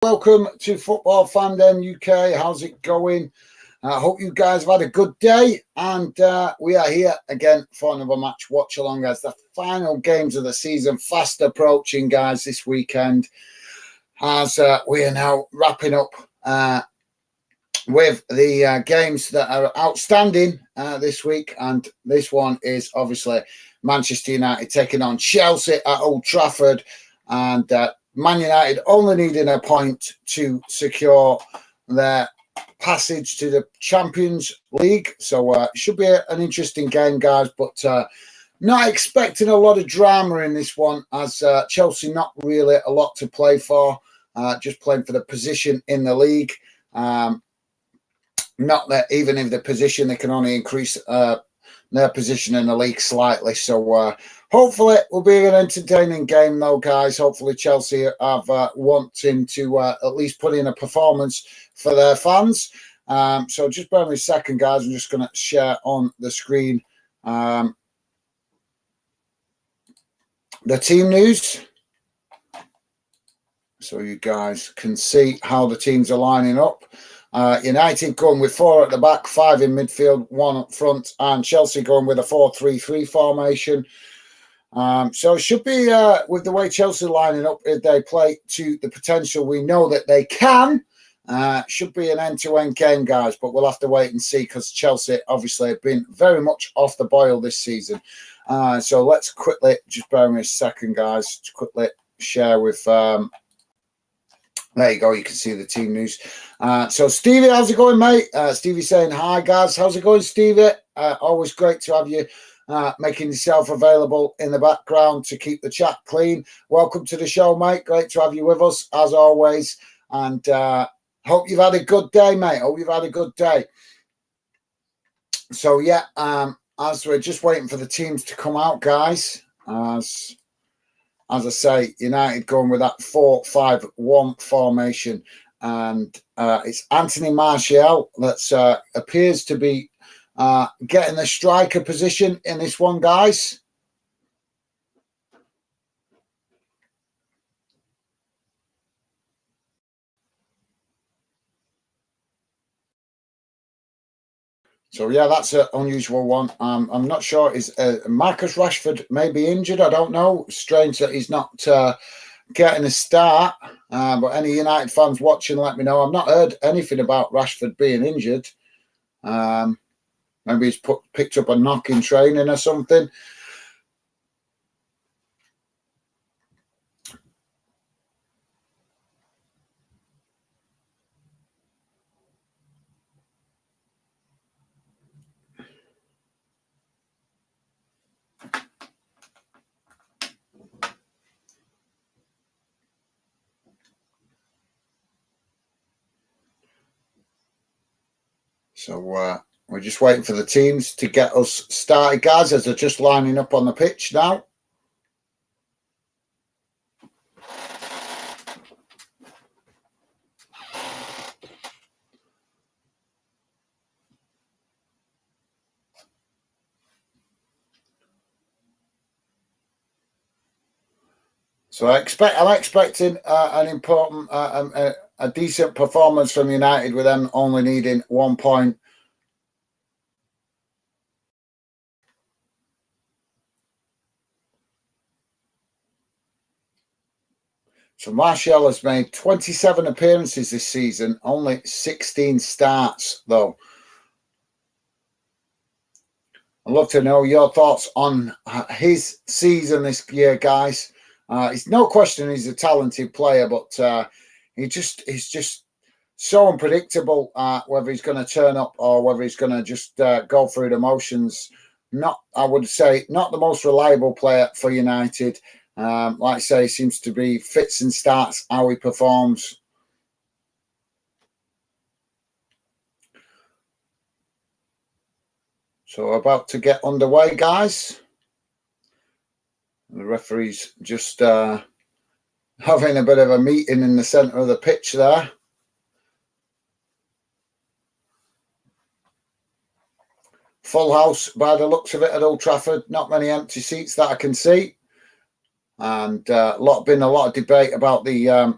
Welcome to Football Fandom UK. How's it going? I hope you guys have had a good day, and we are here again for another match watch along as the final games of the season fast approaching, guys, this weekend, as we are now wrapping up with the games that are outstanding this week. And this one is obviously Manchester United taking on Chelsea at Old Trafford, and Man United only needing a point to secure their passage to the Champions League. So it should be an interesting game, guys, but not expecting a lot of drama in this one, as Chelsea not really a lot to play for, just playing for the position in the league. Not that even if the position, they can only increase their position in the league slightly. So hopefully it will be an entertaining game, though, guys. Hopefully Chelsea have wanting to at least put in a performance for their fans. So just bear with me a second, guys. I'm just going to share on the screen the team news, so you guys can see how the teams are lining up. United going with 4 at the back, 5 in midfield, 1 up front, and Chelsea going with a 4-3-3 formation. So it should be, with the way Chelsea lining up, if they play to the potential we know that they can, should be an end-to-end game, guys, but we'll have to wait and see, because Chelsea obviously have been very much off the boil this season. So let's quickly, just bear with me a second, guys, to quickly share with... there you go, you can see the team news. So Stevie, how's it going, mate? Stevie saying hi, guys. How's it going, Stevie? Always great to have you making yourself available in the background to keep the chat clean. Welcome to the show, mate. Great to have you with us, as always. And hope you've had a good day, mate. Hope you've had a good day. So, yeah, as we're just waiting for the teams to come out, guys, as I say, United going with that 4-5-1 formation, and it's Anthony Martial that appears to be getting the striker position in this one, guys. So, yeah, that's an unusual one. I'm not sure. Is Marcus Rashford may be injured? I don't know. Strange that he's not getting a start. But any United fans watching, let me know. I've not heard anything about Rashford being injured. Maybe he's picked up a knock in training or something. So we're just waiting for the teams to get us started, guys, as they're just lining up on the pitch now. So I'm expecting an important, a decent performance from United, with them only needing 1 point. So Martial has made 27 appearances this season, only 16 starts, though. I'd love to know your thoughts on his season this year, guys. It's no question he's a talented player, but he's just so unpredictable, whether he's going to turn up or whether he's going to just go through the motions. I would say, not the most reliable player for United. Like I say, seems to be fits and starts how he performs. So we're about to get underway, guys. The referee's just having a bit of a meeting in the centre of the pitch there. Full house by the looks of it at Old Trafford. Not many empty seats that I can see. And been a lot of debate about the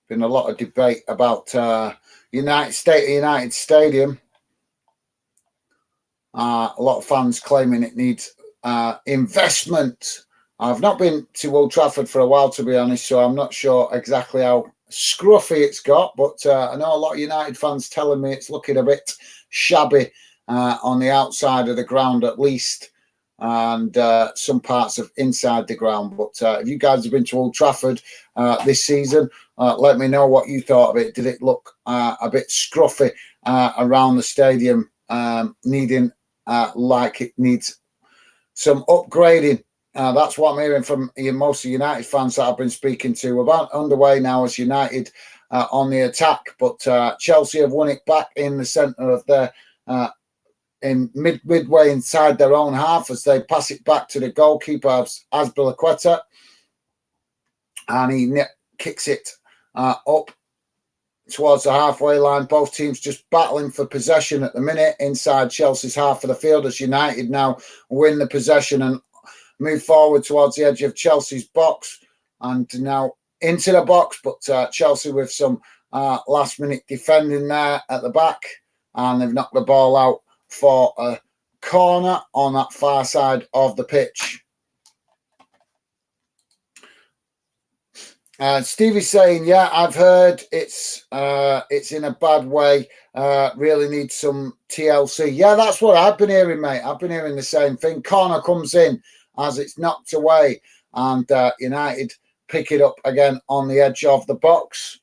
Been a lot of debate about United Stadium. A lot of fans claiming it needs investment. I've not been to Old Trafford for a while, to be honest, so I'm not sure exactly how scruffy it's got, but I know a lot of United fans telling me it's looking a bit shabby on the outside of the ground at least, and some parts of inside the ground. But if you guys have been to Old Trafford this season, let me know what you thought of it. Did it look a bit scruffy around the stadium, needing like it needs some upgrading? That's what I'm hearing from most of United fans that I've been speaking to. About underway now as United on the attack, but Chelsea have won it back in the centre of their in midway inside their own half as they pass it back to the goalkeeper Azpilicueta, and he kicks it up towards the halfway line. Both teams just battling for possession at the minute inside Chelsea's half of the field as United now win the possession and move forward towards the edge of Chelsea's box and now into the box, but Chelsea with some last-minute defending there at the back, and they've knocked the ball out for a corner on that far side of the pitch. Stevie's saying, yeah, I've heard it's in a bad way. Really needs some TLC. Yeah, that's what I've been hearing, mate. I've been hearing the same thing. Corner comes in as it's knocked away, and United pick it up again on the edge of the box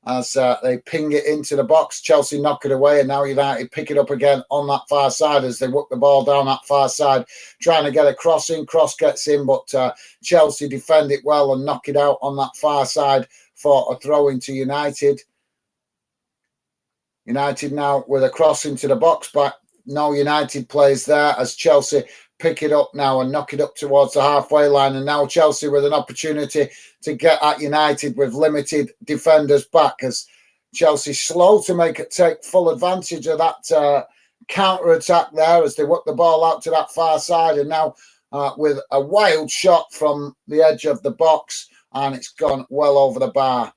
as they ping it into the box. Chelsea knock it away, and now United pick it up again on that far side as they work the ball down that far side, trying to get a cross in. Cross gets in, but Chelsea defend it well and knock it out on that far side for a throw into United. United now with a cross into the box, but no United plays there as Chelsea pick it up now and knock it up towards the halfway line. And now Chelsea with an opportunity to get at United with limited defenders back as Chelsea slow to take full advantage of that counter-attack there as they work the ball out to that far side. And now with a wild shot from the edge of the box, and it's gone well over the bar.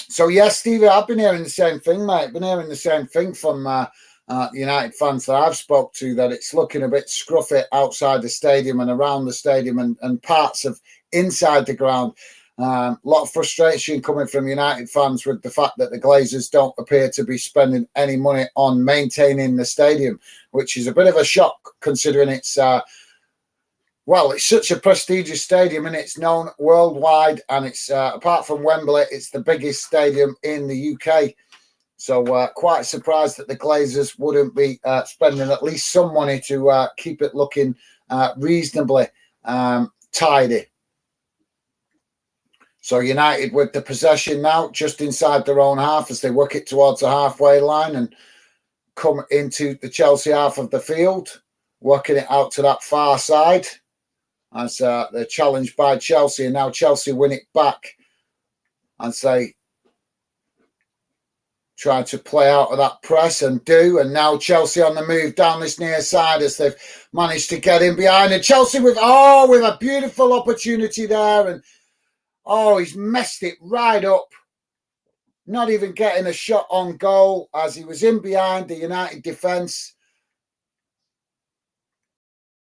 So, yes, Stevie, I've been hearing the same thing, mate. Been hearing the same thing from United fans that I've spoke to, that it's looking a bit scruffy outside the stadium and around the stadium and parts of inside the ground. A lot of frustration coming from United fans with the fact that the Glazers don't appear to be spending any money on maintaining the stadium, which is a bit of a shock considering it's it's such a prestigious stadium and it's known worldwide, and it's apart from Wembley, it's the biggest stadium in the UK. So quite surprised that the Glazers wouldn't be spending at least some money to keep it looking reasonably tidy. So United with the possession now just inside their own half as they work it towards the halfway line and come into the Chelsea half of the field, working it out to that far side as they're challenged by Chelsea, and now Chelsea win it back as they try to play out of that press and now Chelsea on the move down this near side as they've managed to get in behind, and Chelsea with a beautiful opportunity there, and he's messed it right up, not even getting a shot on goal as he was in behind the United defence.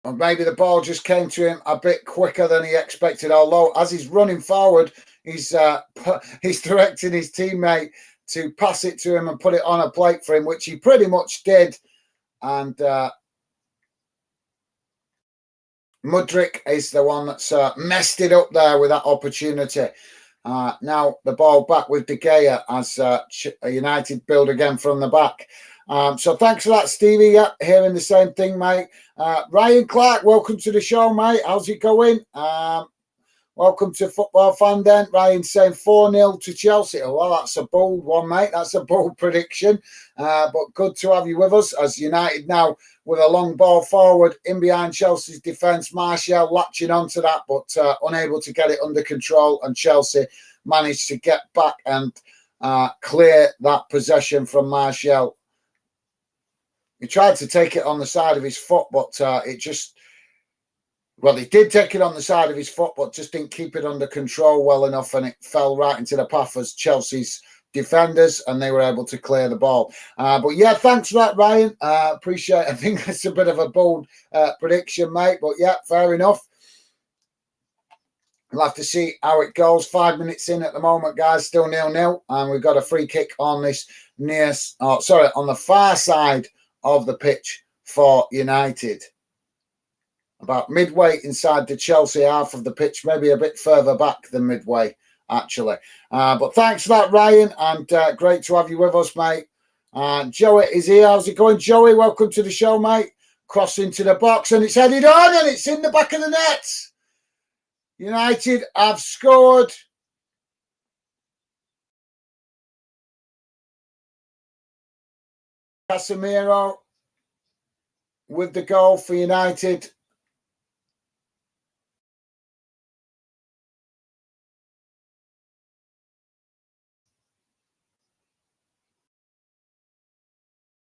Or maybe the ball just came to him a bit quicker than he expected, although as he's running forward, he's directing his teammate to pass it to him and put it on a plate for him, which he pretty much did. And Mudryk is the one that's messed it up there with that opportunity. Now the ball back with De Gea as United build again from the back. So thanks for that, Stevie. Yeah, hearing the same thing, mate. Ryan Clark, welcome to the show, mate. How's it going? Welcome to Football Fan Den. Ryan saying 4-0 to Chelsea. Oh, well, that's a bold one, mate. That's a bold prediction. But good to have you with us as United now with a long ball forward in behind Chelsea's defence. Martial latching onto that, but unable to get it under control. And Chelsea managed to get back and clear that possession from Martial. He tried to take it on the side of his foot, but it just Well, he did take it on the side of his foot, but just didn't keep it under control well enough, and it fell right into the path of Chelsea's defenders, and they were able to clear the ball. But yeah, thanks for that, Ryan. Appreciate it. I think it's a bit of a bold prediction, mate, but yeah, fair enough. We'll have to see how it goes. 5 minutes in at the moment, guys, still 0-0, and we've got a free kick on this on the far side of the pitch for United. About midway inside the Chelsea half of the pitch, maybe a bit further back than midway, actually. But thanks for that, Ryan, and great to have you with us, mate. Joey is here. How's it going, Joey? Welcome to the show, mate. Cross into the box, and it's headed on, and it's in the back of the net. United have scored. Casemiro with the goal for United.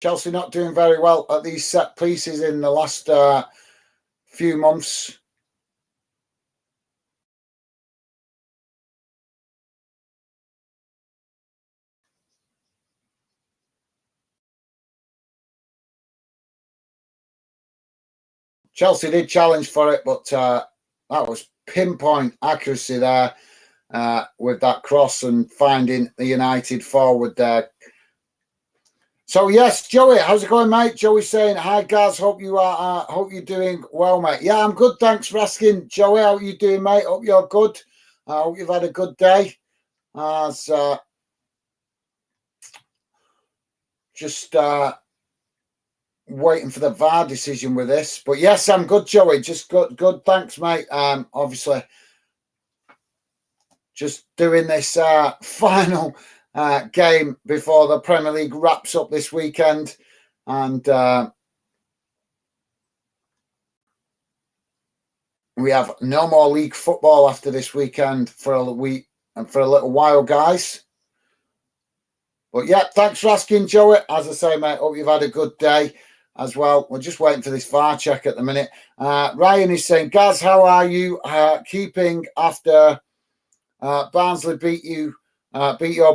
Chelsea not doing very well at these set pieces in the last few months. Chelsea did challenge for it, but that was pinpoint accuracy there with that cross and finding the United forward there. So yes, Joey, how's it going, mate? Joey saying, "Hi guys, hope you're doing well, mate." Yeah, I'm good. Thanks for asking, Joey. How are you doing, mate? Hope you're good. Hope you've had a good day. Just waiting for the VAR decision with this, but yes, I'm good, Joey. Just good. Thanks, mate. Obviously, just doing this final game before the Premier League wraps up this weekend, and we have no more league football after this weekend for a week and for a little while, guys. But yeah, thanks for asking, Joey. As I say, mate, hope you've had a good day as well. We're just waiting for this VAR check at the minute. Ryan is saying, Gaz, how are you keeping after Barnsley beat your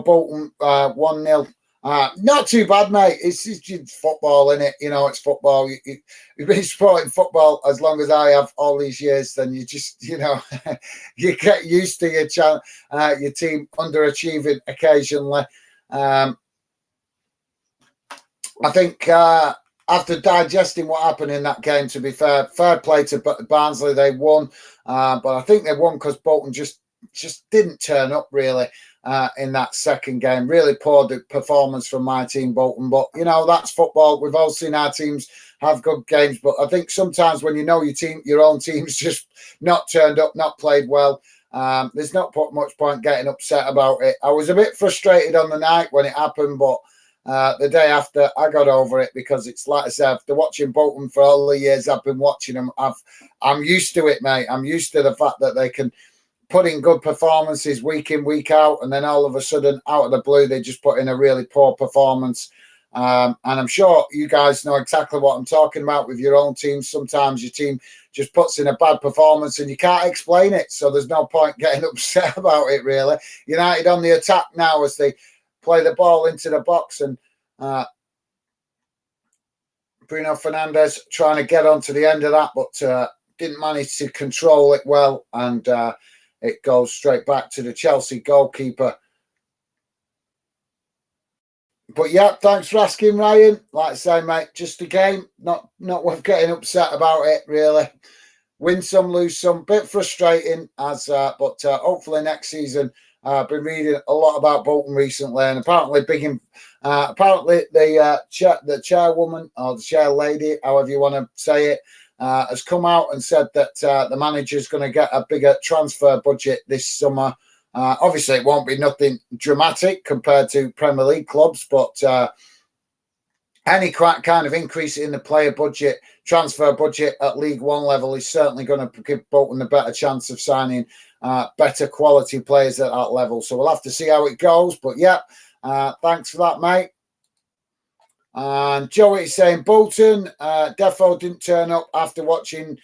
Bolton 1-0? Not too bad, mate. It's just football, isn't it? You know, it's football. You've been supporting football as long as I have all these years, then you just, you know, you get used to your team underachieving occasionally. I think after digesting what happened in that game, to be fair play to Barnsley, they won. But I think they won because Bolton just didn't turn up really in that second game. Really poor performance from my team, Bolton. But, you know, that's football. We've all seen our teams have good games. But I think sometimes when you know your own team's just not turned up, not played well, there's not much point getting upset about it. I was a bit frustrated on the night when it happened, but the day after, I got over it because it's like I said, after watching Bolton for all the years I've been watching them, I'm used to it, mate. I'm used to the fact that they can put in good performances week in, week out, and then all of a sudden, out of the blue, they just put in a really poor performance. And I'm sure you guys know exactly what I'm talking about with your own team. Sometimes your team just puts in a bad performance and you can't explain it. So there's no point getting upset about it, really. United on the attack now as they play the ball into the box, and Bruno Fernandes trying to get onto the end of that, but didn't manage to control it well, and it goes straight back to the Chelsea goalkeeper. But yeah, thanks for asking, Ryan. Like I say, mate, just a game, not worth getting upset about it, really. Win some, lose some, bit frustrating, but hopefully next season. I've been reading a lot about Bolton recently, and apparently the chairwoman or the chair lady, however you want to say it, has come out and said that the manager's going to get a bigger transfer budget this summer. Obviously, it won't be nothing dramatic compared to Premier League clubs, but any kind of increase in the player budget, transfer budget at League One level is certainly going to give Bolton a better chance of signing better quality players at that level. So we'll have to see how it goes. But yeah, thanks for that, mate. And Joey saying Bolton, Defo didn't turn up after watching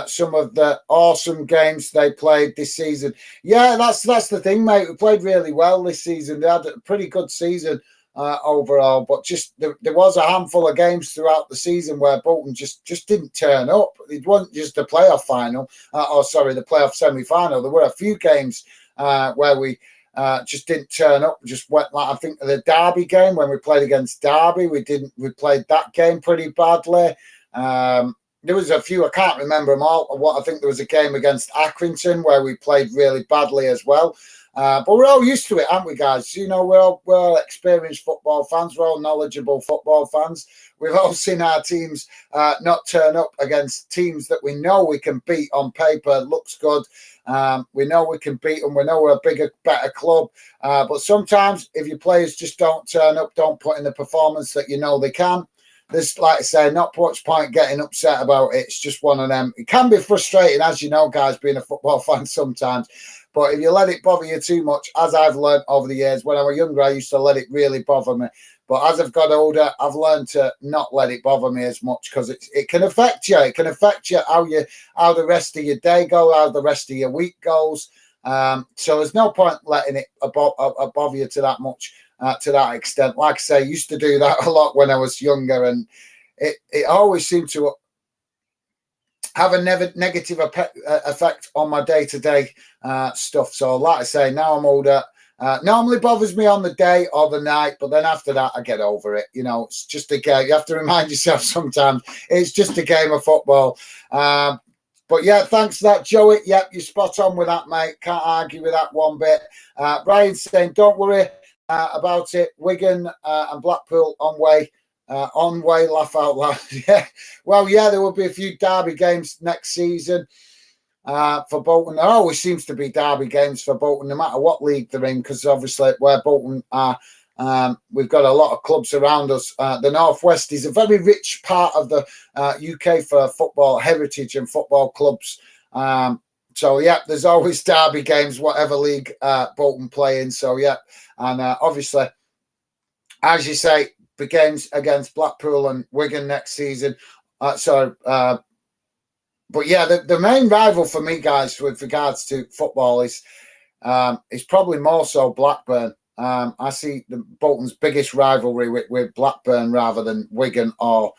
some of the awesome games they played this season. Yeah, that's the thing, mate. We played really well this season. They had a pretty good season overall, but just there was a handful of games throughout the season where Bolton just didn't turn up. It wasn't just the playoff final, the playoff semi-final. There were a few games where we just didn't turn up. Just went like I think the Derby game when we played against Derby, we played that game pretty badly. There was a few, I can't remember them all. What I think there was a game against Accrington where we played really badly as well. But we're all used to it, aren't we, guys? You know, we're all experienced football fans. We're all knowledgeable football fans. We've all seen our teams not turn up against teams that we know we can beat on paper. Looks good. We know we can beat them. We know we're a bigger, better club. But sometimes if your players just don't turn up, don't put in the performance that you know they can, there's, like I say, not much point getting upset about it. It's just one of them. It can be frustrating, as you know, guys, being a football fan sometimes. But if you let it bother you too much, as I've learned over the years, when I was younger, I used to let it really bother me. But as I've got older, I've learned to not let it bother me as much because it can affect you. It can affect you how the rest of your day go, how the rest of your week goes. So there's no point letting it bother you to that much, to that extent. Like I say, I used to do that a lot when I was younger, and it always seemed to have a negative effect on my day-to-day stuff. So like I say, now I'm older. Normally bothers me on the day or the night, but then after that, I get over it. You know, it's just a game. You have to remind yourself sometimes it's just a game of football. But yeah, thanks for that, Joey. Yep, you're spot on with that, mate. Can't argue with that one bit. Brian's saying, don't worry about it. Wigan and Blackpool on way, laugh out loud. Yeah, well, yeah, there will be a few derby games next season. For Bolton, there always seems to be derby games for Bolton, no matter what league they're in, because obviously where Bolton are, we've got a lot of clubs around us. The Northwest is a very rich part of the UK for football heritage and football clubs. So, yeah, there's always derby games, whatever league Bolton play in. So, yeah, and obviously, as you say, the games against Blackpool and Wigan next season. But yeah, the main rival for me, guys, with regards to football is probably more so Blackburn. I see the Bolton's biggest rivalry with Blackburn rather than Wigan or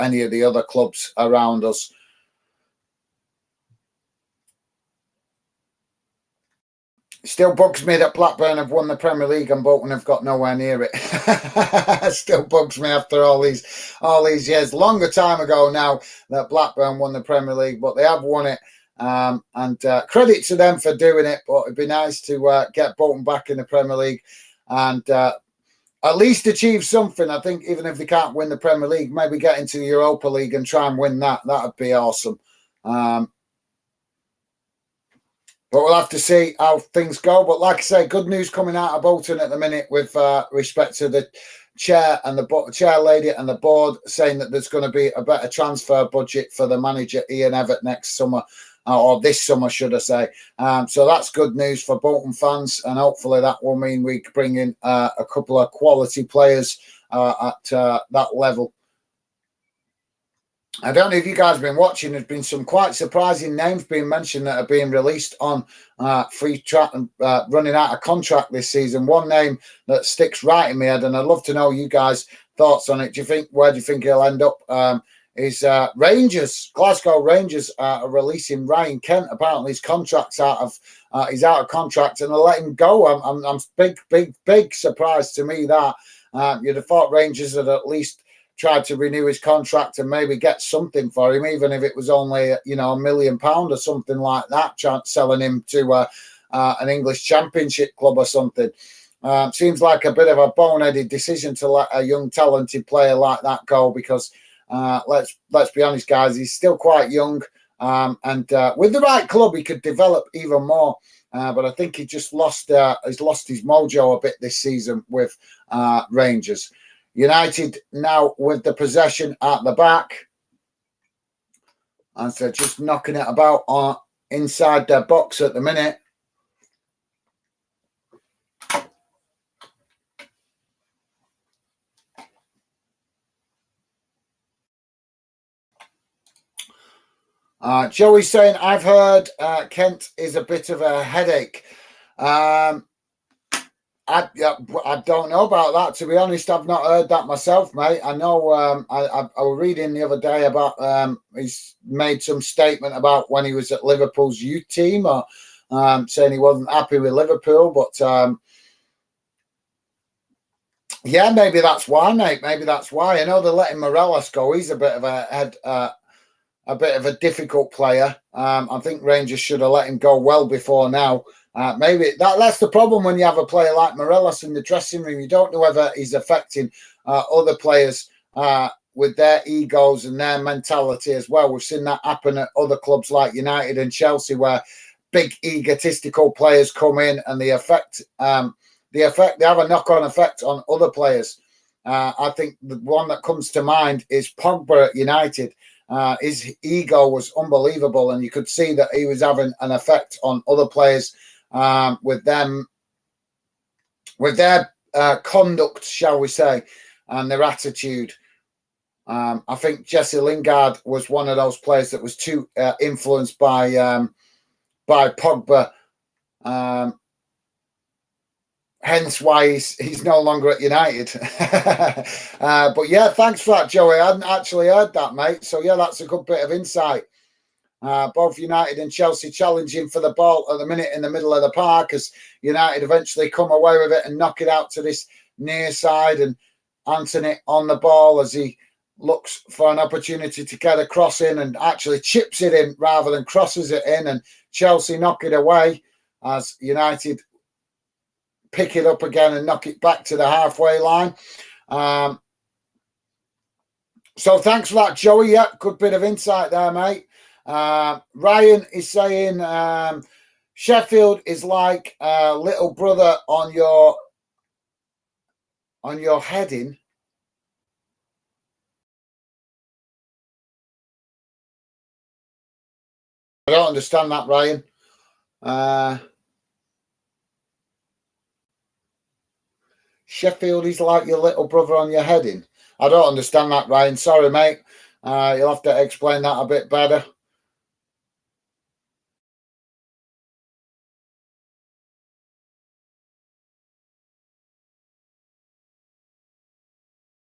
any of the other clubs around us. It still bugs me that Blackburn have won the Premier League and Bolton have got nowhere near it. Still bugs me after all these years. Longer time ago now that Blackburn won the Premier League, but they have won it. And credit to them for doing it. But it'd be nice to get Bolton back in the Premier League and at least achieve something. I think even if they can't win the Premier League, maybe get into the Europa League and try and win that. That would be awesome. But we'll have to see how things go. But like I say, good news coming out of Bolton at the minute with respect to the chair and the chair lady and the board saying that there's going to be a better transfer budget for the manager Ian Evatt next summer, or this summer, should I say. So that's good news for Bolton fans, and hopefully that will mean we can bring in a couple of quality players at that level. I don't know if you guys have been watching. There's been some quite surprising names being mentioned that are being released on free track and running out of contract this season. One name that sticks right in my head, and I'd love to know you guys' thoughts on it. Where do you think he'll end up? Is Rangers, Glasgow Rangers are releasing Ryan Kent. Apparently his contract's he's out of contract and they'll let him go. I'm big surprise to me that you'd have thought Rangers had at least tried to renew his contract and maybe get something for him, even if it was only £1 million or something like that, selling him to an English Championship club or something. Seems like a bit of a boneheaded decision to let a young talented player like that go, because let's be honest, guys, he's still quite young, and with the right club he could develop even more. But I think he just lost his mojo a bit this season with Rangers. United now with the possession at the back, and so just knocking it about inside their box at the minute. Joey's saying, I've heard Kent is a bit of a headache. I don't know about that, to be honest. I've not heard that myself, mate. I know I was reading the other day about he's made some statement about when he was at Liverpool's youth team, or saying he wasn't happy with Liverpool. But yeah, maybe that's why, mate. Maybe that's why. I know they're letting Morelos go. He's a bit of a bit of a difficult player. I think Rangers should have let him go well before now. Maybe that's the problem when you have a player like Morelos in the dressing room. You don't know whether he's affecting other players with their egos and their mentality as well. We've seen that happen at other clubs like United and Chelsea, where big egotistical players come in and they have a knock-on effect on other players. I think the one that comes to mind is Pogba at United. His ego was unbelievable, and you could see that he was having an effect on other players with their conduct, shall we say, and their attitude. I think Jesse Lingard was one of those players that was too influenced by Pogba. Hence why he's no longer at United. But yeah, thanks for that, Joey. I hadn't actually heard that, mate. So yeah, that's a good bit of insight. Both United and Chelsea challenging for the ball at the minute in the middle of the park, as United eventually come away with it and knock it out to this near side, and Anthony on the ball as he looks for an opportunity to get a cross in and actually chips it in rather than crosses it in, and Chelsea knock it away as United pick it up again and knock it back to the halfway line. So thanks for that, Joey. Yeah, good bit of insight there, mate. Ryan is saying Sheffield is like a little brother on your heading. I don't understand that, Ryan. Sheffield is like your little brother on your heading. I don't understand that, Ryan. Sorry, mate. You'll have to explain that a bit better.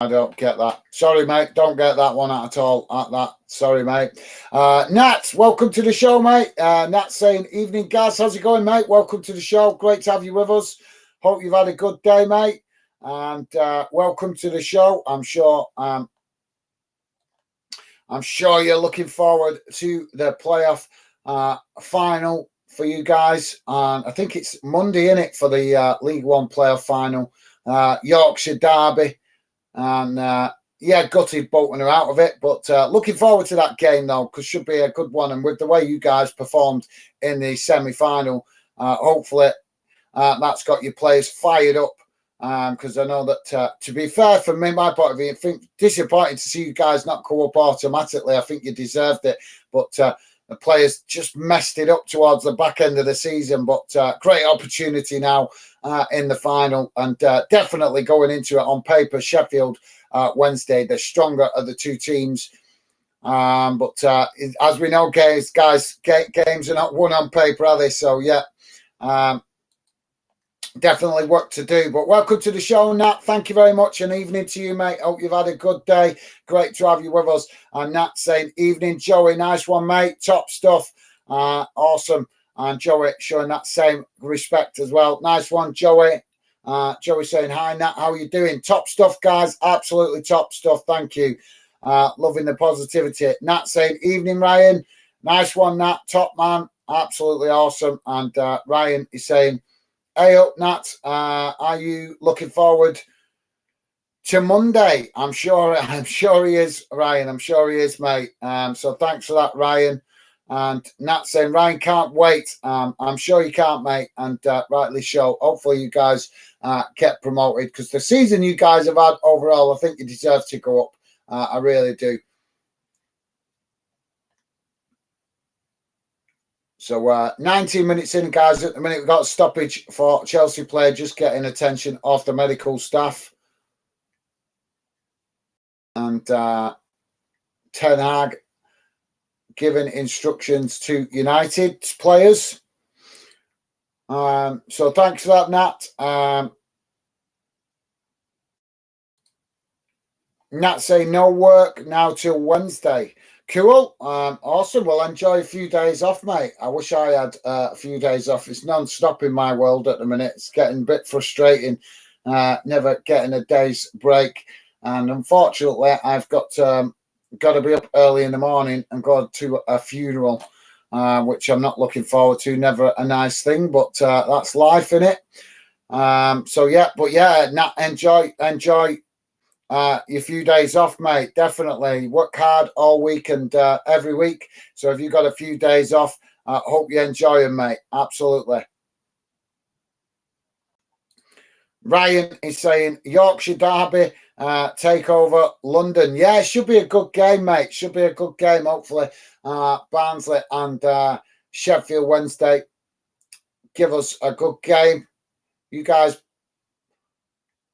I don't get that. Sorry, mate. Don't get that one at all. At that. Sorry, mate. Nat, welcome to the show, mate. Nat saying, evening, Gaz. How's it going, mate? Welcome to the show. Great to have you with us. Hope you've had a good day, mate. And welcome to the show. I'm sure you're looking forward to the playoff final for you guys. And I think it's Monday, isn't it, for the League One playoff final? Yorkshire Derby. And yeah, gutted Bolton are out of it, but looking forward to that game though, because should be a good one. And with the way you guys performed in the semi-final, hopefully that's got your players fired up. Because I know that to be fair, from me, my point of view, I think disappointing to see you guys not go up automatically. I think you deserved it, but the players just messed it up towards the back end of the season. But great opportunity now in the final, and definitely going into it on paper, Sheffield Wednesday, the stronger of the two teams. But as we know, games are not won on paper, are they? So yeah. Definitely work to do, but welcome to the show, Nat. Thank you very much, and evening to you, mate. Hope you've had a good day. Great to have you with us. And Nat saying, evening, Joey. Nice one, mate. Top stuff. Awesome. And Joey showing that same respect as well. Nice one, Joey. Joey saying, hi, Nat. How are you doing? Top stuff, guys. Absolutely top stuff. Thank you. Loving the positivity. Nat saying, evening, Ryan. Nice one, Nat. Top man. Absolutely awesome. And Ryan is saying, hey up, Nat. Are you looking forward to Monday? I'm sure he is, Ryan. I'm sure he is, mate. So thanks for that, Ryan. And Nat saying, Ryan can't wait. I'm sure you can't, mate. And rightly so. Hopefully you guys get promoted, because the season you guys have had overall, I think you deserve to go up. I really do. So 19 minutes in, guys. At the minute, we've got a stoppage for Chelsea player just getting attention off the medical staff. And Ten Hag giving instructions to United players. So thanks for that, Nat. Nat saying no work now till Wednesday. Cool. Awesome. Well, enjoy a few days off, mate. I wish I had a few days off. It's non-stop in my world at the minute. It's getting a bit frustrating, never getting a day's break. And unfortunately, I've got to be up early in the morning and go to a funeral, which I'm not looking forward to. Never a nice thing, but that's life, innit? So yeah, but yeah, Nat, enjoy your few days off, mate. Definitely work hard all week and every week. So if you've got a few days off, I hope you enjoy them, mate. Absolutely. Ryan is saying Yorkshire Derby take over London. Yeah, it should be a good game, mate. Should be a good game, hopefully. Barnsley and Sheffield Wednesday give us a good game. You guys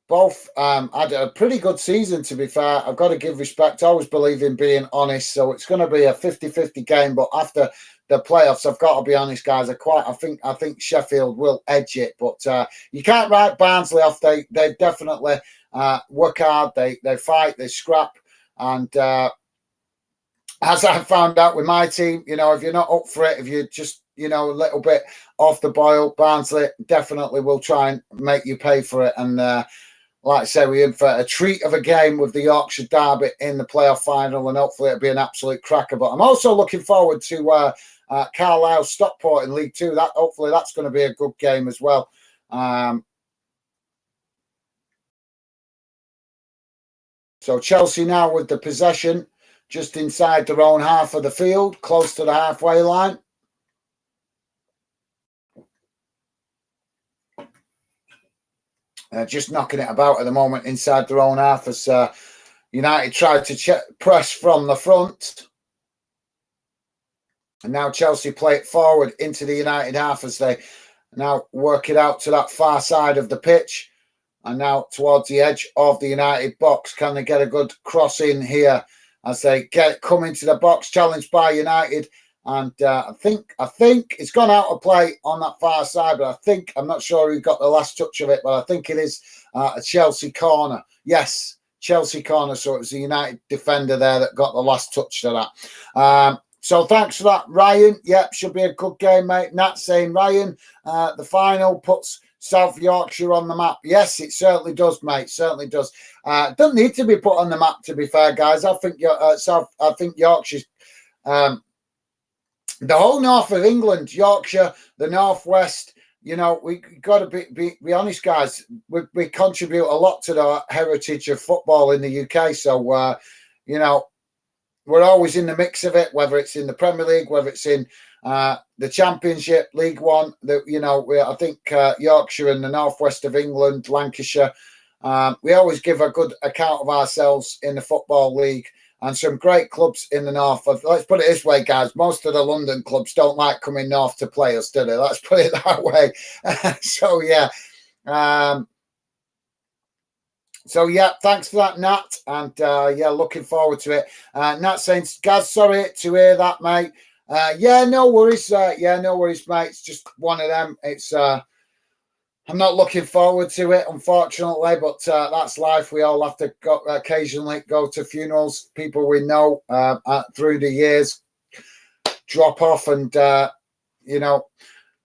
both had a pretty good season, to be fair. I've got to give respect. I always believe in being honest. So it's going to be a 50-50 game. But after the playoffs, I've got to be honest, guys. I think Sheffield will edge it. But you can't write Barnsley off. They definitely work hard. They fight. They scrap. And as I found out with my team, if you're not up for it, if you're just a little bit off the boil, Barnsley definitely will try and make you pay for it. And like I say, we're in for a treat of a game with the Yorkshire Derby in the playoff final, and hopefully it'll be an absolute cracker. But I'm also looking forward to Carlisle Stockport in League Two. Hopefully that's going to be a good game as well. So Chelsea now with the possession just inside their own half of the field, close to the halfway line. Just knocking it about at the moment inside their own half as United tried to press from the front. And now Chelsea play it forward into the United half as they now work it out to that far side of the pitch. And now towards the edge of the United box. Can they get a good cross in here as they come into the box, challenged by United? And I think it's gone out of play on that far side, but I'm not sure who got the last touch of it, but I think it is a Chelsea corner. Yes, Chelsea corner. So it was the United defender there that got the last touch to that. So thanks for that, Ryan. Yep, should be a good game, mate. Nat saying, Ryan, the final puts South Yorkshire on the map. Yes, it certainly does, mate. Certainly does. Doesn't need to be put on the map, to be fair, guys. I think Yorkshire's the whole north of England, Yorkshire, the northwest. We got to be honest, guys. We contribute a lot to the heritage of football in the UK. So we're always in the mix of it, whether it's in the Premier League, whether it's in the Championship, League One. I think Yorkshire and the northwest of England, Lancashire, we always give a good account of ourselves in the Football League. And some great clubs in the north. Let's put it this way, guys. Most of the London clubs don't like coming north to play us, do they? Let's put it that way. So, yeah. Thanks for that, Nat. And, looking forward to it. Nat saying, Gaz, sorry to hear that, mate. No worries. No worries, mate. It's just one of them. It's... I'm not looking forward to it, unfortunately, but that's life. We all have to occasionally go to funerals. People we know through the years drop off and, go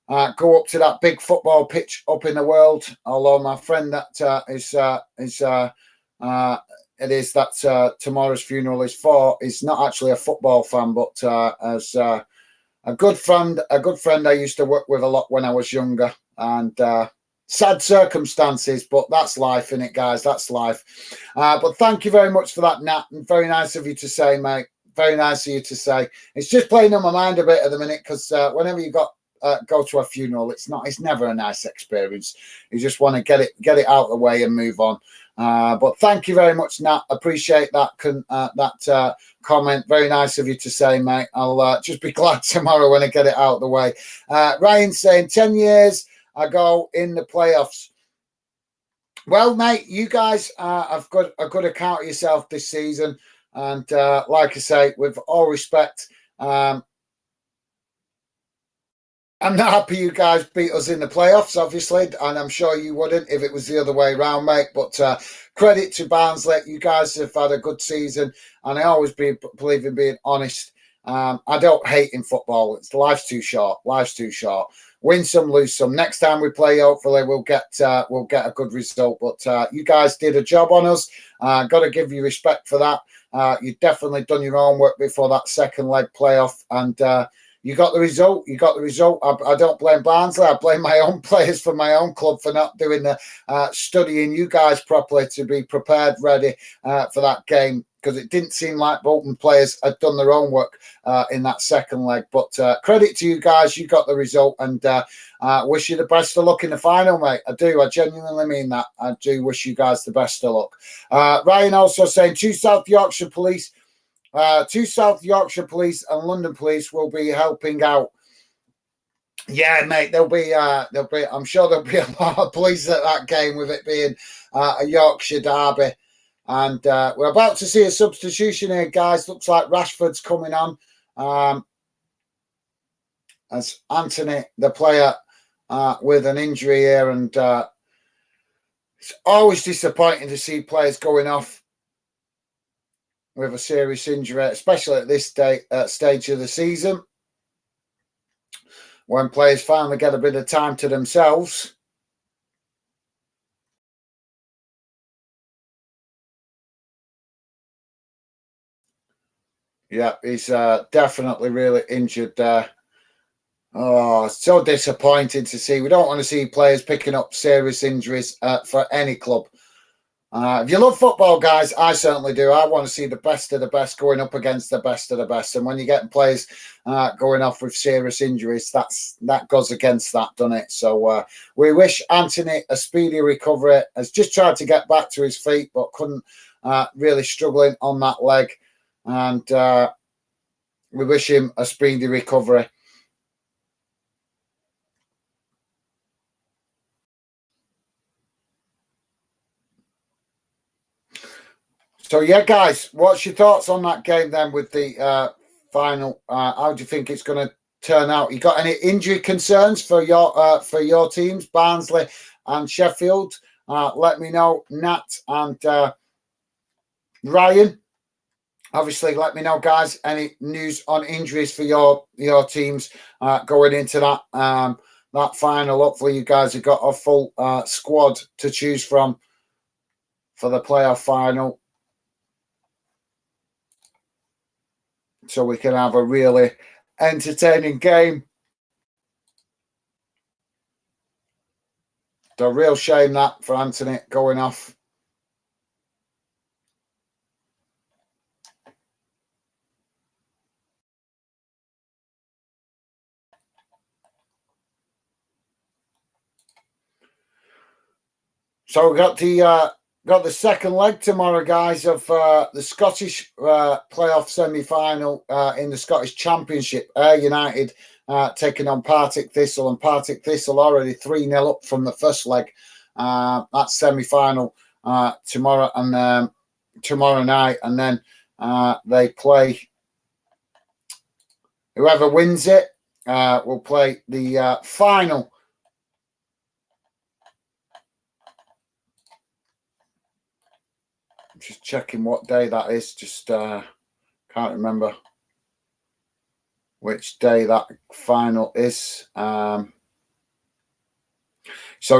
up to that big football pitch up in the world. Although my friend that tomorrow's funeral is for is not actually a football fan, but as a good friend I used to work with a lot when I was younger, and sad circumstances, but that's life, innit, guys? That's life. But thank you very much for that, Nat. Very nice of you to say, mate. Very nice of you to say. It's just playing on my mind a bit at the minute because whenever you go to a funeral, it's never a nice experience. You just want to get it out of the way and move on. But thank you very much, Nat. Appreciate that comment. Very nice of you to say, mate. I'll just be glad tomorrow when I get it out of the way. Ryan saying 10 years ago in the playoffs. Well, mate, you guys have got a good account of yourself this season. And like I say, with all respect, I'm not happy you guys beat us in the playoffs, obviously, and I'm sure you wouldn't if it was the other way around, mate. But credit to Barnsley. You guys have had a good season, and I always believe in being honest. I don't hate in football. Life's too short. Life's too short. Win some, lose some. Next time we play, hopefully we'll get a good result. But you guys did a job on us. Got to give you respect for that. You've definitely done your homework before that second leg playoff, and you got the result. You got the result. I don't blame Barnsley. I blame my own players for my own club for not doing the studying you guys properly to be prepared, ready for that game, because it didn't seem like Bolton players had done their own work in that second leg. But credit to you guys. You got the result, and wish you the best of luck in the final, mate. I do. I genuinely mean that. I do wish you guys the best of luck. Ryan also saying, two South Yorkshire Police and London Police will be helping out. Yeah, mate, there'll be. I'm sure there'll be a lot of police at that game, with it being a Yorkshire derby. And we're about to see a substitution here, guys. Looks like Rashford's coming on as Anthony, the player, with an injury here. And it's always disappointing to see players going off with a serious injury, especially at this stage of the season, when players finally get a bit of time to themselves. Yeah, he's definitely really injured there. Oh, so disappointing to see. We don't want to see players picking up serious injuries for any club. If you love football, guys, I certainly do. I want to see the best of the best going up against the best of the best. And when you're getting players going off with serious injuries, that goes against that, doesn't it? So we wish Anthony a speedy recovery. Has just tried to get back to his feet, but couldn't, really struggling on that leg. And we wish him a speedy recovery. So, yeah, guys, what's your thoughts on that game then with the final? How do you think it's going to turn out? You got any injury concerns for your teams, Barnsley and Sheffield? Let me know, Nat and Ryan. Obviously, let me know, guys, any news on injuries for your teams going into that final. Hopefully, you guys have got a full squad to choose from for the playoff final, so we can have a really entertaining game. It's a real shame that for Anthony going off. So we got the second leg tomorrow, guys, of the Scottish playoff semi-final in the Scottish Championship. United taking on Partick Thistle, and Partick Thistle already 3-0 up from the first leg. That semi-final tomorrow night, and then they play. Whoever wins it will play the final. Just checking what day that is. Just can't remember which day that final is. So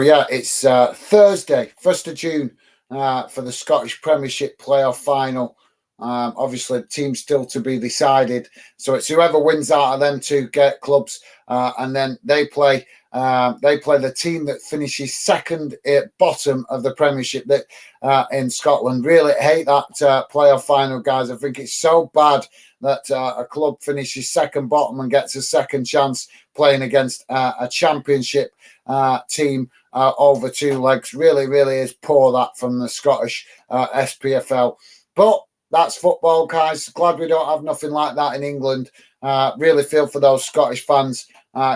yeah, it's Thursday, 1st of June, for the Scottish Premiership playoff final. Obviously, the team's still to be decided. So it's whoever wins out of them two get clubs, and then they play the team that finishes second at bottom of the Premiership in Scotland. Really hate that playoff final, guys. I think it's so bad that a club finishes second bottom and gets a second chance playing against a Championship team over two legs. Really, really is poor, that, from the Scottish SPFL. But that's football, guys. Glad we don't have nothing like that in England. Really feel for those Scottish fans.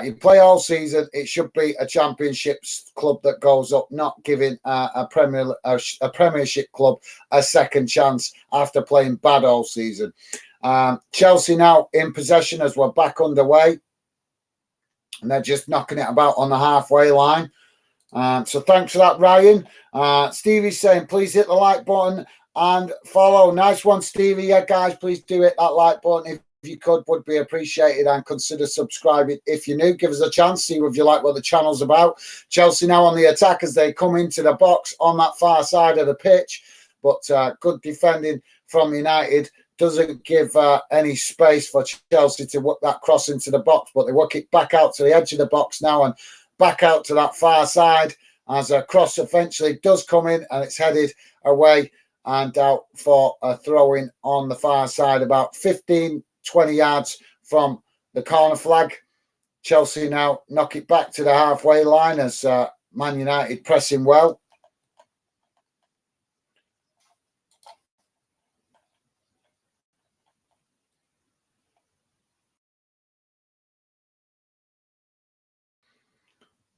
You play all season. It should be a Championship club that goes up, not giving a Premiership club a second chance after playing bad all season. Chelsea now in possession as we're back underway. And they're just knocking it about on the halfway line. So thanks for that, Ryan. Stevie's saying, please hit the like button and follow. Nice one, Stevie. Yeah, guys, please do hit that like button. If you could, would be appreciated, and consider subscribing if you're new. Give us a chance, see if you like what the channel's about. Chelsea now on the attack as they come into the box on that far side of the pitch, but good defending from United doesn't give any space for Chelsea to work that cross into the box, but they work it back out to the edge of the box now and back out to that far side as a cross eventually does come in, and it's headed away and out for a throw-in on the far side about 15-20 yards from the corner flag. Chelsea now knock it back to the halfway line as Man United pressing well.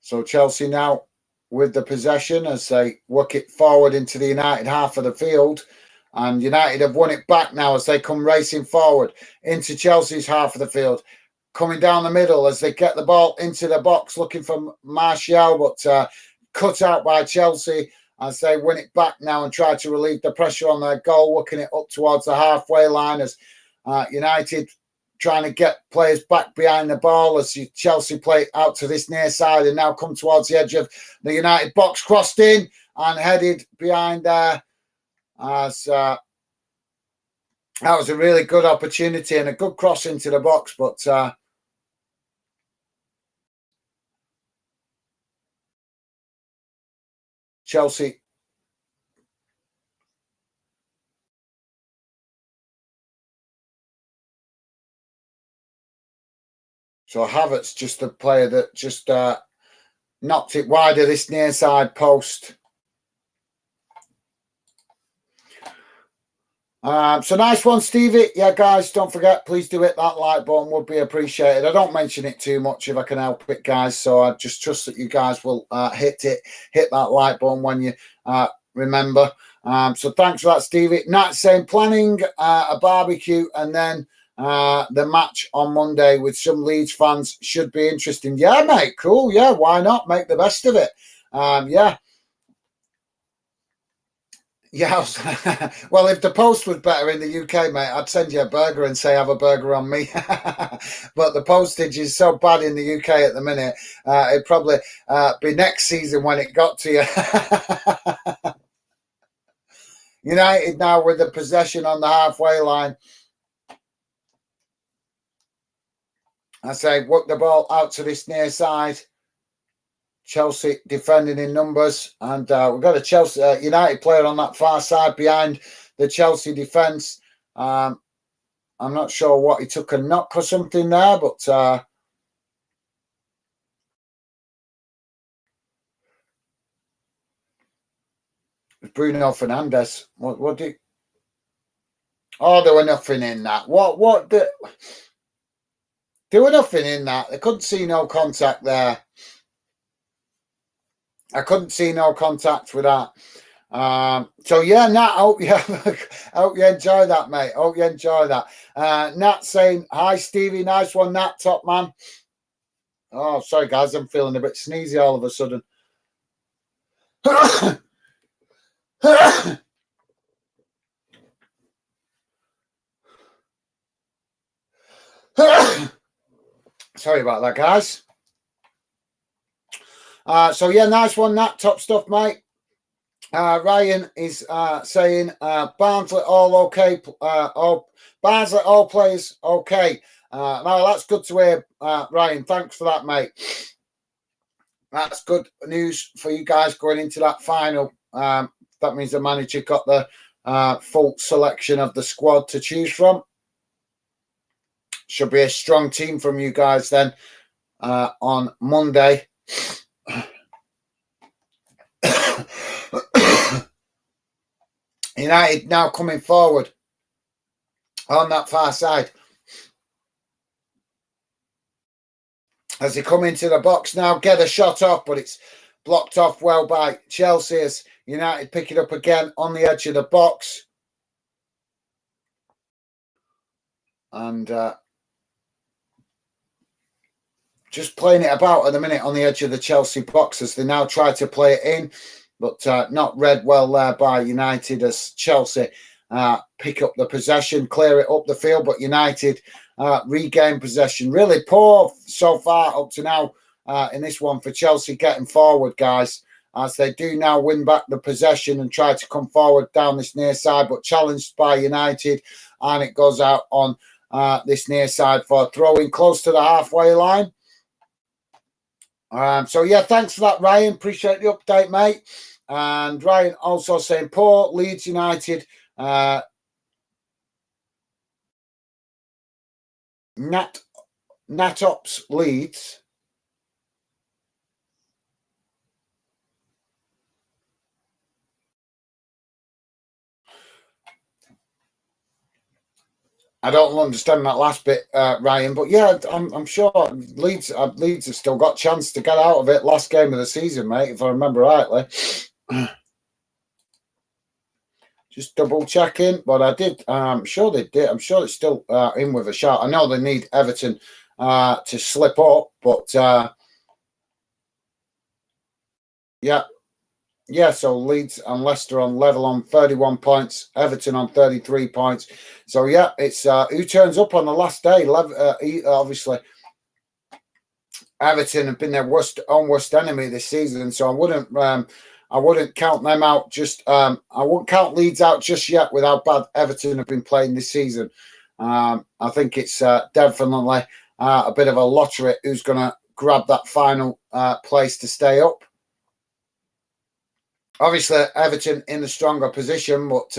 So Chelsea now with the possession as they work it forward into the United half of the field. And United have won it back now as they come racing forward into Chelsea's half of the field. Coming down the middle as they get the ball into the box, looking for Martial, but cut out by Chelsea as they win it back now and try to relieve the pressure on their goal, working it up towards the halfway line as United trying to get players back behind the ball as Chelsea play out to this near side and now come towards the edge of the United box, crossed in and headed behind there as that was a really good opportunity and a good cross into the box, but Chelsea so Havertz just the player that just knocked it wide of this near side post. So nice one, Stevie. Yeah, guys, don't forget, please do hit that like button, would be appreciated. I don't mention it too much if I can help it, guys, so I just trust that you guys will hit that like button when you remember. So thanks for that, Stevie. Nat saying planning a barbecue and then the match on Monday with some Leeds fans should be interesting. Yeah, mate, cool. Yeah, why not? Make the best of it. Yeah. Yeah, well, if the post was better in the UK, mate, I'd send you a burger and say, have a burger on me. But the postage is so bad in the UK at the minute, it'd probably be next season when it got to you. United now with the possession on the halfway line. I say, work the ball out to this near side. Chelsea defending in numbers, and we've got a Chelsea United player on that far side behind the Chelsea defence. I'm not sure what he took a knock or something there, but Bruno Fernandes. What did? Oh, there were nothing in that. There were nothing in that. I couldn't see no contact there. I couldn't see no contact with that. So yeah, Nat, hope you enjoy that, mate. Hope you enjoy that. Nat saying, hi Stevie, nice one, Nat, top man. Oh, sorry guys, I'm feeling a bit sneezy all of a sudden. Sorry about that, guys. So yeah, nice one, Nat, top stuff, mate. Ryan is saying Barnsley all okay. Barnsley all players okay. Now that's good to hear, Ryan. Thanks for that, mate. That's good news for you guys going into that final. That means the manager got the full selection of the squad to choose from. Should be a strong team from you guys then on Monday. United now coming forward on that far side. As they come into the box now, get a shot off, but it's blocked off well by Chelsea as United pick it up again on the edge of the box. and just playing it about at the minute on the edge of the Chelsea box as they now try to play it in, but not read well there by United as Chelsea pick up the possession, clear it up the field, but United regain possession. Really poor so far up to now in this one for Chelsea getting forward, guys, as they do now win back the possession and try to come forward down this near side, but challenged by United, and it goes out on this near side for throwing close to the halfway line. So yeah, thanks for that, Ryan. Appreciate the update, mate. And Ryan also saying poor Leeds United. Natops Leeds. I don't understand that last bit, Ryan, but yeah, I'm sure Leeds have still got a chance to get out of it. Last game of the season, mate, if I remember rightly. Just double checking, but I did. I'm sure they did. I'm sure it's still in with a shot. I know they need Everton to slip up, but yeah. So Leeds and Leicester on level on 31 points, Everton on 33 points. So yeah, it's who turns up on the last day. Obviously, Everton have been their worst enemy this season, so I wouldn't count them out. I wouldn't count Leeds out just yet with how bad Everton have been playing this season. I think it's definitely a bit of a lottery who's going to grab that final place to stay up. Obviously, Everton in a stronger position, but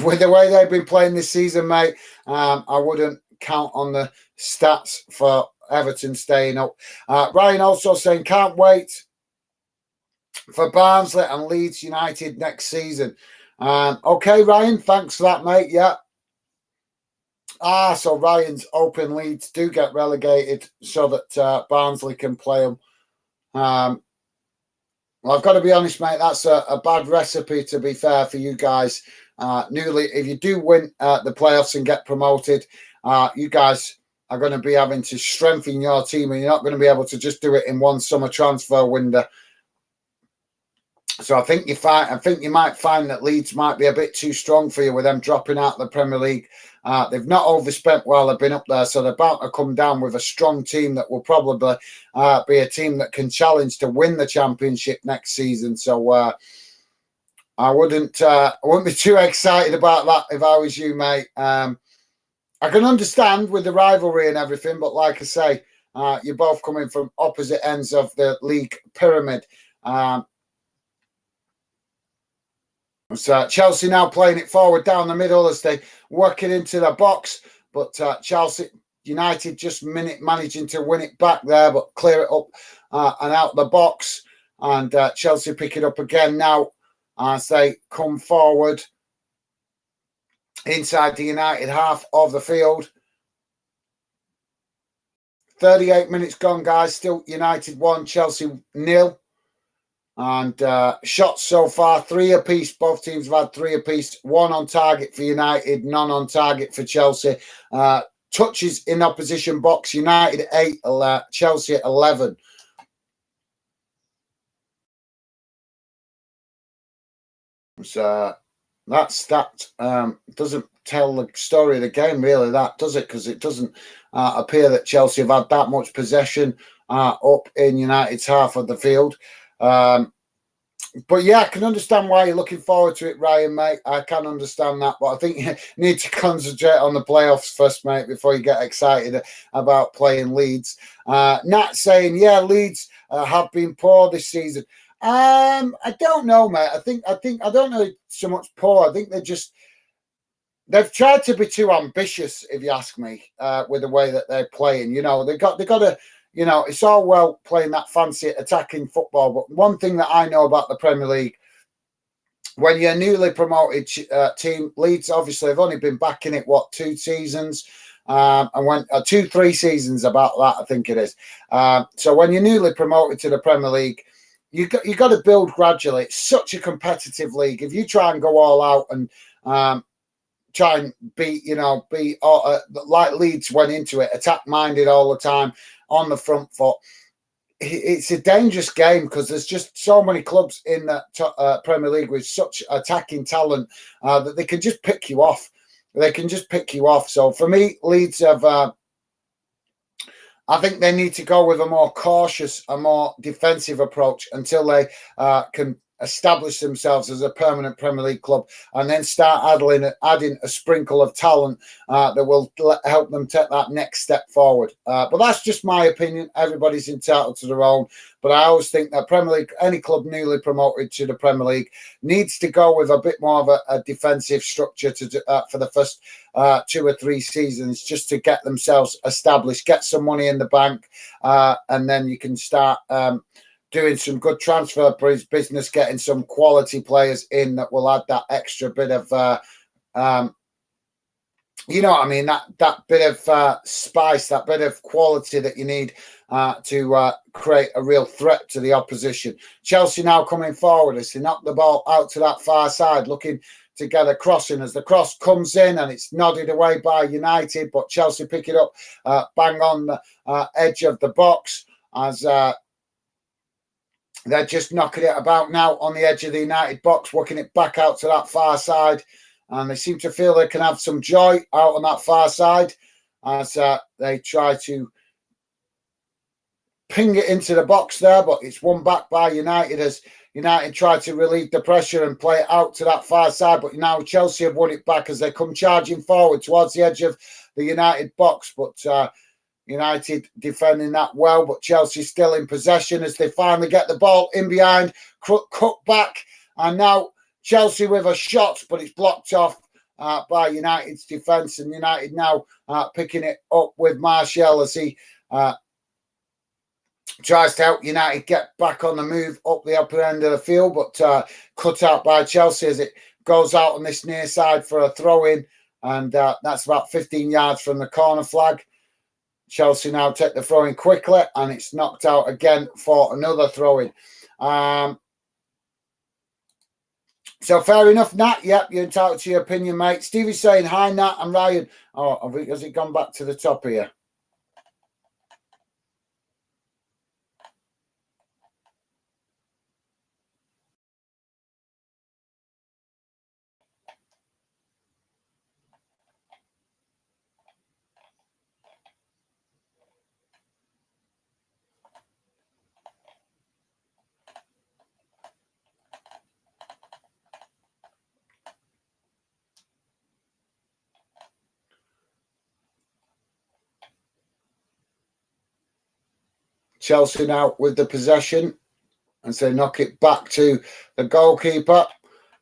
with the way they've been playing this season, mate, I wouldn't count on the stats for Everton staying up. Ryan also saying, can't wait for Barnsley and Leeds United next season. Okay, Ryan, thanks for that, mate. Yeah. So Ryan's hoping Leeds do get relegated so that Barnsley can play them. Well, I've got to be honest, mate, that's a bad recipe, to be fair, for you guys. If you do win the playoffs and get promoted, you guys are going to be having to strengthen your team, and you're not going to be able to just do it in one summer transfer window. So I think you might find that Leeds might be a bit too strong for you with them dropping out of the Premier League. They've not overspent while they've been up there, so they're about to come down with a strong team that will probably be a team that can challenge to win the Championship next season. So I wouldn't be too excited about that if I was you, mate. I can understand with the rivalry and everything, but like I say, you're both coming from opposite ends of the league pyramid. So Chelsea now playing it forward down the middle as they work it into the box, but Chelsea United just managing to win it back there, but clear it up and out the box, and Chelsea pick it up again now as they come forward inside the United half of the field. 38 minutes gone, guys. Still United 1, Chelsea 0. And shots so far, 3 apiece. Both teams have had 3 apiece. 1 on target for United, none on target for Chelsea. Touches in opposition box, United 8, Chelsea 11. So that stat doesn't tell the story of the game, really, that does it? Because it doesn't appear that Chelsea have had that much possession up in United's half of the field. But yeah, I can understand why you're looking forward to it, Ryan, mate. I can understand that, but I think you need to concentrate on the playoffs first, mate, before you get excited about playing Leeds. Nat saying, yeah, Leeds have been poor this season. I don't know, mate. I don't know so much poor. I think they've tried to be too ambitious, if you ask me, with the way that they're playing. You know, they got to. You know, it's all well playing that fancy attacking football, but one thing that I know about the Premier League, when you're a newly promoted team, Leeds obviously have only been back in it, 2 seasons, and went 2-3 seasons about that, I think it is. So when you're newly promoted to the Premier League, you got to build gradually. It's such a competitive league. If you try and go all out and try and be like Leeds went into it, attack minded all the time on the front foot. It's a dangerous game because there's just so many clubs in the Premier League with such attacking talent that they can just pick you off. They can just pick you off. So for me, Leeds have. I think they need to go with a more cautious, a more defensive approach until they can establish themselves as a permanent Premier League club, and then start adding a sprinkle of talent that will help them take that next step forward. But that's just my opinion. Everybody's entitled to their own. But I always think that Premier League, any club newly promoted to the Premier League, needs to go with a bit more of a defensive structure for the first 2 or 3 seasons, just to get themselves established, get some money in the bank, and then you can start doing some good transfer business, getting some quality players in that will add that extra bit of, you know what I mean, that bit of spice, that bit of quality that you need to create a real threat to the opposition. Chelsea now coming forward as they knock the ball out to that far side, looking to get a crossing. As the cross comes in and it's nodded away by United, but Chelsea pick it up bang on the edge of the box as they're just knocking it about now on the edge of the United box, working it back out to that far side. And they seem to feel they can have some joy out on that far side as they try to ping it into the box there. But it's won back by United as United try to relieve the pressure and play it out to that far side. But now Chelsea have won it back as they come charging forward towards the edge of the United box. But United defending that well, but Chelsea still in possession as they finally get the ball in behind, cut back, and now Chelsea with a shot, but it's blocked off by United's defence, and United now picking it up with Martial as he tries to help United get back on the move up the upper end of the field, but cut out by Chelsea as it goes out on this near side for a throw-in, and that's about 15 yards from the corner flag. Chelsea now take the throw-in quickly, and it's knocked out again for another throw-in. So fair enough, Nat. Yep, you're entitled to your opinion, mate. Stevie's saying, hi, Nat and Ryan. Oh, has it gone back to the top here? Chelsea now with the possession, and so knock it back to the goalkeeper.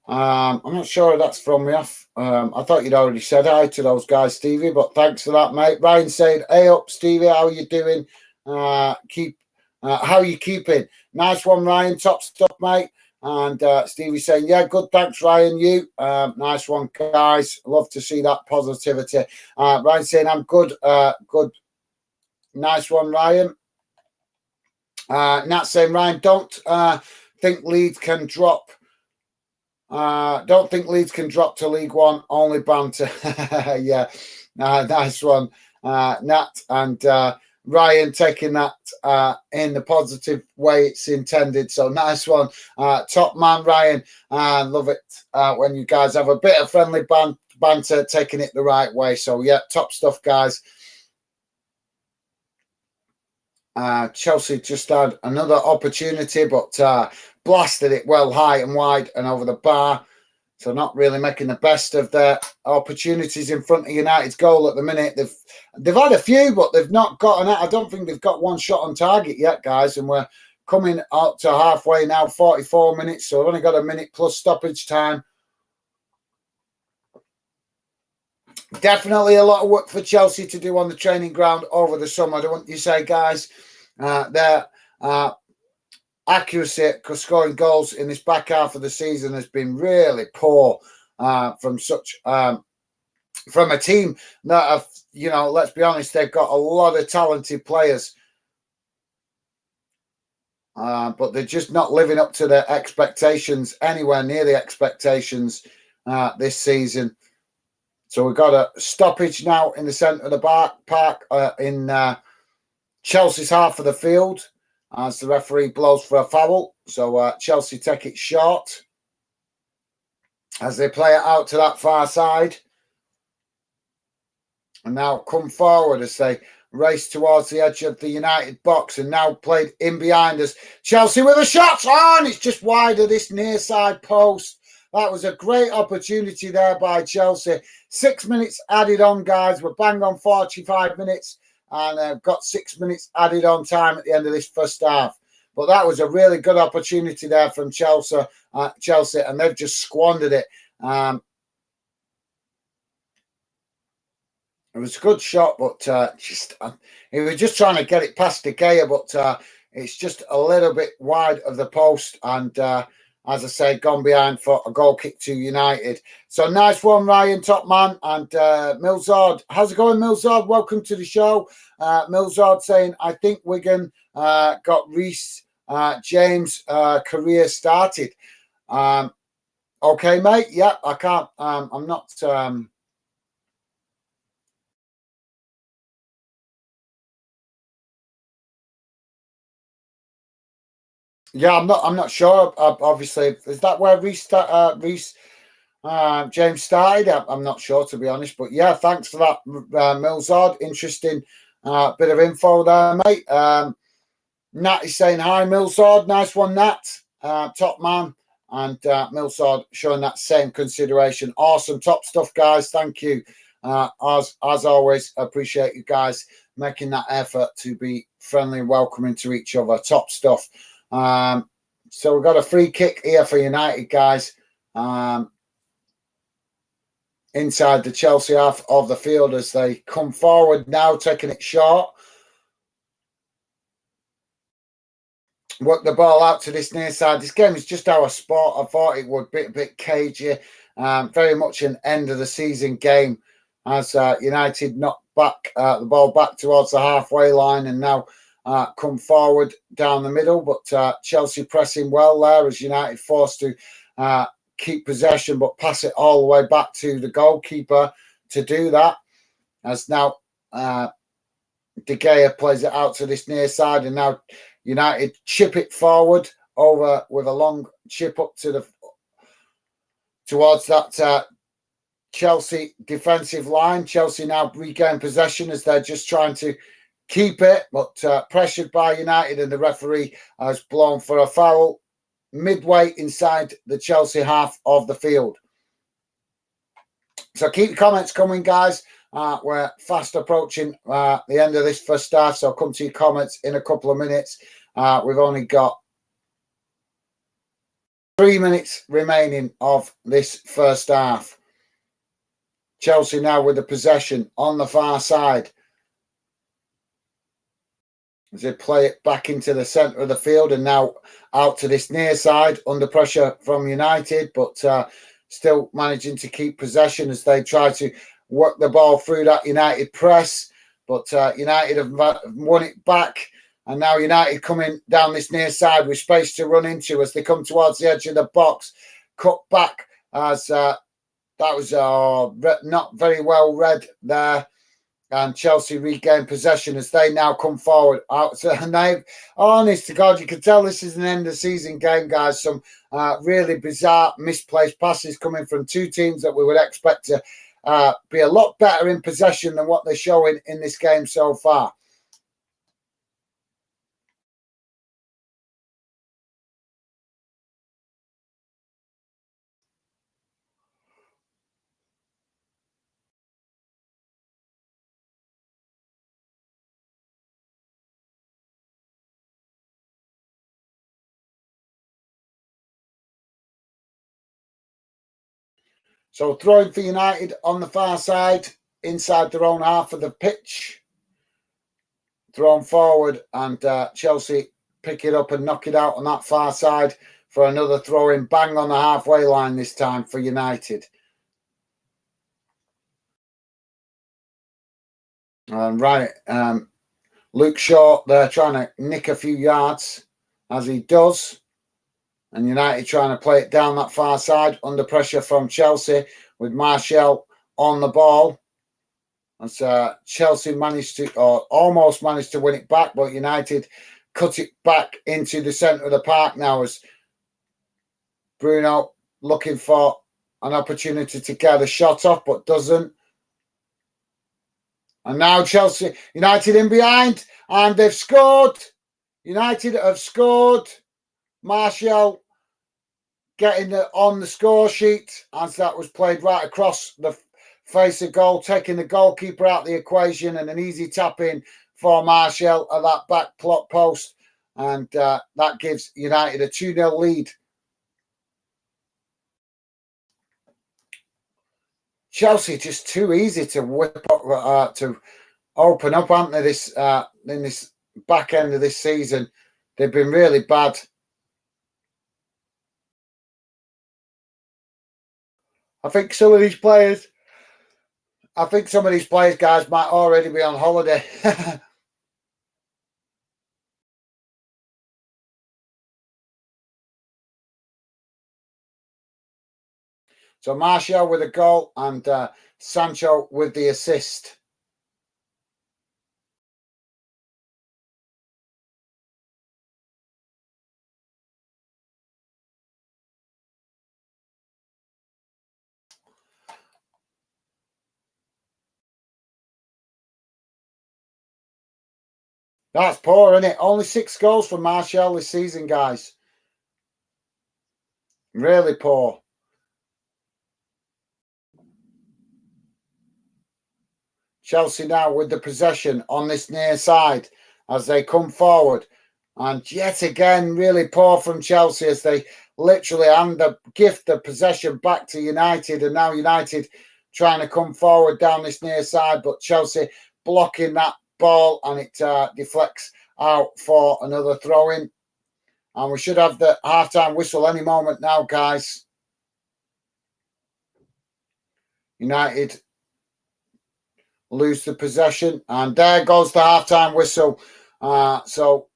I'm not sure if that's from me off. I thought you'd already said hi to those guys, Stevie, but thanks for that, mate. Ryan said, hey up, Stevie, how are you doing? How are you keeping? Nice one, Ryan. Top stuff, mate. And Stevie saying, yeah, good. Thanks, Ryan. You. Nice one, guys. Love to see that positivity. Ryan saying, I'm good. Good. Nice one, Ryan. Nat saying, Ryan, don't think Leeds can drop. Don't think Leeds can drop to League One. Only banter. Yeah, nice one, Nat and Ryan taking that in the positive way it's intended. So nice one, top man, Ryan. Love it when you guys have a bit of friendly banter, taking it the right way. So yeah, top stuff, guys. Chelsea just had another opportunity, but blasted it well high and wide and over the bar. So not really making the best of their opportunities in front of United's goal at the minute. They've had a few, but they've not gotten it. I don't think they've got one shot on target yet, guys. And we're coming up to halfway now, 44 minutes. So we've only got a minute plus stoppage time. Definitely a lot of work for Chelsea to do on the training ground over the summer, don't you say, guys? Their accuracy for scoring goals in this back half of the season has been really poor from a team that have, let's be honest, they've got a lot of talented players, but they're just not living up to their expectations, anywhere near the expectations this season. So we've got a stoppage now in the centre of the park in Chelsea's half of the field as the referee blows for a foul. So Chelsea take it short as they play it out to that far side. And now come forward as they race towards the edge of the United box and now played in behind us. Chelsea with a shot on. It's just wide of this near side post. That was a great opportunity there by Chelsea. 6 minutes added on, guys. We're bang on 45 minutes and got 6 minutes added on time at the end of this first half. But that was a really good opportunity there from Chelsea, and they've just squandered it. It was a good shot, but he was just trying to get it past De Gea, but it's just a little bit wide of the post. And as I say, gone behind for a goal kick to United. So nice one, Ryan, top man. And Milzard, how's it going, Milzard? Welcome to the show. Milzard saying, I think Wigan got Reece James' career started. Okay, mate. Yeah, I can't. I'm not. Yeah, I'm not sure. Obviously, is that where Reece James started? I'm not sure, to be honest. But yeah, thanks for that, Milzard. Interesting bit of info there, mate. Nat is saying hi, Milzard. Nice one, Nat. Top man. And Milzard showing that same consideration. Awesome, top stuff, guys. Thank you. As always, appreciate you guys making that effort to be friendly and welcoming to each other. Top stuff. So we've got a free kick here for United, guys. Inside the Chelsea half of the field as they come forward now, taking it short. Work the ball out to this near side. This game is just our sport. I thought it would be a bit cagey. Very much an end of the season game as United knocked back the ball back towards the halfway line and now come forward down the middle. But Chelsea pressing well there as United forced to keep possession but pass it all the way back to the goalkeeper to do that. As now De Gea plays it out to this near side and now United chip it forward over with a long chip up to towards that Chelsea defensive line. Chelsea now regain possession as they're just trying to keep it, but pressured by United and the referee has blown for a foul midway inside the Chelsea half of the field. So keep your comments coming, guys. We're fast approaching the end of this first half, so I'll come to your comments in a couple of minutes. We've only got 3 minutes remaining of this first half. Chelsea now with the possession on the far side as they play it back into the centre of the field and now out to this near side under pressure from United, but still managing to keep possession as they try to work the ball through that United press. But United have won it back. And now United coming down this near side with space to run into as they come towards the edge of the box. Cut back as that was not very well read there. And Chelsea regain possession as they now come forward. And they've, honest to God, you can tell this is an end of season game, guys. Some really bizarre misplaced passes coming from two teams that we would expect to be a lot better in possession than what they're showing in this game so far. So throwing for United on the far side, inside their own half of the pitch. Thrown forward and Chelsea pick it up and knock it out on that far side for another throw in, bang on the halfway line this time for United. Right, Luke Shaw there trying to nick a few yards as he does. And United trying to play it down that far side under pressure from Chelsea with Martial on the ball. As Chelsea managed to, or almost managed to win it back, but United cut it back into the centre of the park now as Bruno looking for an opportunity to get a shot off, but doesn't. And now Chelsea United in behind, and they've scored. United have scored. Martial getting on the score sheet as that was played right across the face of goal, taking the goalkeeper out of the equation, and an easy tap in for Martial at that back post. And that gives United a 2-0 lead. Chelsea just too easy to whip up, to open up, aren't they? This in this back end of this season, they've been really bad. I think some of these players, guys, might already be on holiday. So Martial with a goal and Sancho with the assist. That's poor, isn't it? Only 6 goals for Martial this season, guys. Really poor. Chelsea now with the possession on this near side as they come forward. And yet again, really poor from Chelsea as they literally hand the gift of possession back to United. And now United trying to come forward down this near side, but Chelsea blocking that ball, and it deflects out for another throw-in. And we should have the half-time whistle any moment now, guys. United lose the possession, and there goes the half-time whistle. So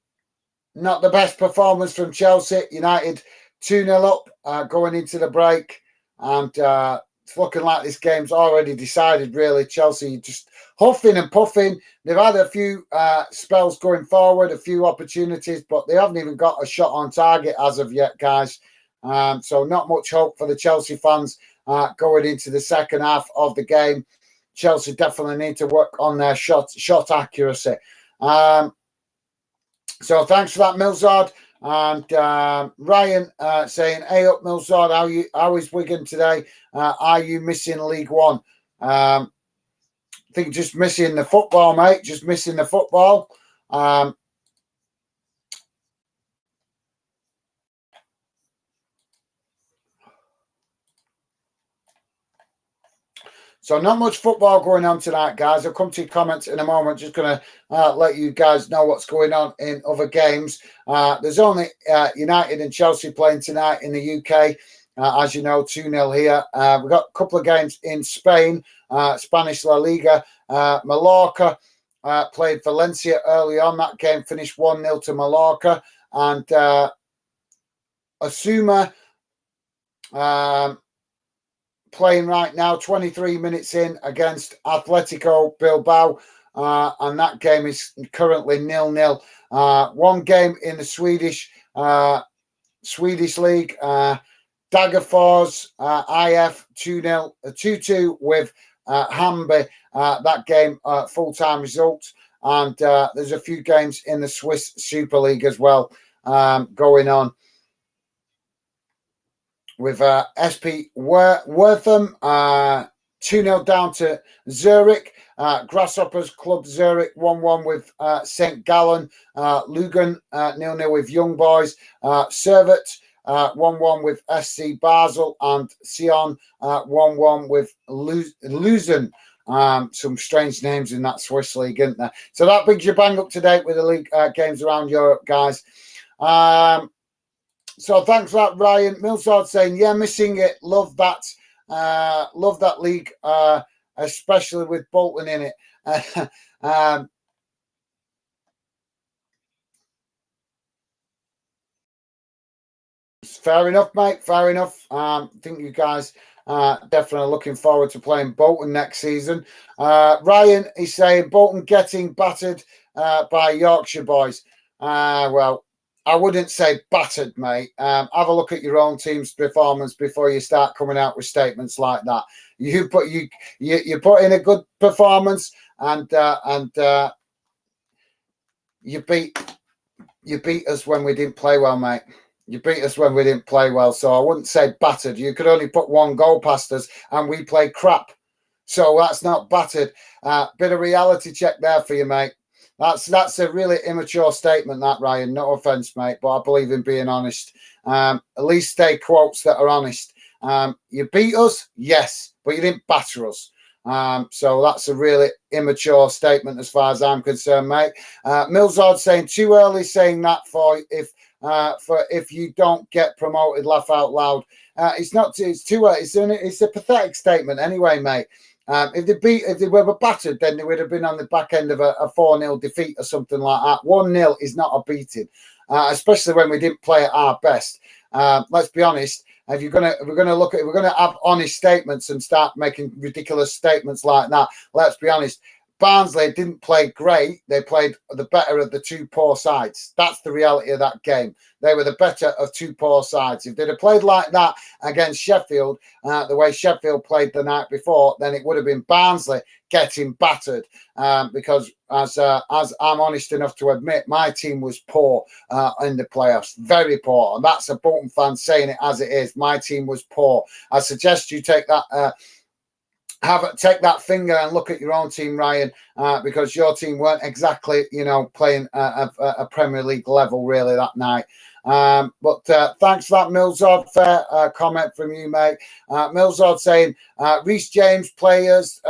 not the best performance from Chelsea. United 2-0 up going into the break, and it's looking like this game's already decided, really. Chelsea just huffing and puffing. They've had a few spells going forward, a few opportunities, but they haven't even got a shot on target as of yet, guys. So not much hope for the Chelsea fans going into the second half of the game. Chelsea definitely need to work on their shot accuracy. So thanks for that, Milzard. And Ryan saying, "Hey up, Milzard, how is Wigan today? Are you missing League One?" I think just missing the football, mate. Just missing the football. So not much football going on tonight, guys. I'll come to your comments in a moment. Just going to let you guys know what's going on in other games. There's only United and Chelsea playing tonight in the UK. As you know, 2-0 here. We've got a couple of games in Spain, Spanish La Liga. Mallorca played Valencia early on. That game finished 1-0 to Mallorca. And Asuma playing right now, 23 minutes in against Atletico Bilbao. And that game is currently 0-0. One game in the Swedish league. Dagerfors IF 2-2 with Hamby. That game full-time results. And there's a few games in the Swiss Super League as well going on. With SP Wortham 2-0 down to Zurich. Grasshoppers Club Zurich 1-1 with St. Gallen. Lugan 0-0 with Young Boys. Servet 1-1 with SC Basel, and Sion 1-1 with Luzern. Some strange names in that Swiss league, isn't there? So that brings you bang up to date with the league games around Europe, guys. So thanks for that, Ryan. Milsard saying, yeah, missing it. Love that. Love that league, especially with Bolton in it. Fair enough, mate. Fair enough. I think you guys definitely looking forward to playing Bolton next season. Ryan is saying Bolton getting battered by Yorkshire boys. Well, I wouldn't say battered, mate. Have a look at your own team's performance before you start coming out with statements like that. You put in a good performance, and you beat us when we didn't play well, mate. You beat us when we didn't play well, so I wouldn't say battered. You could only put one goal past us, and we played crap. So that's not battered. Bit of reality check there for you, mate. That's a really immature statement, that, Ryan. No offence, mate, but I believe in being honest. At least stay quotes that are honest. You beat us, yes, but you didn't batter us. So that's a really immature statement as far as I'm concerned, mate. Millsard saying too early saying that for if you don't get promoted, laugh out loud. It's not. It's too early. It's a pathetic statement anyway, mate. If they were battered, then they would have been on the back end of a 4-0 defeat or something like that. 1-0 is not a beating, especially when we didn't play at our best. Let's be honest. If we're going to have honest statements and start making ridiculous statements like that, let's be honest. Barnsley didn't play great. They played the better of the two poor sides. That's the reality of that game. They were the better of two poor sides. If they'd have played like that against Sheffield, the way Sheffield played the night before, then it would have been Barnsley getting battered. Because as I'm honest enough to admit, my team was poor in the playoffs, very poor. And that's a Bolton fan saying it as it is. My team was poor. I suggest you take that. Take that finger and look at your own team, Ryan, because your team weren't exactly, playing a Premier League level really that night. But thanks for that, Millsard. Fair comment from you, mate. Millsard saying Reece James played his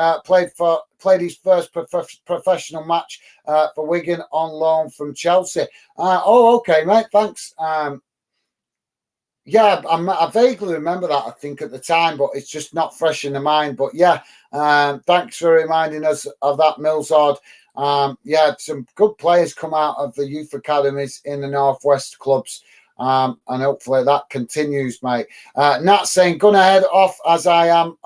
first professional match for Wigan on loan from Chelsea. Okay, mate. Thanks. Yeah, I vaguely remember that, I think, at the time, but it's just not fresh in the mind. But yeah, thanks for reminding us of that, Millsard. Some good players come out of the youth academies in the Northwest clubs, and hopefully that continues, mate. Nat saying, gonna head off as I am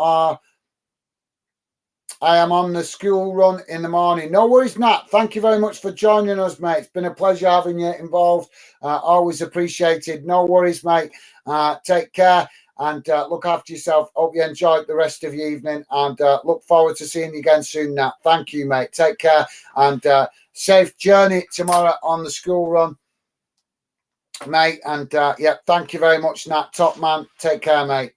on the school run in the morning. No worries, Nat. Thank you very much for joining us, mate. It's been a pleasure having you involved. Always appreciated. No worries, mate. Take care and look after yourself. Hope you enjoyed the rest of your evening and look forward to seeing you again soon, Nat. Thank you, mate. Take care and safe journey tomorrow on the school run, mate. And thank you very much, Nat. Top man. Take care, mate.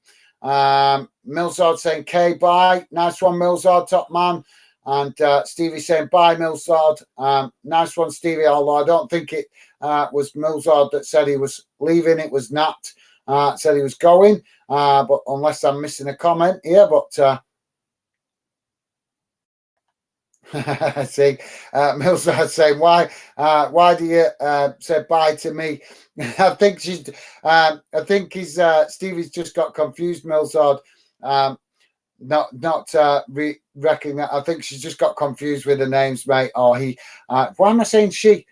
Millsard saying K bye. Nice one, Millsard, top man. And Stevie saying bye, Millsard. Nice one, Stevie, although I don't think it was Millsard that said he was leaving. It was Nat said he was going, but unless I'm missing a comment here, but see, Millsard saying why do you say bye to me? I think Stevie's just got confused, Millsard. Not recognize. I think she's just got confused with the names, mate. Or he. Why am I saying she?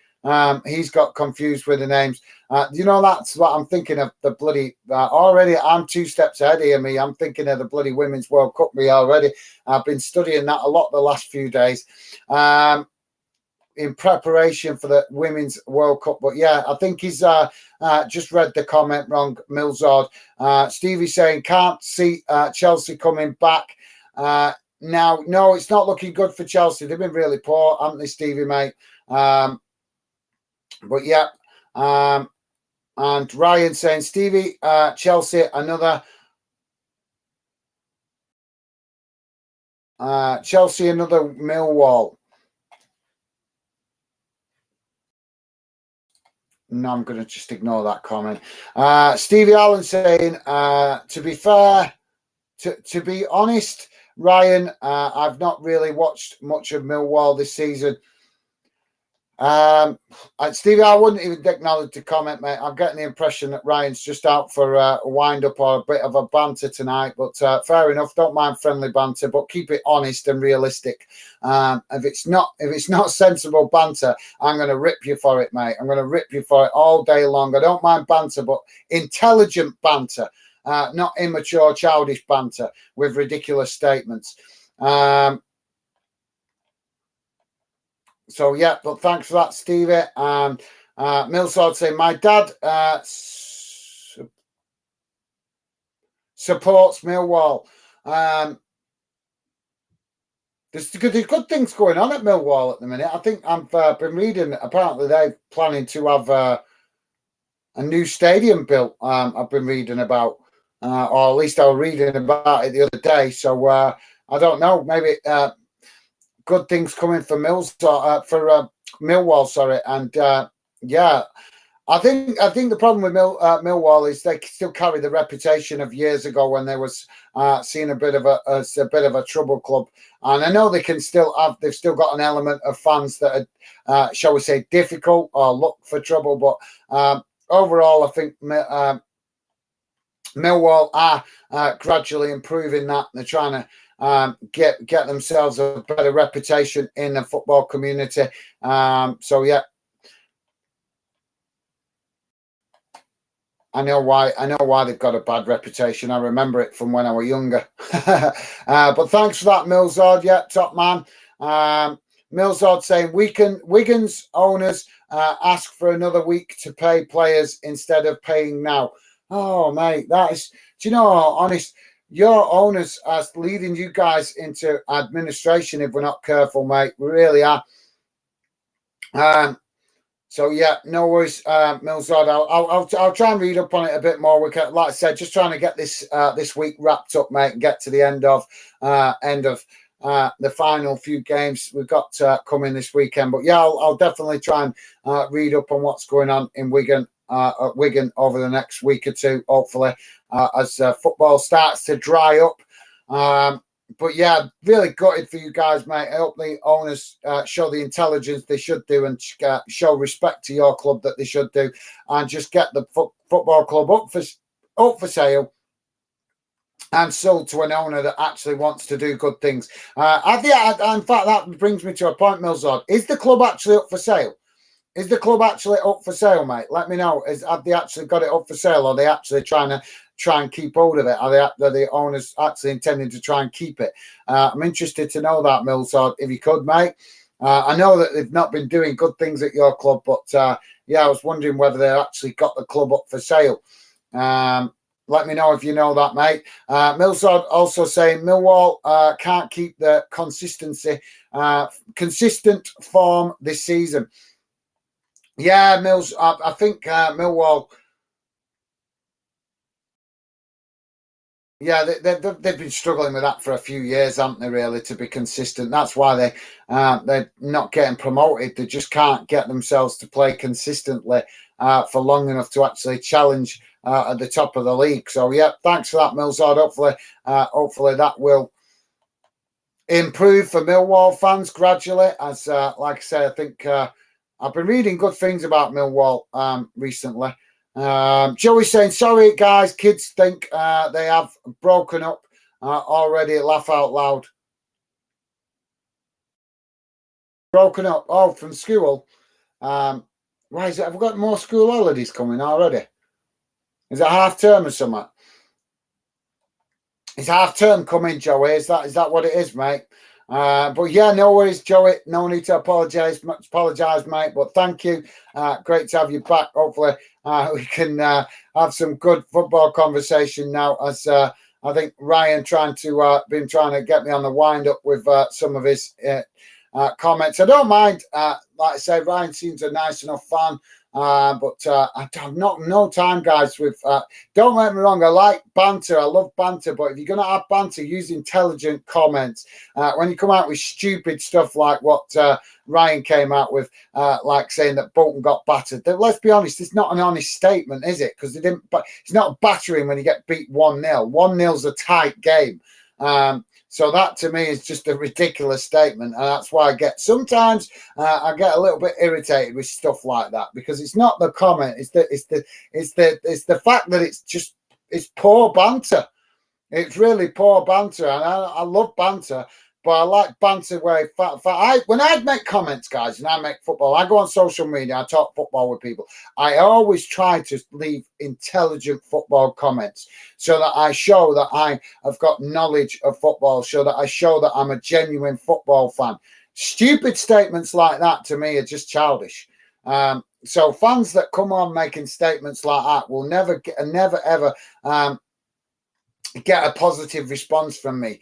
He's got confused with the names. That's what I'm thinking of. The bloody already. I'm 2 steps ahead of me. I'm thinking of the bloody Women's World Cup. Me already. I've been studying that a lot the last few days. In preparation for the Women's World Cup. But yeah, I think he's just read the comment wrong, Millsard. Stevie saying can't see Chelsea coming back. Now, no, it's not looking good for Chelsea. They've been really poor, haven't they, Stevie, mate? But yeah. And Ryan saying, Stevie, Chelsea, another Millwall. No, I'm going to just ignore that comment. Stevie Allen saying, to be fair, to be honest, Ryan, I've not really watched much of Millwall this season. Stevie, I wouldn't even acknowledge the comment, mate. I'm getting the impression that Ryan's just out for a wind up or a bit of a banter tonight. But fair enough. Don't mind friendly banter, but keep it honest and realistic. If it's not sensible banter, I'm going to rip you for it, mate. I'm going to rip you for it all day long. I don't mind banter, but intelligent banter, not immature, childish banter with ridiculous statements. So, yeah, but thanks for that, Stevie. And Millsword saying, my dad supports Millwall. There's good things going on at Millwall at the minute. I think I've been reading, apparently they're planning to have a new stadium built. I've been reading about, or at least I was reading about it the other day. So, I don't know, maybe... good things coming for Millwall, sorry, and yeah, I think the problem with Millwall is they still carry the reputation of years ago when they was seen as a bit of a trouble club, and I know they've still got an element of fans that are, shall we say, difficult or look for trouble, but overall, I think Millwall are gradually improving that. They're trying to get themselves a better reputation in the football community. So yeah, I know why they've got a bad reputation. I remember it from when I was younger. But thanks for that, Millsord. Yeah, top man. Millsord saying Wigan's owners ask for another week to pay players instead of paying now. Oh, mate, that is. Do you know? Honest. Your owners are leading you guys into administration if we're not careful, mate. We really are. So yeah, no worries, Millsard. I'll try and read up on it a bit more. Like I said, just trying to get this week wrapped up, mate, and get to the end of the final few games we've got coming this weekend. But yeah, I'll definitely try and read up on what's going on in Wigan. At Wigan over the next week or two, hopefully, as football starts to dry up. But yeah, really gutted for you guys, mate. I hope the owners show the intelligence they should do and show respect to your club that they should do, and just get the football club up for sale and sold to an owner that actually wants to do good things. In fact, that brings me to a point, Millsord. Is the club actually up for sale? Is the club actually up for sale, mate? Let me know. Have they actually got it up for sale, or are they actually trying and keep hold of it? Are the owners actually intending to try and keep it? I'm interested to know that, Millsord, if you could, mate. I know that they've not been doing good things at your club, but yeah, I was wondering whether they actually got the club up for sale. Let me know if you know that, mate. Millsord also saying Millwall can't keep the consistent form this season. Yeah, Mills. I think Millwall. Yeah, they've been struggling with that for a few years, haven't they? Really, to be consistent. That's why they're not getting promoted. They just can't get themselves to play consistently for long enough to actually challenge at the top of the league. So yeah, thanks for that, Millsard. Hopefully that will improve for Millwall fans gradually. As like I say, I think. I've been reading good things about Millwall recently. Joey saying, sorry, guys, kids think they have broken up already. Laugh out loud. Broken up? Oh, from school. Why is it? Have we got more school holidays coming already? Is it half term or something? Is half term coming, Joey? Is that what it is, mate? But yeah, no worries, Joey. No need to apologise, mate. But thank you. Great to have you back. Hopefully, we can have some good football conversation now. As I think Ryan been trying to get me on the wind up with some of his comments. I don't mind. Like I say, Ryan seems a nice enough fan. But I have no time, guys. Don't get me wrong, I like banter. I love banter, but if you're going to have banter, use intelligent comments. When you come out with stupid stuff like what Ryan came out with, like saying that Bolton got battered. Let's be honest, it's not an honest statement, is it? Because they didn't. But it's not battering when you get beat 1-0. 1-0's a tight game. So that to me is just a ridiculous statement, and that's why sometimes I get a little bit irritated with stuff like that, because it's not the comment, it's the fact that it's poor banter. It's really poor banter, and I love banter, but I like banter where when I make comments, guys, and I make football, I go on social media, I talk football with people. I always try to leave intelligent football comments so that I show that I have got knowledge of football, so that I show that I'm a genuine football fan. Stupid statements like that to me are just childish. So fans that come on making statements like that will never ever get a positive response from me,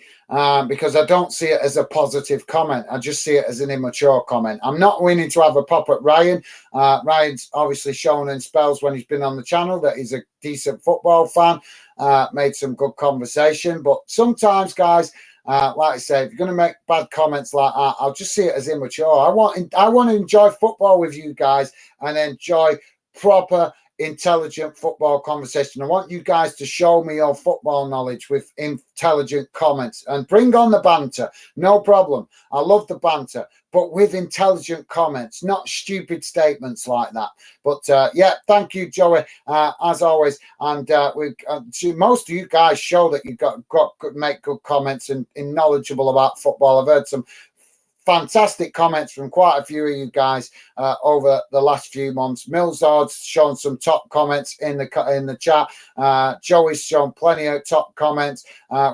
because I don't see it as a positive comment. I just see it as an immature comment. I'm not willing to have a pop at Ryan. Ryan's obviously shown in spells when he's been on the channel that he's a decent football fan, made some good conversation. But sometimes, guys, like I say, if you're going to make bad comments like that, I'll just see it as immature. I want to enjoy football with you guys and enjoy proper intelligent football conversation. I want you guys to show me your football knowledge with intelligent comments, and bring on the banter, no problem. I love the banter, but with intelligent comments, not stupid statements like that. But yeah, thank you, Joey, as always. And most of you guys show that you've got make good comments and knowledgeable about football. I've heard some fantastic comments from quite a few of you guys over the last few months. Millsard's shown some top comments in the chat. Joey's shown plenty of top comments.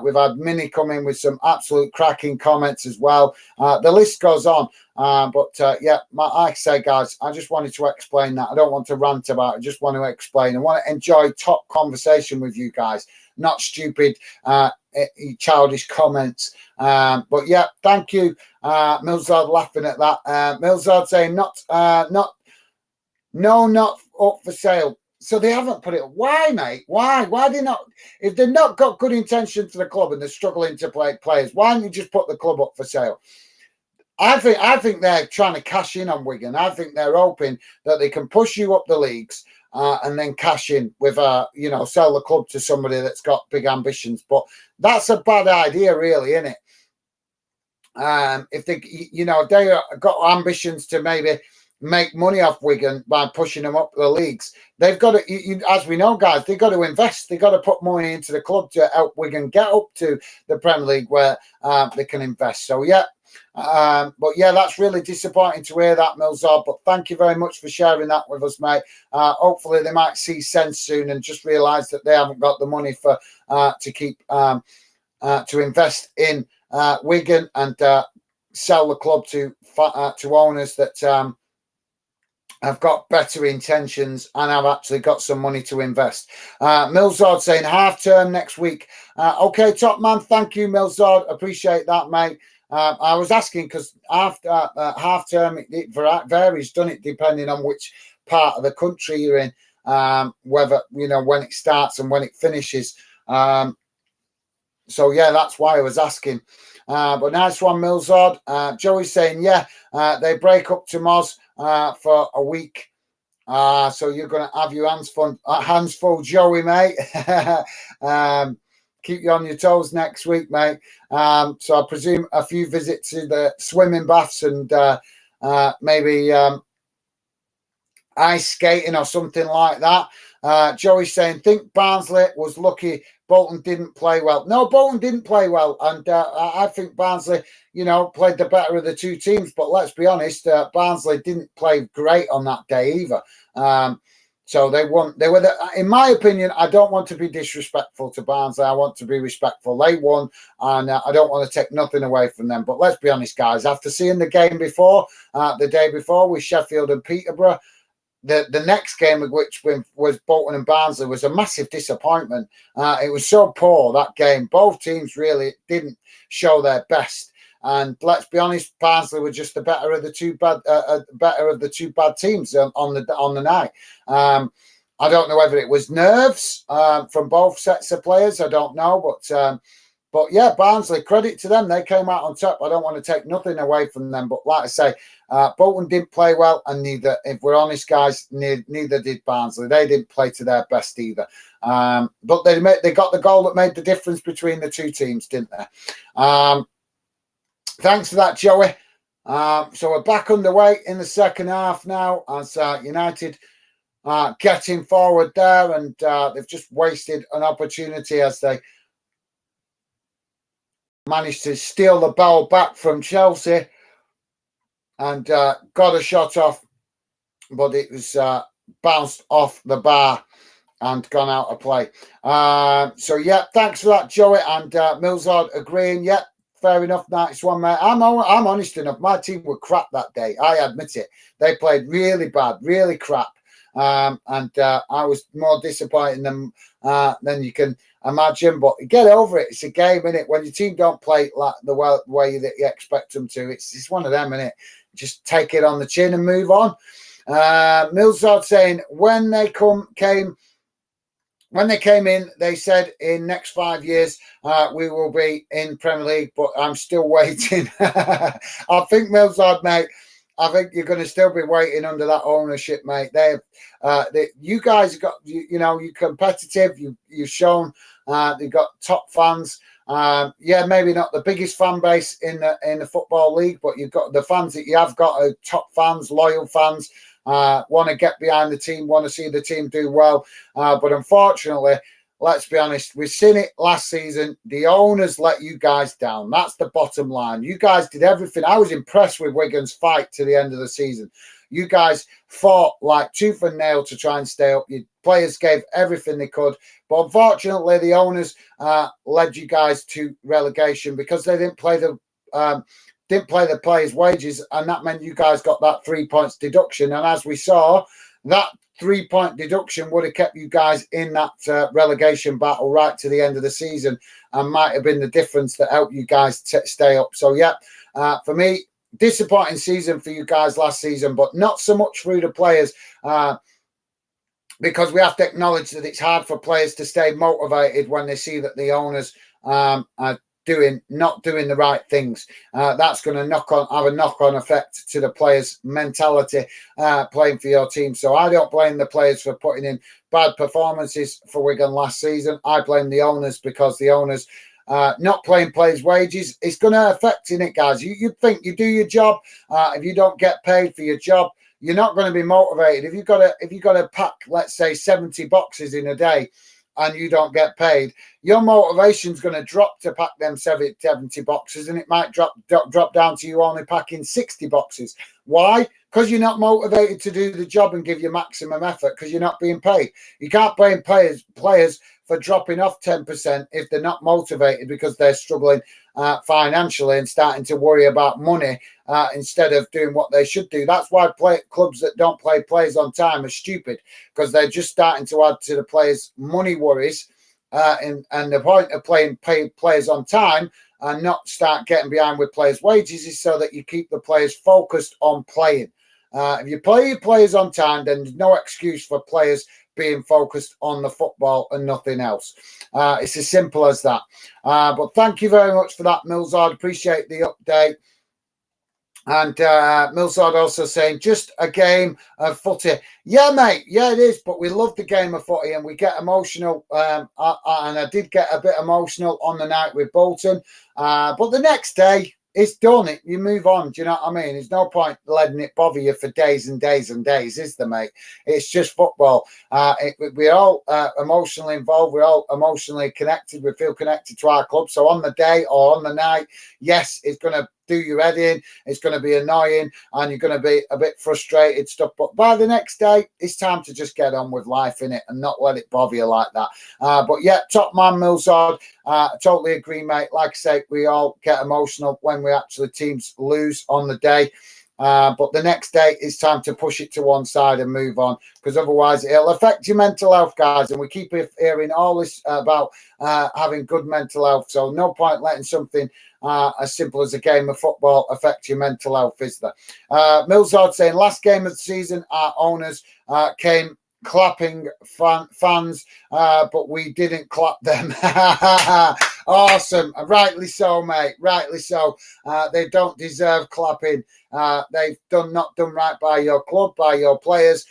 We've had Minnie come in with some absolute cracking comments as well. The list goes on. Yeah, like I say, guys, I just wanted to explain that. I don't want to rant about it. I just want to explain. I want to enjoy top conversation with you guys, not stupid childish comments. But yeah, thank you, Millsard, laughing at that. Millsard saying not up for sale. So they haven't put it. Why, mate? Why they not? If they've not got good intention for the club and they're struggling to play players, why don't you just put the club up for sale? I think they're trying to cash in on Wigan. I think they're hoping that they can push you up the leagues and then cash in with sell the club to somebody that's got big ambitions. But that's a bad idea, really, isn't it? If they, if they got ambitions to maybe make money off Wigan by pushing them up the leagues, they've got to, as we know, guys, they've got to invest. They've got to put money into the club to help Wigan get up to the Premier League where they can invest. So, yeah. But yeah, that's really disappointing to hear that, Millsard. But thank you very much for sharing that with us, mate. Hopefully they might see sense soon and just realise that they haven't got the money for to keep to invest in Wigan and sell the club to owners that have got better intentions and have actually got some money to invest. Millsard saying half term next week. Okay, top man. Thank you, Millsard. Appreciate that, mate. I was asking because after half term it varies, doesn't it, depending on which part of the country you're in, whether when it starts and when it finishes. So yeah, that's why I was asking. But nice one, Millsard. Joey's saying they break up to Moz for a week. So you're going to have your hands full, Joey, mate. Keep you on your toes next week, mate. So I presume a few visits to the swimming baths and maybe ice skating or something like that. Joey's saying, think Barnsley was lucky Bolton didn't play well. No, Bolton didn't play well. And I think Barnsley, played the better of the two teams. But let's be honest, Barnsley didn't play great on that day either. So they won. They were, in my opinion, I don't want to be disrespectful to Barnsley. I want to be respectful. They won, and I don't want to take nothing away from them. But let's be honest, guys. After seeing the game before, the day before with Sheffield and Peterborough, the next game, which was Bolton and Barnsley, was a massive disappointment. It was so poor, that game. Both teams really didn't show their best. And let's be honest, Barnsley were just the better of the two bad teams on the night. I don't know whether it was nerves from both sets of players. I don't know, but But yeah, Barnsley, credit to them. They came out on top. I don't want to take nothing away from them. But like I say, Bolton didn't play well, and neither, if we're honest, guys, neither did Barnsley. They didn't play to their best either. But they got the goal that made the difference between the two teams, didn't they? Thanks for that, Joey. So we're back underway in the second half now as United getting forward there, and they've just wasted an opportunity as they managed to steal the ball back from Chelsea and got a shot off, but it was bounced off the bar and gone out of play. So yeah, thanks for that, Joey, and Millsard agreeing. Yeah, fair enough. Nice one, mate. I'm honest enough. My team were crap that day. I admit it. They played really bad, really crap. And I was more disappointed than you can imagine. But get over it. It's a game, innit? When your team don't play like the way that you expect them to, it's one of them, innit? Just take it on the chin and move on. Millsard saying when they came in, they said in next 5 years we will be in Premier League, but I'm still waiting. I think Millsard, mate, I think you're going to still be waiting under that ownership, mate. You guys have got, you're competitive. You've shown you've got top fans. Yeah, maybe not the biggest fan base in the football league, but you've got the fans that you have got are top fans, loyal fans. Want to get behind the team, want to see the team do well. But unfortunately, let's be honest, we've seen it last season. The owners let you guys down. That's the bottom line. You guys did everything. I was impressed with Wigan's fight to the end of the season. You guys fought like tooth and nail to try and stay up. Your players gave everything they could. But unfortunately, the owners led you guys to relegation because they didn't play the players' wages, and that meant you guys got that 3 points deduction. And as we saw, that 3 point deduction would have kept you guys in that relegation battle right to the end of the season, and might have been the difference that helped you guys stay up. So yeah, for me, disappointing season for you guys last season, but not so much through the players, because we have to acknowledge that it's hard for players to stay motivated when they see that the owners are not doing the right things. That's going to have a knock-on effect to the players' mentality playing for your team. So I don't blame the players for putting in bad performances for Wigan last season. I blame the owners because the owners not playing players' wages. It's going to affect it, guys. You think you do your job. If you don't get paid for your job, you're not going to be motivated. If you've got to pack, let's say, 70 boxes in a day, and you don't get paid, your motivation's going to drop to pack them 70 boxes, and it might drop down to you only packing 60 boxes. Why? Because you're not motivated to do the job and give your maximum effort because you're not being paid. You can't blame players for dropping off 10% if they're not motivated because they're struggling financially and starting to worry about money instead of doing what they should do. That's why clubs that don't play players on time are stupid, because they're just starting to add to the players' money worries. And the point of playing players on time and not start getting behind with players' wages is so that you keep the players focused on playing. If you play your players on time, then there's no excuse for players being focused on the football and nothing else. It's as simple as that. But thank you very much for that, Millsard. Appreciate the update. And Millsard also saying, just a game of footy. Yeah, mate. Yeah, it is. But we love the game of footy and we get emotional. And I did get a bit emotional on the night with Bolton. But the next day, it's done. You move on. Do you know what I mean? There's no point letting it bother you for days and days and days, is there, mate? It's just football. We're all emotionally involved. We're all emotionally connected. We feel connected to our club. So on the day or on the night, yes, it's going to do your head in. It's going to be annoying and you're going to be a bit frustrated stuff. But by the next day, it's time to just get on with life in it and not let it bother you like that. But yeah, top man Millsard, totally agree, mate. Like I say, we all get emotional when we actually teams lose on the day. But the next day, it's time to push it to one side and move on, because otherwise it'll affect your mental health, guys. And we keep hearing all this about having good mental health. So no point letting something as simple as a game of football affect your mental health, is there? Millsard saying, last game of the season, our owners came clapping fans, but we didn't clap them. Awesome. Rightly so, mate. Rightly so. They don't deserve clapping. They've not done right by your club, by your players.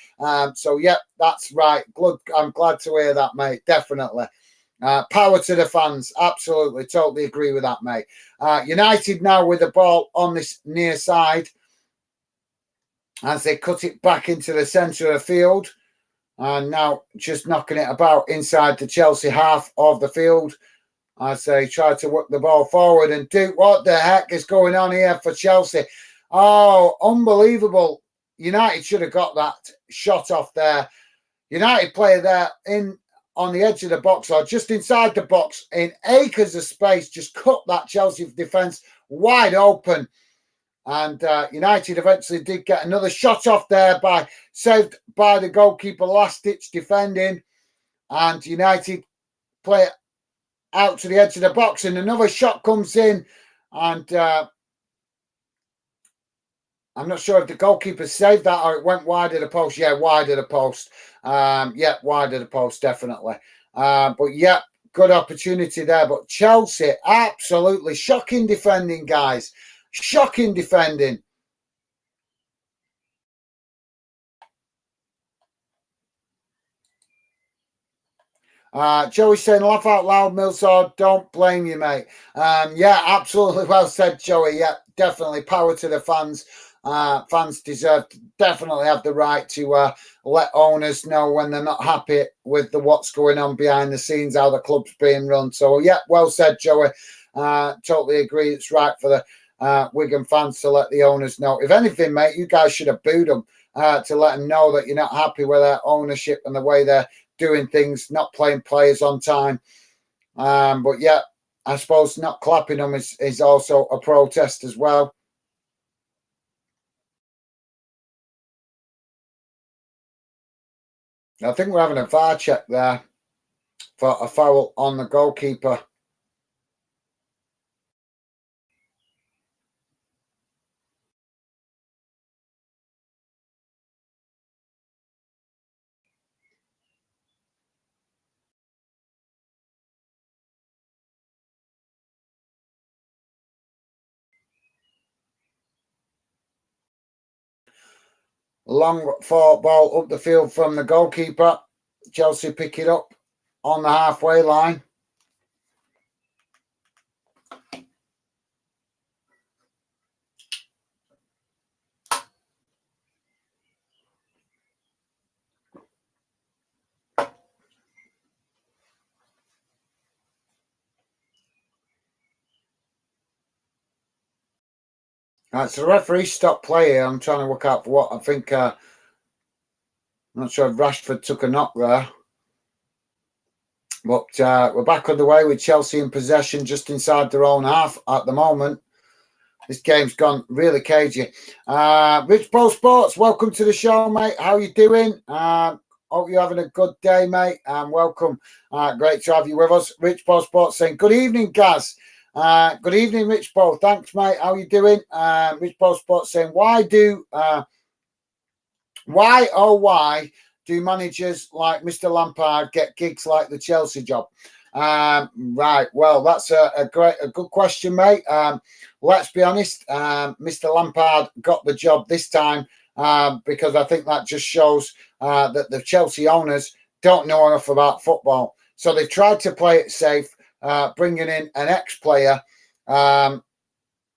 So, yeah, that's right. Good. I'm glad to hear that, mate. Definitely. Power to the fans. Absolutely. Totally agree with that, mate. United now with the ball on this near side as they cut it back into the centre of the field. And now just knocking it about inside the Chelsea half of the field as they try to work the ball forward. And Duke, what the heck is going on here for Chelsea? Oh, unbelievable. United should have got that shot off there. United player there in on the edge of the box or just inside the box in acres of space, just cut that Chelsea defence wide open. And United eventually did get another shot off there saved by the goalkeeper, last-ditch defending. And United play it out to the edge of the box and another shot comes in. And I'm not sure if the goalkeeper saved that or it went wide of the post. Yeah, wide of the post. Yeah, wide of the post, definitely. But yeah, good opportunity there. But Chelsea, absolutely shocking defending, guys. Shocking defending. Joey saying, laugh out loud, Millsard. Don't blame you, mate. Yeah, absolutely well said, Joey. Yeah, definitely. Power to the fans. Fans definitely have the right to let owners know when they're not happy with what's going on behind the scenes, how the club's being run. So, yeah, well said, Joey. Totally agree. It's right for the Wigan fans to let the owners know. If anything, mate, you guys should have booed them to let them know that you're not happy with their ownership and the way they're doing things, not playing players on time. But yeah, I suppose not clapping them is also a protest as well. I think we're having a VAR check there for a foul on the goalkeeper. Long ball up the field from the goalkeeper. Chelsea pick it up on the halfway line. Right, so the referee stopped play here. I'm trying to work out for what. I think, I'm not sure if Rashford took a knock there. But we're back on the way with Chelsea in possession just inside their own half at the moment. This game's gone really cagey. Rich Pro Sports, welcome to the show, mate. How you doing? Hope you're having a good day, mate. Welcome. Great to have you with us. Rich Pro Sports saying, good evening, Gaz. Good evening, Rich Pro. Thanks, mate. How you doing? Rich Pro Sports saying, why do managers like Mr. Lampard get gigs like the Chelsea job? Right. Well, that's a good question, mate. Let's be honest. Mr. Lampard got the job this time because I think that just shows that the Chelsea owners don't know enough about football. So they've tried to play it safe, bringing in an ex-player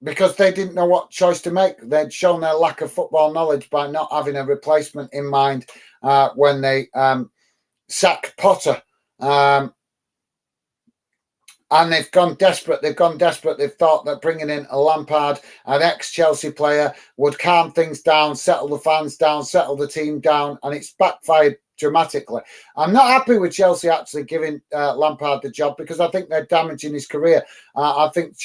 because they didn't know what choice to make. They'd shown their lack of football knowledge by not having a replacement in mind when they sacked Potter. And they've gone desperate. They've thought that bringing in a Lampard, an ex-Chelsea player, would calm things down, settle the fans down, settle the team down, and it's backfired dramatically. I'm not happy with Chelsea actually giving Lampard the job because I think they're damaging his career. I think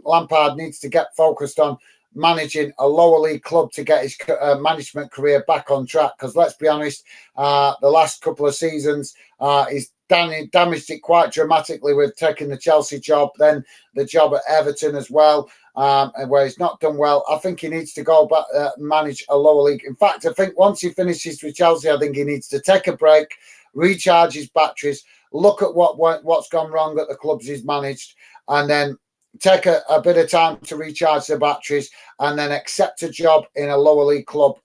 Lampard needs to get focused on managing a lower league club to get his management career back on track. Because let's be honest, the last couple of seasons, he's damaged it quite dramatically with taking the Chelsea job, then the job at Everton as well. and where he's not done well. I think he needs to go back manage a lower league. In fact, I think once he finishes with Chelsea, I think he needs to take a break, recharge his batteries, look at what's gone wrong at the clubs he's managed, and then take a bit of time to recharge the batteries, and then accept a job in a lower league club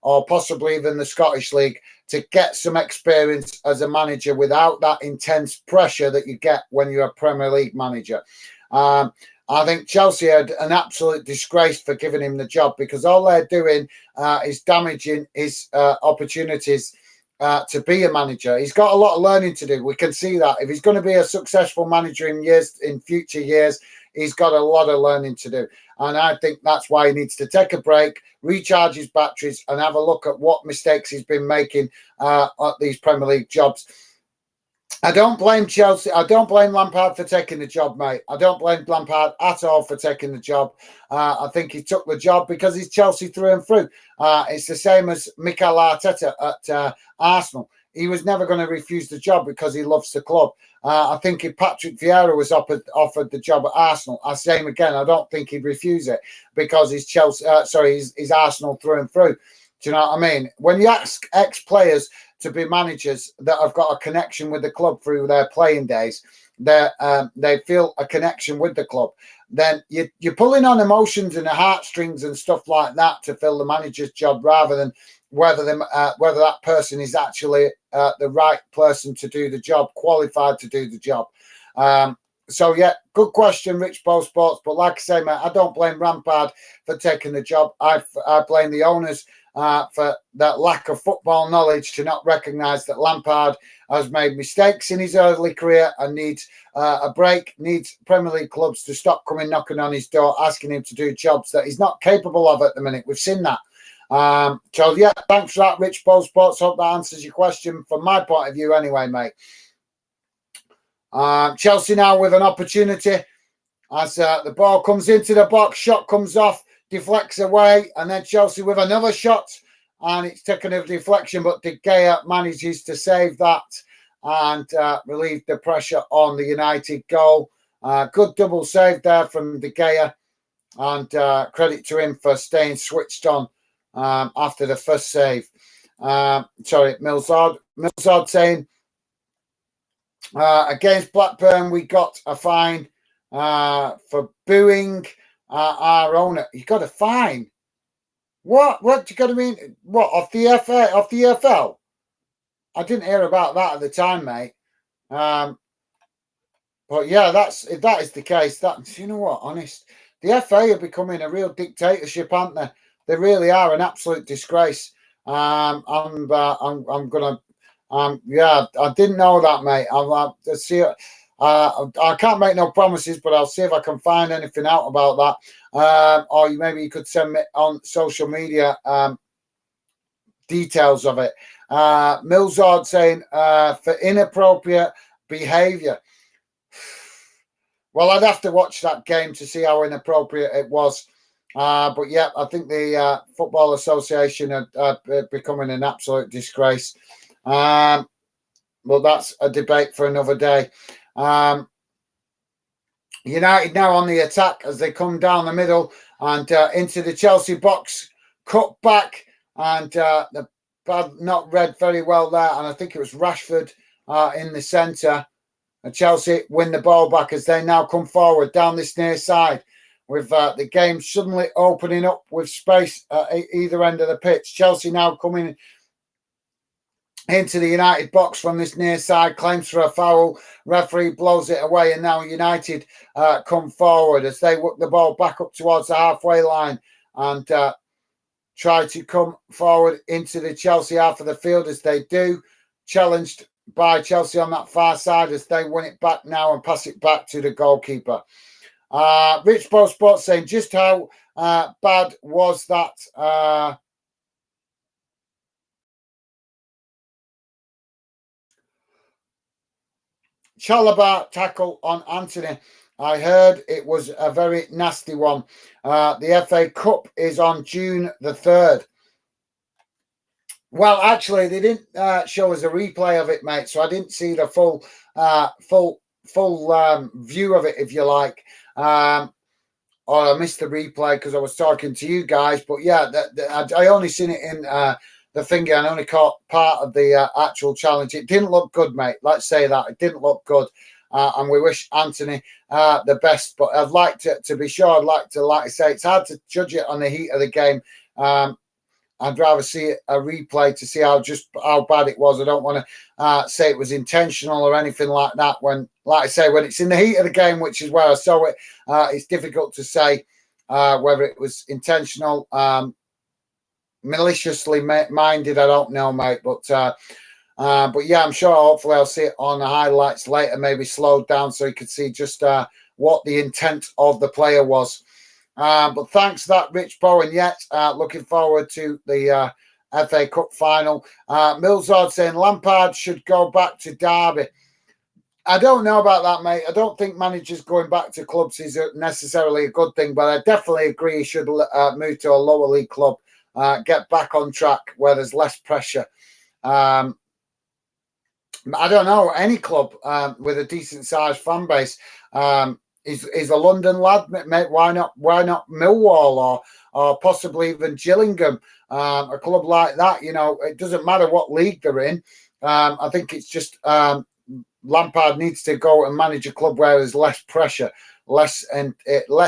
or possibly even the Scottish League to get some experience as a manager without that intense pressure that you get when you're a Premier League manager. I think Chelsea had an absolute disgrace for giving him the job, because all they're doing is damaging his opportunities to be a manager. He's got a lot of learning to do. We can see that. If he's going to be a successful manager in future years, he's got a lot of learning to do. And I think that's why he needs to take a break, recharge his batteries, and have a look at what mistakes he's been making at these Premier League jobs. I don't blame Chelsea. I don't blame Lampard for taking the job, mate. I don't blame Lampard at all for taking the job. I think he took the job because he's Chelsea through and through. It's the same as Mikel Arteta at Arsenal. He was never going to refuse the job because he loves the club. I think if Patrick Vieira was offered the job at Arsenal, I say him again, I don't think he'd refuse it because he's Chelsea. He's Arsenal through and through. Do you know what I mean? When you ask ex-players to be managers that have got a connection with the club through their playing days, they feel a connection with the club. Then you're pulling on emotions and the heartstrings and stuff like that to fill the manager's job, rather than whether that person is actually the right person to do the job, qualified to do the job. So yeah, good question, Rich Bo Sports. But like I say, mate, I don't blame Lampard for taking the job. I blame the owners for that lack of football knowledge to not recognise that Lampard has made mistakes in his early career and needs a break, needs Premier League clubs to stop coming knocking on his door, asking him to do jobs that he's not capable of at the minute. We've seen that. So yeah, thanks for that, Rich Bo Sports. Hope that answers your question from my point of view anyway, mate. Chelsea now with an opportunity as the ball comes into the box, shot comes off, deflects away, and then Chelsea with another shot, and it's taken a deflection, but De Gea manages to save that and relieve the pressure on the United goal. Good double save there from De Gea, and credit to him for staying switched on after the first save. Millsard saying, against Blackburn, we got a fine for booing our owner. You got a fine? What do you got to mean? What, off the EFL? I didn't hear about that at the time, mate. But yeah, if that is the case, you know what? Honest, the FA are becoming a real dictatorship, aren't they? They really are an absolute disgrace. I'm gonna. Yeah, I didn't know that, mate. I'll see. I can't make no promises, but I'll see if I can find anything out about that. Or maybe you could send me on social media details of it. Millsard saying for inappropriate behaviour. Well, I'd have to watch that game to see how inappropriate it was. But yeah, I think the Football Association are becoming an absolute disgrace. Well, that's a debate for another day. United now on the attack as they come down the middle and into the Chelsea box, cut back, and the bad not read very well there, and I think it was Rashford in the centre. And Chelsea win the ball back as they now come forward down this near side, with the game suddenly opening up with space at either end of the pitch. Chelsea now coming into the United box from this near side, claims for a foul, referee blows it away, and now United come forward as they work the ball back up towards the halfway line and try to come forward into the Chelsea half of the field as they do, challenged by Chelsea on that far side as they win it back now and pass it back to the goalkeeper. Rich Bo Sports saying, just how bad was that Chalobah tackle on Anthony? I heard it was a very nasty one. The FA Cup is on June the 3rd. Well, actually, they didn't show us a replay of it, mate, so I didn't see the full view of it, if you like. All or I missed the replay because I was talking to you guys. But yeah, I only seen it in the finger and only caught part of the actual challenge. It didn't look good, mate. Let's say that. It didn't look good. And we wish Anthony the best. But I'd like to be sure, I'd like to, like I say, it's hard to judge it on the heat of the game. I'd rather see a replay to see how bad it was. I don't want to say it was intentional or anything like that. When, like I say, when it's in the heat of the game, which is where I saw it, it's difficult to say whether it was intentional, maliciously minded. I don't know, mate. But yeah, I'm sure. Hopefully, I'll see it on the highlights later, maybe slowed down so you could see just what the intent of the player was. But thanks for that, Rich Bowen. Yet looking forward to the FA Cup final. Millsard saying Lampard should go back to Derby. I don't know about that, mate. I don't think managers going back to clubs is necessarily a good thing, but I definitely agree he should move to a lower league club, get back on track where there's less pressure. I don't know, any club with a decent sized fan base. Is a London lad, mate? Why not Millwall or possibly even Gillingham, a club like that? You know, it doesn't matter what league they're in. I think it's just Lampard needs to go and manage a club where there's less pressure, less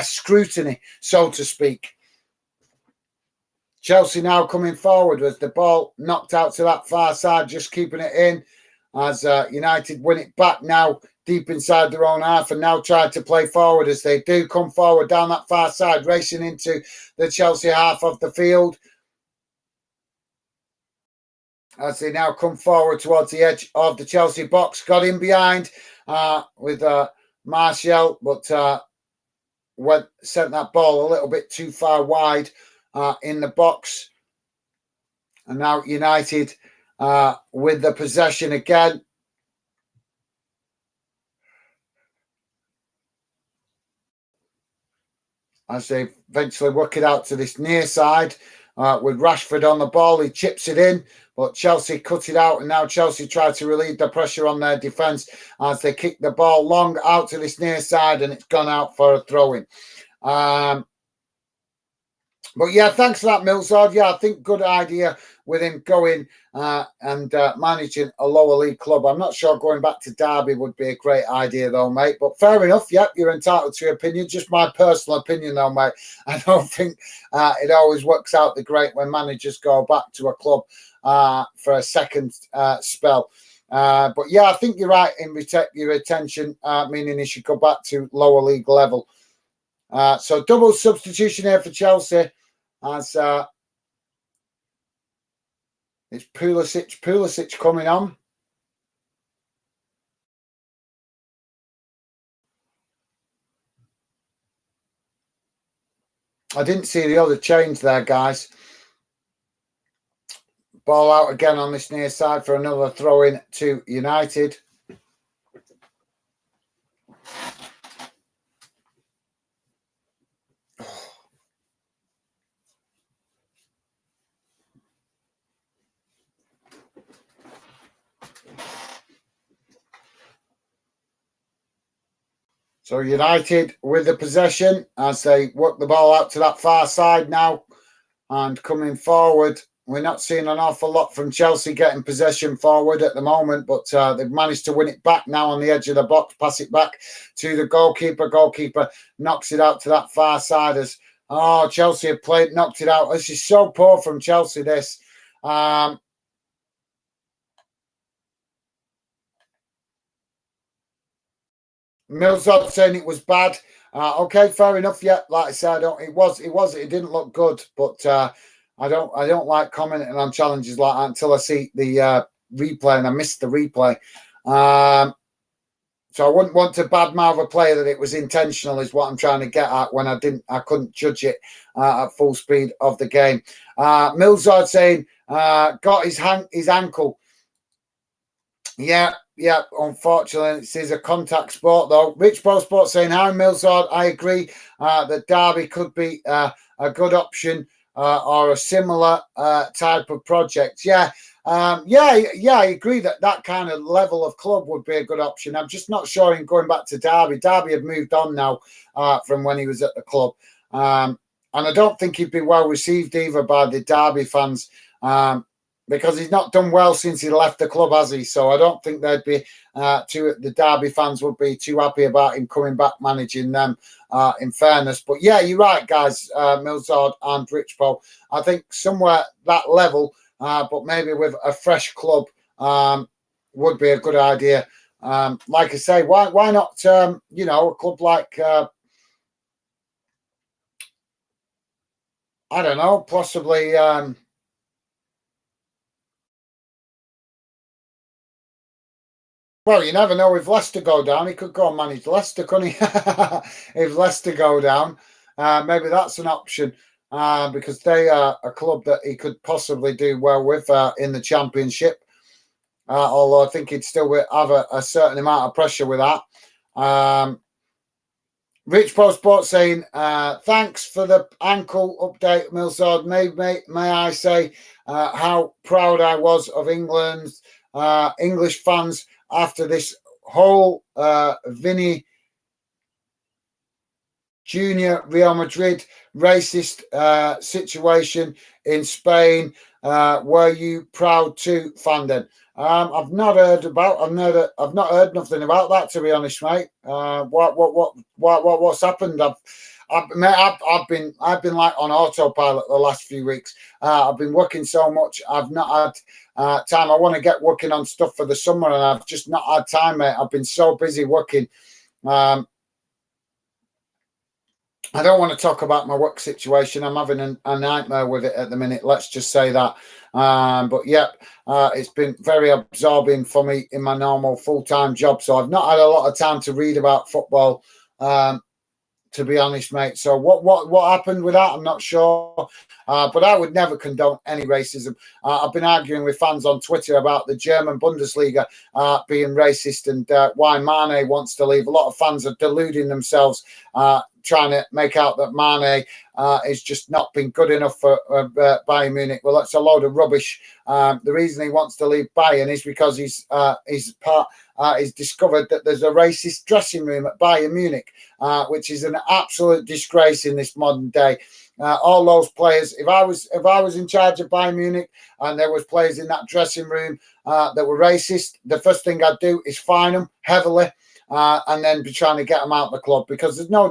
scrutiny, so to speak. Chelsea now coming forward with the ball knocked out to that far side, just keeping it in as United win it back now deep inside their own half and now try to play forward as they do come forward down that far side, racing into the Chelsea half of the field. As they now come forward towards the edge of the Chelsea box, got in behind with Martial, but sent that ball a little bit too far wide in the box. And now United with the possession again. As they eventually work it out to this near side with Rashford on the ball. He chips it in, but Chelsea cut it out, and now Chelsea try to relieve the pressure on their defence as they kick the ball long out to this near side, and it's gone out for a throw-in. But yeah, thanks for that, Millsard. Yeah, I think good idea with him going and managing a lower league club. I'm not sure going back to Derby would be a great idea, though, mate. But fair enough. Yep, you're entitled to your opinion. Just my personal opinion, though, mate. I don't think it always works out the great when managers go back to a club for a second spell. But yeah, I think you're right in your attention, meaning he should go back to lower league level. So double substitution here for Chelsea as it's Pulisic coming on. I didn't see the other change there, guys. Ball out again on this near side for another throw-in to United. So United with the possession as they work the ball out to that far side now and coming forward. We're not seeing an awful lot from Chelsea getting possession forward at the moment, but they've managed to win it back now on the edge of the box, pass it back to the goalkeeper. Goalkeeper knocks it out to that far side as, Chelsea have knocked it out. This is so poor from Chelsea, this. Millsap saying it was bad. Okay, fair enough. Yeah, like I said, it didn't look good, but I don't like commenting on challenges like that until I see the replay, and I missed the replay. So I wouldn't want to badmouth a player that it was intentional, is what I'm trying to get at when I couldn't judge it at full speed of the game. Millsard saying got his ankle. Yeah, unfortunately, this is a contact sport, though. Rich Pro Sports saying, hi, Millsard. I agree that Derby could be a good option or a similar type of project. Yeah, I agree that that kind of level of club would be a good option. I'm just not sure in going back to Derby. Derby have moved on now from when he was at the club. And I don't think he'd be well received either by the Derby fans because he's not done well since he left the club, has he? So I don't think they'd be the Derby fans would be too happy about him coming back managing them. In fairness, but yeah, you're right, guys. Millsard and Richpo. I think somewhere that level, but maybe with a fresh club, would be a good idea. Like I say, why not? A club like I don't know, possibly. Well, you never know. If Leicester go down, he could go and manage Leicester, couldn't he? If Leicester go down, maybe that's an option because they are a club that he could possibly do well with in the Championship. Although I think he'd still have a certain amount of pressure with that. Rich Post Sport saying, thanks for the ankle update, Millsard. May I say how proud I was of England's English fans after this whole Vinny Junior Real Madrid racist situation in Spain. Were you proud too, Fandon? I've not heard nothing about that, to be honest, mate. What's happened? I've been like on autopilot the last few weeks. I've been working so much. I've not had time. I want to get working on stuff for the summer, and I've just not had time, mate. I've been so busy working. I don't want to talk about my work situation. I'm having a nightmare with it at the minute. Let's just say that. But yeah, it's been very absorbing for me in my normal full-time job. So I've not had a lot of time to read about football, to be honest, mate. So what happened with that, I'm not sure. But I would never condone any racism. I've been arguing with fans on Twitter about the German Bundesliga being racist and why Mane wants to leave. A lot of fans are deluding themselves, trying to make out that Mane has just not been good enough for Bayern Munich. Well, that's a load of rubbish. The reason he wants to leave Bayern is because he's discovered that there's a racist dressing room at Bayern Munich, which is an absolute disgrace in this modern day. All those players, if I was in charge of Bayern Munich and there was players in that dressing room that were racist, the first thing I'd do is fine them heavily. And then be trying to get them out of the club because there's no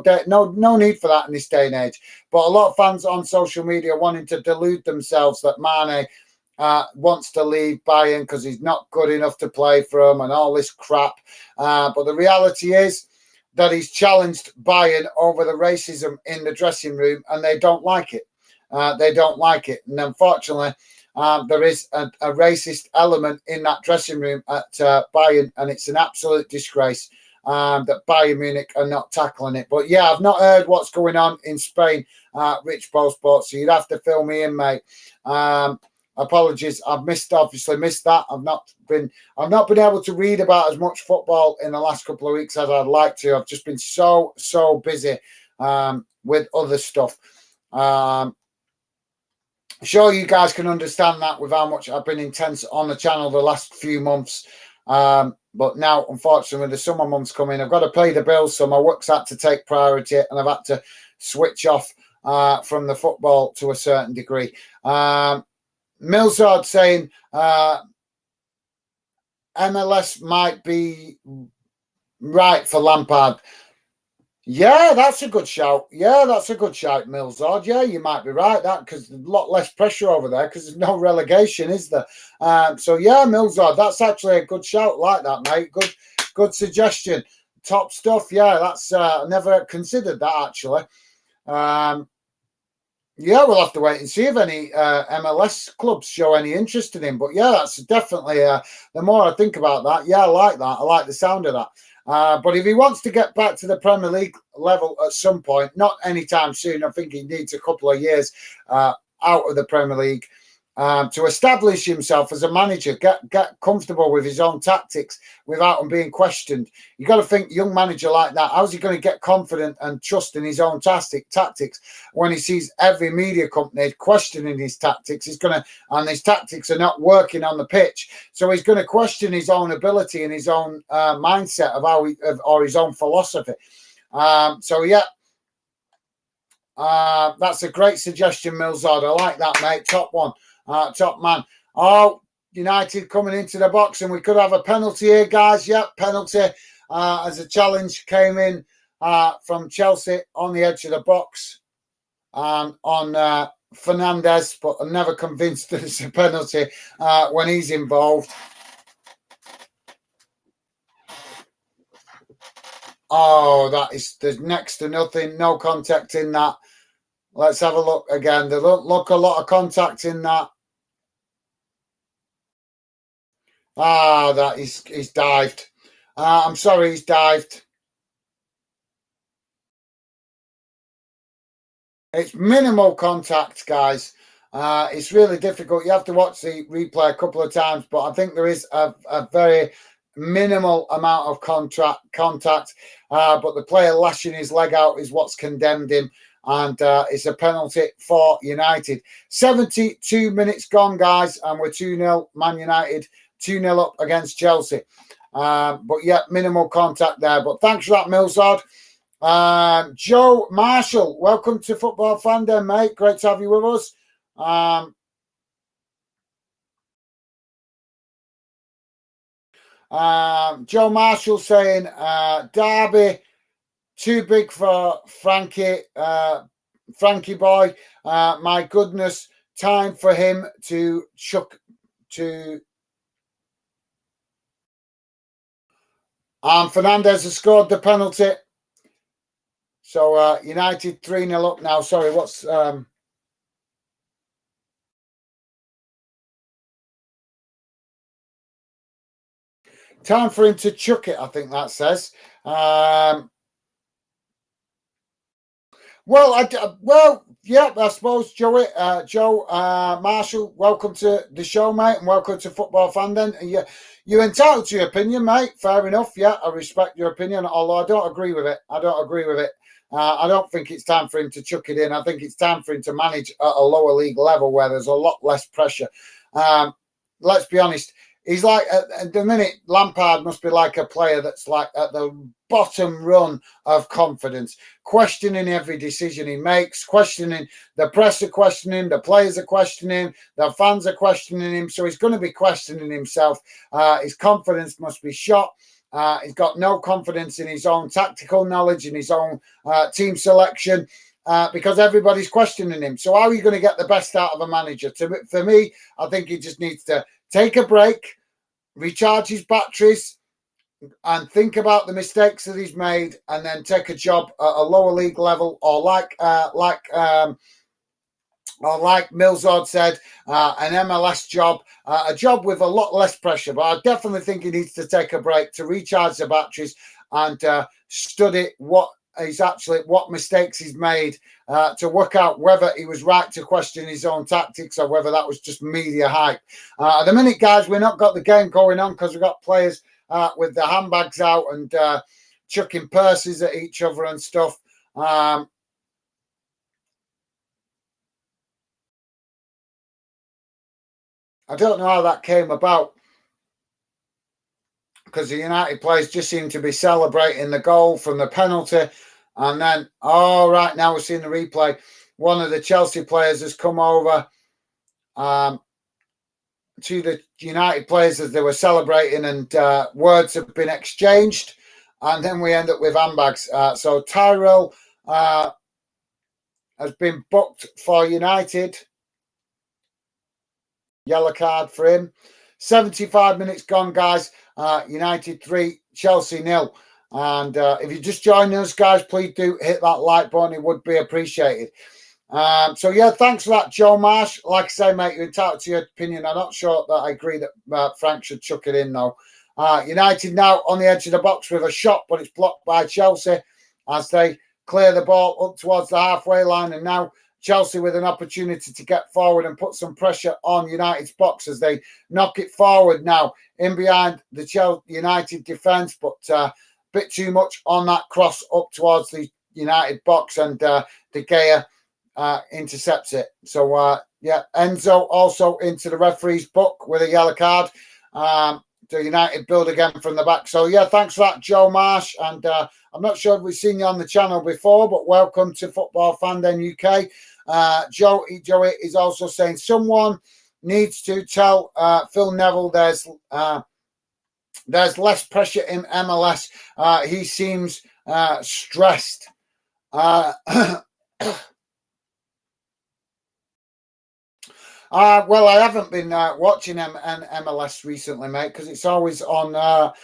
need for that in this day and age. But a lot of fans on social media wanting to delude themselves that Mane wants to leave Bayern because he's not good enough to play for them and all this crap. But the reality is that he's challenged Bayern over the racism in the dressing room and they don't like it. They don't like it. And unfortunately, there is a racist element in that dressing room at Bayern, and it's an absolute disgrace that Bayern Munich are not tackling it. But yeah, I've not heard what's going on in Spain, Rich Post Sport, so you'd have to fill me in, mate. Apologies, I've obviously missed that. I've not been able to read about as much football in the last couple of weeks as I'd like to. I've just been so busy with other stuff. Sure, you guys can understand that with how much I've been intense on the channel the last few months. But now, unfortunately, the summer months coming, I've got to pay the bills, so my work's had to take priority, and I've had to switch off from the football to a certain degree. Millsard saying MLS might be right for Lampard. Yeah, that's a good shout. Yeah, that's a good shout, Millsard. Yeah, you might be right. That because there's a lot less pressure over there because there's no relegation, is there? So yeah, Millsard, that's actually a good shout. Like that, mate. Good suggestion. Top stuff. Yeah, that's never considered that actually. Yeah, we'll have to wait and see if any MLS clubs show any interest in him. But yeah, that's definitely the more I think about that, yeah, I like that. I like the sound of that. But if he wants to get back to the Premier League level at some point, not anytime soon, I think he needs a couple of years out of the Premier League. to establish himself as a manager, get comfortable with his own tactics without him being questioned. You've got to think, young manager like that, how's he going to get confident and trust in his own tactics when he sees every media company questioning his tactics? And his tactics are not working on the pitch, so he's going to question his own ability and his own mindset or his own philosophy. That's a great suggestion, Milzard. I like that, mate. Top one. Top man. Oh, United coming into the box, and we could have a penalty here, guys. Yep, penalty as a challenge came in from Chelsea on the edge of the box on Fernandez, but I'm never convinced that it's a penalty when he's involved. Oh, there's next to nothing, no contact in that. Let's have a look again. There look a lot of contact in that. He's dived. I'm sorry, he's dived. It's minimal contact, guys. It's really difficult. You have to watch the replay a couple of times, but I think there is a very minimal amount of contact. But the player lashing his leg out is what's condemned him. And it's a penalty for United. 72 minutes gone, guys, and we're 2-0. Man United 2-0 up against Chelsea. But yeah, minimal contact there. But thanks for that, Milzard. Joe Marshall, welcome to Football Fan Den, mate. Great to have you with us. Joe Marshall saying Derby too big for Frankie boy. My goodness, time for him to chuck to. Fernandez has scored the penalty. So United 3-0 up now. Sorry, what's time for him to chuck it, I think that says. Yeah, I suppose, Joe Marshall, welcome to the show, mate, and welcome to Football Fan Den. You're entitled to your opinion, mate. Fair enough. Yeah, I respect your opinion, although I don't agree with it. I don't think it's time for him to chuck it in. I think it's time for him to manage at a lower league level where there's a lot less pressure. Let's be honest. He's like, at the minute, Lampard must be like a player that's like at the bottom run of confidence, questioning every decision he makes, questioning the press are questioning, the players are questioning, the fans are questioning him. So he's going to be questioning himself. His confidence must be shot. He's got no confidence in his own tactical knowledge, in his own team selection. Because everybody's questioning him. So how are you going to get the best out of a manager? For me, I think he just needs to take a break, recharge his batteries, and think about the mistakes that he's made, and then take a job at a lower league level, or like Milzard said, an MLS job, a job with a lot less pressure. But I definitely think he needs to take a break to recharge the batteries and study what mistakes he's made, to work out whether he was right to question his own tactics or whether that was just media hype. At the minute, guys, we've not got the game going on because we've got players with their handbags out and chucking purses at each other and stuff. I don't know how that came about, because the United players just seem to be celebrating the goal from the penalty. And then, right, now we're seeing the replay. One of the Chelsea players has come over to the United players as they were celebrating, and words have been exchanged. And then we end up with handbags. So Tyrell has been booked for United. Yellow card for him. 75 minutes gone, guys. United 3, Chelsea 0. And if you're just joining us, guys, please do hit that like button. It would be appreciated. So, yeah, thanks for that, Joe Marsh. Like I say, mate, you're entitled to your opinion. I'm not sure that I agree that Frank should chuck it in, though. United now on the edge of the box with a shot, but it's blocked by Chelsea as they clear the ball up towards the halfway line. And now Chelsea with an opportunity to get forward and put some pressure on United's box as they knock it forward now in behind the Chelsea United defence, but a bit too much on that cross up towards the United box, and De Gea intercepts it. So, yeah, Enzo also into the referee's book with a yellow card. The United build again from the back. So, yeah, thanks for that, Joe Marsh. And I'm not sure if we've seen you on the channel before, but welcome to Football Fan Den UK. Joey is also saying someone needs to tell Phil Neville there's less pressure in MLS. He seems stressed. Well, I haven't been watching MLS recently, mate, because it's always on Apple,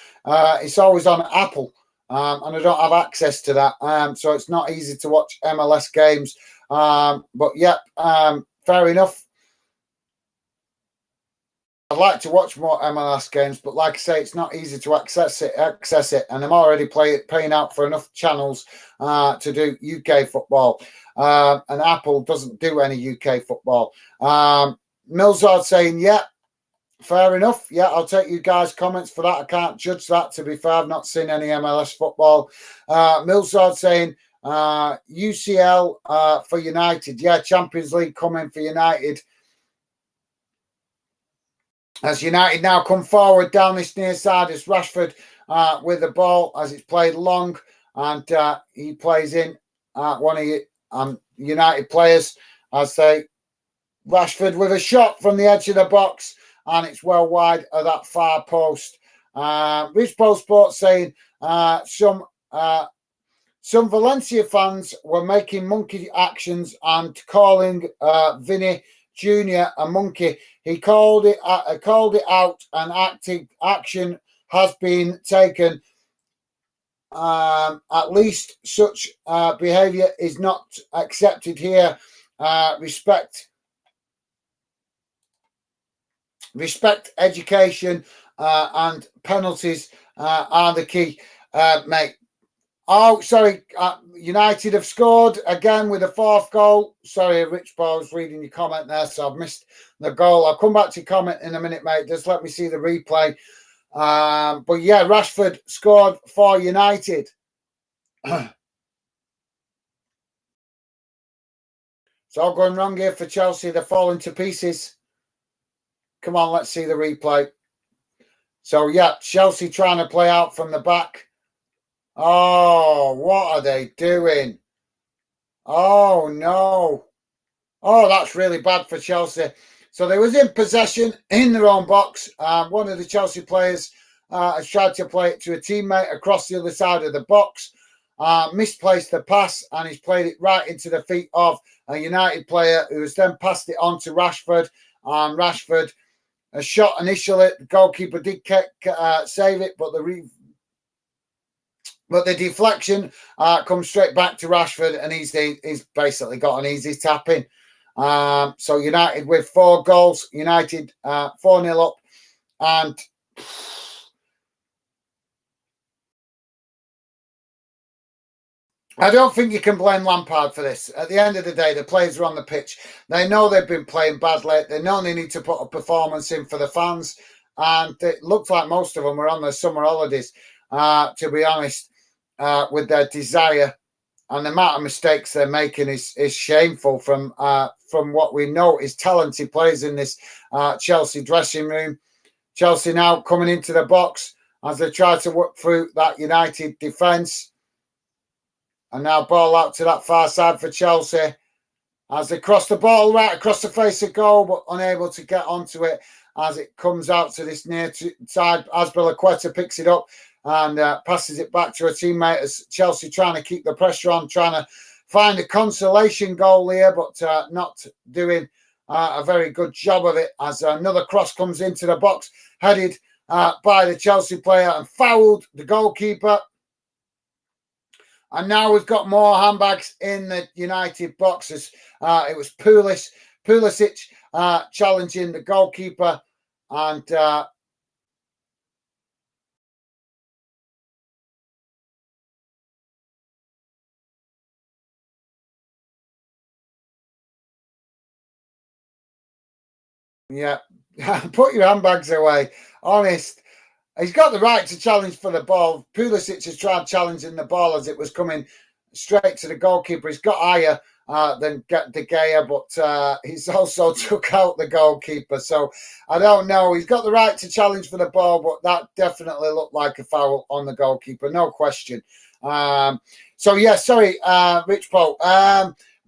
and I don't have access to that, so it's not easy to watch MLS games. But yeah, fair enough. I'd like to watch more MLS games, but like I say, it's not easy to access it, and I'm already paying out for enough channels to do UK football, and Apple doesn't do any UK football. Millsard saying, yeah, fair enough. Yeah, I'll take you guys' comments for that. I can't judge that, to be fair. I've not seen any MLS football. Millsard saying, UCL for United. Yeah, Champions League coming for United. As United now come forward down this near side, it's Rashford with the ball as it's played long, and he plays in one of United players as they Rashford with a shot from the edge of the box, and it's well wide of that far post. Rich Post Sports saying some Valencia fans were making monkey actions and calling Vinny Jr. a monkey. He called it out, and action has been taken. At least such behaviour is not accepted here. Respect, education, and penalties are the key, mate. Oh, sorry. United have scored again with a fourth goal. Sorry, Rich Ball was reading your comment there, so I've missed the goal. I'll come back to your comment in a minute, mate. Just let me see the replay. But yeah, Rashford scored for United. It's all going wrong here for Chelsea. They're falling to pieces. Come on, let's see the replay. So, yeah, Chelsea trying to play out from the back. Oh, what are they doing? Oh, no. Oh, that's really bad for Chelsea. So they was in possession in their own box. One of the Chelsea players has tried to play it to a teammate across the other side of the box. Misplaced the pass, and he's played it right into the feet of a United player who has then passed it on to Rashford. Rashford, a shot initially, the goalkeeper did save it, but the deflection comes straight back to Rashford, and he's basically got an easy tap in. So United with 4 goals, United 4-0 up, and I don't think you can blame Lampard for this. At the end of the day, the players are on the pitch. They know they've been playing badly. They know they need to put a performance in for the fans. And it looked like most of them were on their summer holidays, to be honest, with their desire. And the amount of mistakes they're making is shameful from what we know is talented players in this Chelsea dressing room. Chelsea now coming into the box as they try to work through that United defence. And now ball out to that far side for Chelsea as they cross the ball right across the face of goal, but unable to get onto it as it comes out to this near side. Azpilicueta picks it up and passes it back to a teammate as Chelsea trying to keep the pressure on, trying to find a consolation goal here, but not doing a very good job of it as another cross comes into the box, headed by the Chelsea player and fouled the goalkeeper. And now we've got more handbags in the United boxes. It was Pulisic challenging the goalkeeper, and Yeah. Put your handbags away. Honest. He's got the right to challenge for the ball. Pulisic has tried challenging the ball as it was coming straight to the goalkeeper. He's got higher than De Gea, but he's also took out the goalkeeper. So I don't know. He's got the right to challenge for the ball, but that definitely looked like a foul on the goalkeeper, no question. So yeah, sorry, Rich Paul.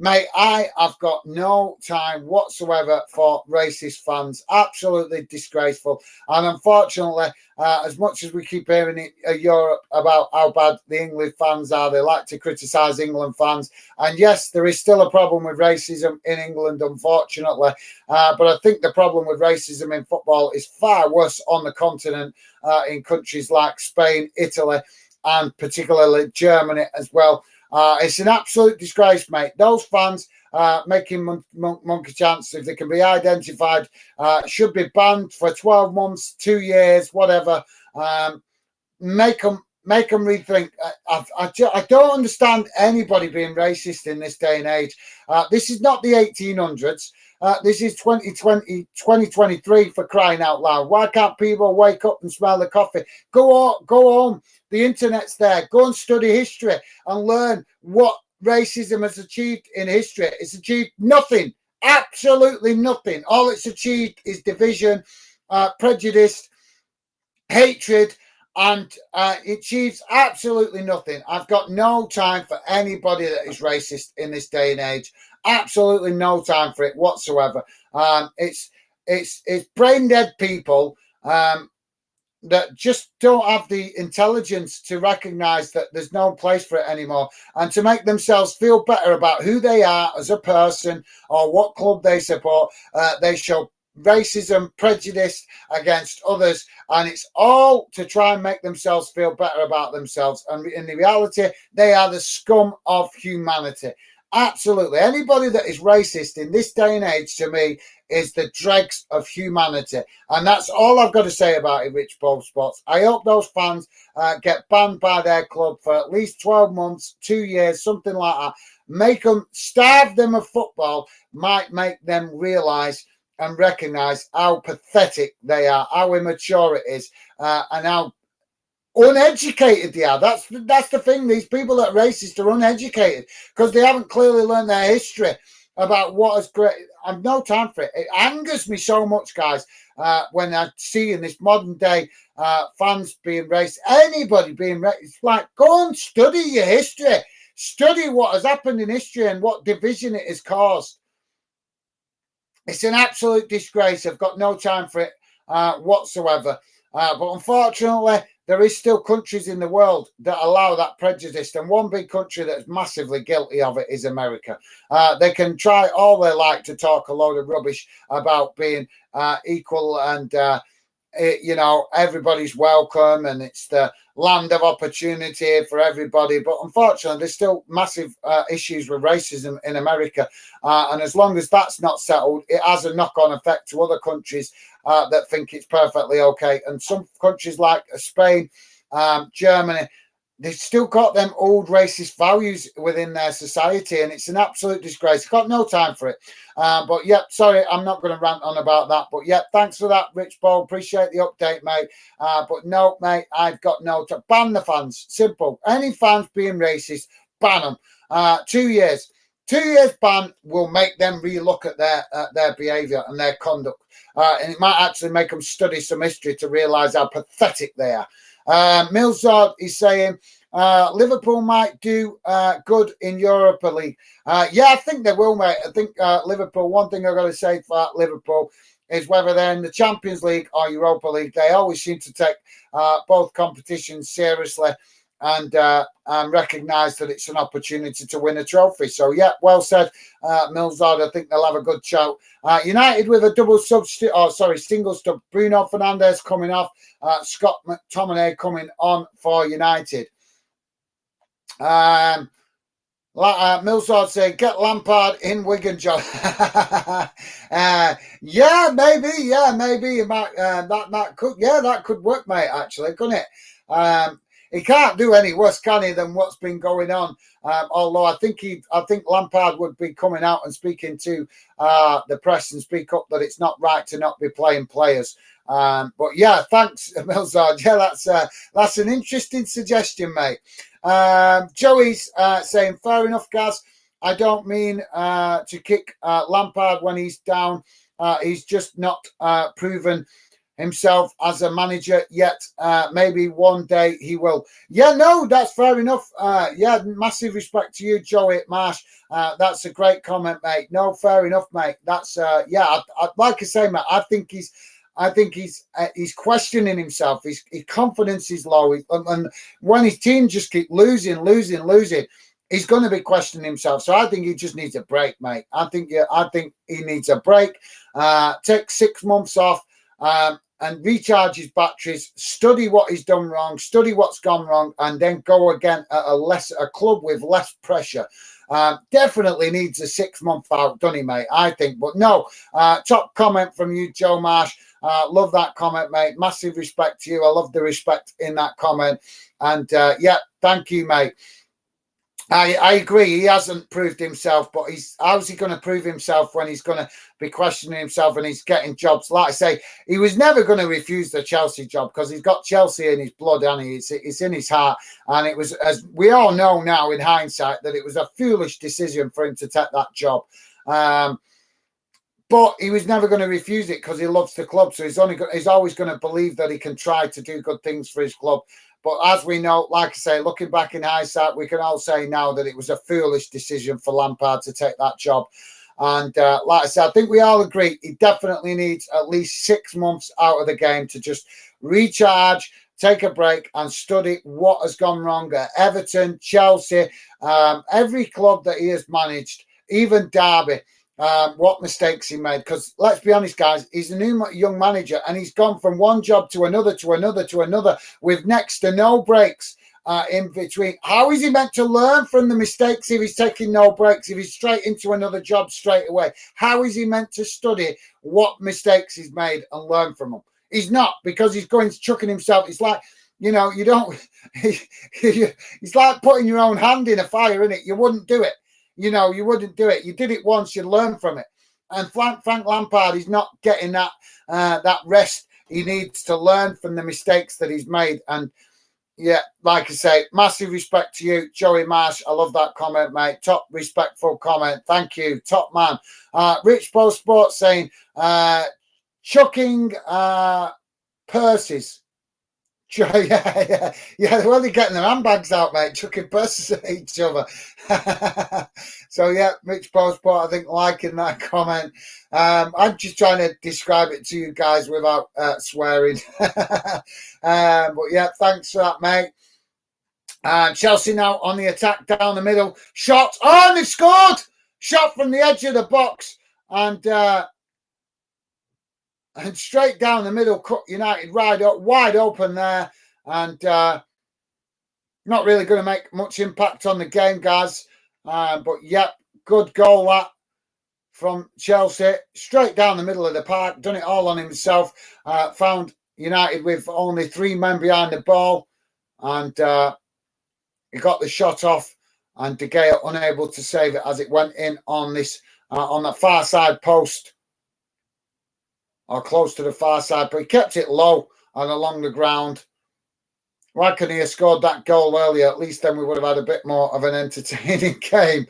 Mate, I have got no time whatsoever for racist fans. Absolutely disgraceful. And unfortunately, as much as we keep hearing in Europe about how bad the English fans are, they like to criticise England fans. And yes, there is still a problem with racism in England, unfortunately. But I think the problem with racism in football is far worse on the continent, in countries like Spain, Italy, and particularly Germany as well. It's an absolute disgrace, mate. Those fans making monkey chants, if they can be identified, should be banned for 12 months, 2 years, whatever. Make them rethink. I don't understand anybody being racist in this day and age. This is not the 1800s. This is 2020, 2023, for crying out loud. Why can't people wake up and smell the coffee? Go home. The internet's there. Go and study history and learn what racism has achieved in history. It's achieved nothing. Absolutely nothing. All it's achieved is division, prejudice, hatred, and it achieves absolutely nothing. I've got no time for anybody that is racist in this day and age. Absolutely no time for it whatsoever. It's brain dead people that just don't have the intelligence to recognize that there's no place for it anymore, and to make themselves feel better about who they are as a person or what club they support. They show racism, prejudice against others, and it's all to try and make themselves feel better about themselves. And in the reality, they are the scum of humanity. Absolutely. Anybody that is racist in this day and age, to me, is the dregs of humanity. And that's all I've got to say about it, Rich Paul Sports. I hope those fans get banned by their club for at least 12 months, 2 years, something like that. Make them, starve them of football, might make them realise and recognise how pathetic they are, how immature it is, and how uneducated they are. That's the thing. These people that are racist are uneducated because they haven't clearly learned their history about what is great. I've no time for it. It angers me so much, guys, when I see in this modern day fans being racist, anybody being racist. It's like, go and study your history. Study what has happened in history and what division it has caused. It's an absolute disgrace. I've got no time for it whatsoever. But unfortunately, there is still countries in the world that allow that prejudice. And one big country that's massively guilty of it is America. They can try all they like to talk a load of rubbish about being equal and, everybody's welcome and it's the land of opportunity for everybody. But unfortunately, there's still massive issues with racism in America. And as long as that's not settled, it has a knock-on effect to other countries that think it's perfectly okay. And some countries like Spain, Germany, they've still got them old racist values within their society, and it's an absolute disgrace. I've got no time for it. But yeah, sorry, I'm not going to rant on about that. But yeah, thanks for that, Rich Paul. Appreciate the update, mate. But no, mate, I've got no time. Ban the fans. Simple. Any fans being racist, ban them. 2 years. 2 years ban will make them relook at their behaviour and their conduct. And it might actually make them study some history to realise how pathetic they are. Milzard is saying Liverpool might do good in Europa League. Yeah, I think they will, mate. I think Liverpool, one thing I've got to say for Liverpool is whether they're in the Champions League or Europa League, they always seem to take both competitions seriously and recognise that it's an opportunity to win a trophy. So, yeah, well said, Milzard. I think they'll have a good shout. United with a single sub. Bruno Fernandes coming off. Scott McTominay coming on for United. Milzard saying, get Lampard in Wigan, John. Yeah, maybe. It might, that could work, mate, actually, couldn't it? he can't do any worse, can he, than what's been going on? Although I think Lampard would be coming out and speaking to the press and speak up that it's not right to not be playing players. But yeah, thanks, Milzard. Yeah, that's an interesting suggestion, mate. Joey's saying, fair enough, Gaz. I don't mean to kick Lampard when he's down. He's just not proven himself as a manager yet. Maybe one day he will. Yeah, no, that's fair enough. Yeah, massive respect to you, Joey Marsh. That's a great comment, mate. No, fair enough, mate. That's yeah. Like I say, mate, I think he's questioning himself. His confidence is low, and when his team just keep losing, he's going to be questioning himself. So I think he just needs a break, mate. I think he needs a break. Take 6 months off and recharge his batteries. Study what he's done wrong. Study what's gone wrong, and then go again at a club with less pressure. Definitely needs a 6 month out, doesn't he, mate? I think. But no, top comment from you, Joe Marsh. Love that comment, mate. Massive respect to you. I love the respect in that comment. And yeah, thank you, mate. I agree. He hasn't proved himself, but how's he going to prove himself when he's going to be questioning himself and he's getting jobs? Like I say, he was never going to refuse the Chelsea job because he's got Chelsea in his blood, and it's in his heart. And it was, as we all know now in hindsight, that it was a foolish decision for him to take that job. But he was never going to refuse it because he loves the club. So he's always going to believe that he can try to do good things for his club. But as we know, like I say, looking back in hindsight, we can all say now that it was a foolish decision for Lampard to take that job. And like I said, I think we all agree he definitely needs at least 6 months out of the game to just recharge, take a break, and study what has gone wrong at Everton, Chelsea, every club that he has managed, even Derby. What mistakes he made, because let's be honest, guys, he's a new young manager and he's gone from one job to another with next to no breaks in between. How is he meant to learn from the mistakes if he's taking no breaks, if he's straight into another job straight away? How is he meant to study what mistakes he's made and learn from them? He's not, because he's going chucking himself. It's like, you know, you don't, it's like putting your own hand in a fire, isn't it? You wouldn't do it. You know, you wouldn't do it. You did it once, you'd learn from it. And Frank Lampard is not getting that rest. He needs to learn from the mistakes that he's made. And yeah, like I say, massive respect to you, Joey Marsh. I love that comment, mate. Top respectful comment. Thank you. Top man. Rich Post Sports saying, chucking purses. Yeah. Well, they're getting their handbags out, mate, chucking purses at each other. So, yeah, Mitch Postport, I think, liking that comment. I'm just trying to describe it to you guys without swearing. But, yeah, thanks for that, mate. Chelsea now on the attack down the middle. Shot. Oh, and they've scored! Shot from the edge of the box. And straight down the middle, cut United wide open there, and not really going to make much impact on the game, guys. But yep, good goal that from Chelsea, straight down the middle of the park, done it all on himself. Found United with only 3 men behind the ball, and he got the shot off, and De Gea unable to save it as it went in on this on the far side post. Or close to the far side, but he kept it low and along the ground. Why couldn't he have scored that goal earlier? At least then we would have had a bit more of an entertaining game.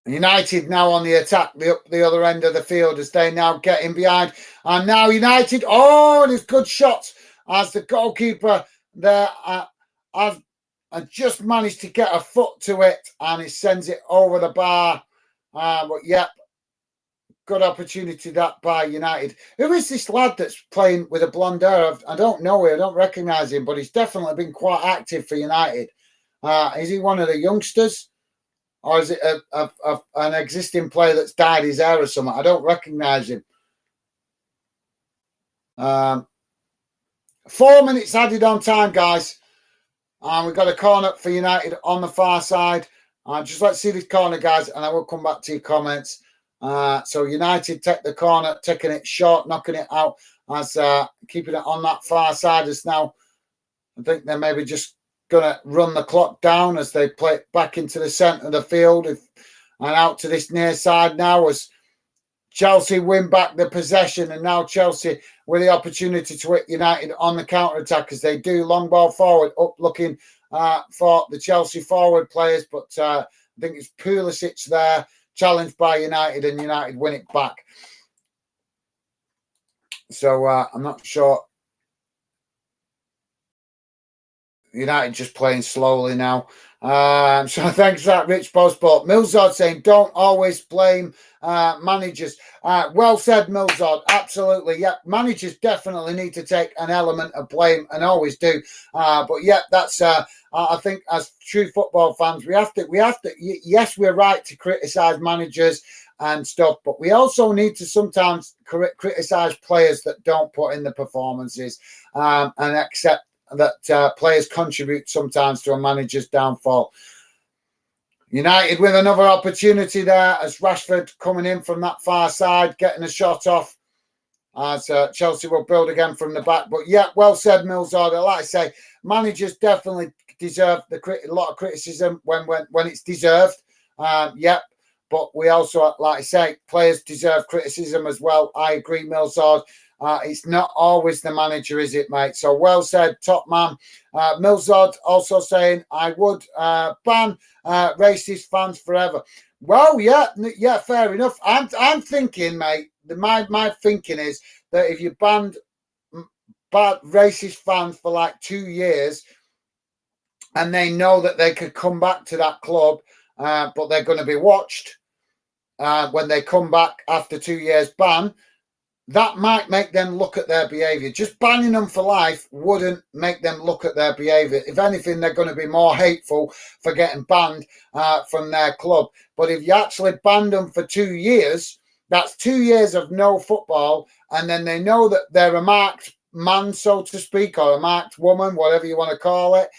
United now on the attack, the other end of the field as they now get in behind. And now United, oh, and it's good shots as the goalkeeper there has just managed to get a foot to it, and he sends it over the bar. But yep, good opportunity that by United. Who is this lad that's playing with a blonde hair? I don't know him. I don't recognise him, but he's definitely been quite active for United. Is he one of the youngsters? Or is it an existing player that's dyed his hair or something? I don't recognise him. 4 minutes added on time, guys. And we've got a corner for United on the far side. Just let's see this corner, guys, and I will come back to your comments. So United take the corner, taking it short, knocking it out, as keeping it on that far side. As now, I think they're maybe just going to run the clock down as they play it back into the centre of the field and out to this near side now as Chelsea win back the possession, and now Chelsea with the opportunity to hit United on the counter-attack as they do. Long ball forward, up looking for the Chelsea forward players, but I think it's Pulisic there, challenged by United, and United win it back. So I'm not sure. United just playing slowly now. So thanks for that, Rich Postport. Millsard saying, don't always blame managers. Well said, Millsard. Absolutely. Yeah, managers definitely need to take an element of blame and always do. But yeah, that's, I think as true football fans, we have to, yes, we're right to criticise managers and stuff, but we also need to sometimes criticise players that don't put in the performances and accept that players contribute sometimes to a manager's downfall. United with another opportunity there as Rashford coming in from that far side, getting a shot off as Chelsea will build again from the back. But yeah, well said, Millsard. Like I say, managers definitely deserve a lot of criticism when it's deserved. Yep. But we also, like I say, players deserve criticism as well. I agree, Millsard. It's not always the manager, is it, mate? So well said, top man. Millsard also saying, I would ban racist fans forever. Well, yeah, fair enough. I'm thinking, mate, my thinking is that if you banned racist fans for like 2 years and they know that they could come back to that club, but they're going to be watched when they come back after 2 years ban, that might make them look at their behaviour. Just banning them for life wouldn't make them look at their behaviour. If anything, they're going to be more hateful for getting banned from their club. But if you actually banned them for 2 years, that's 2 years of no football, and then they know that they're a marked man, so to speak, or a marked woman, whatever you want to call it,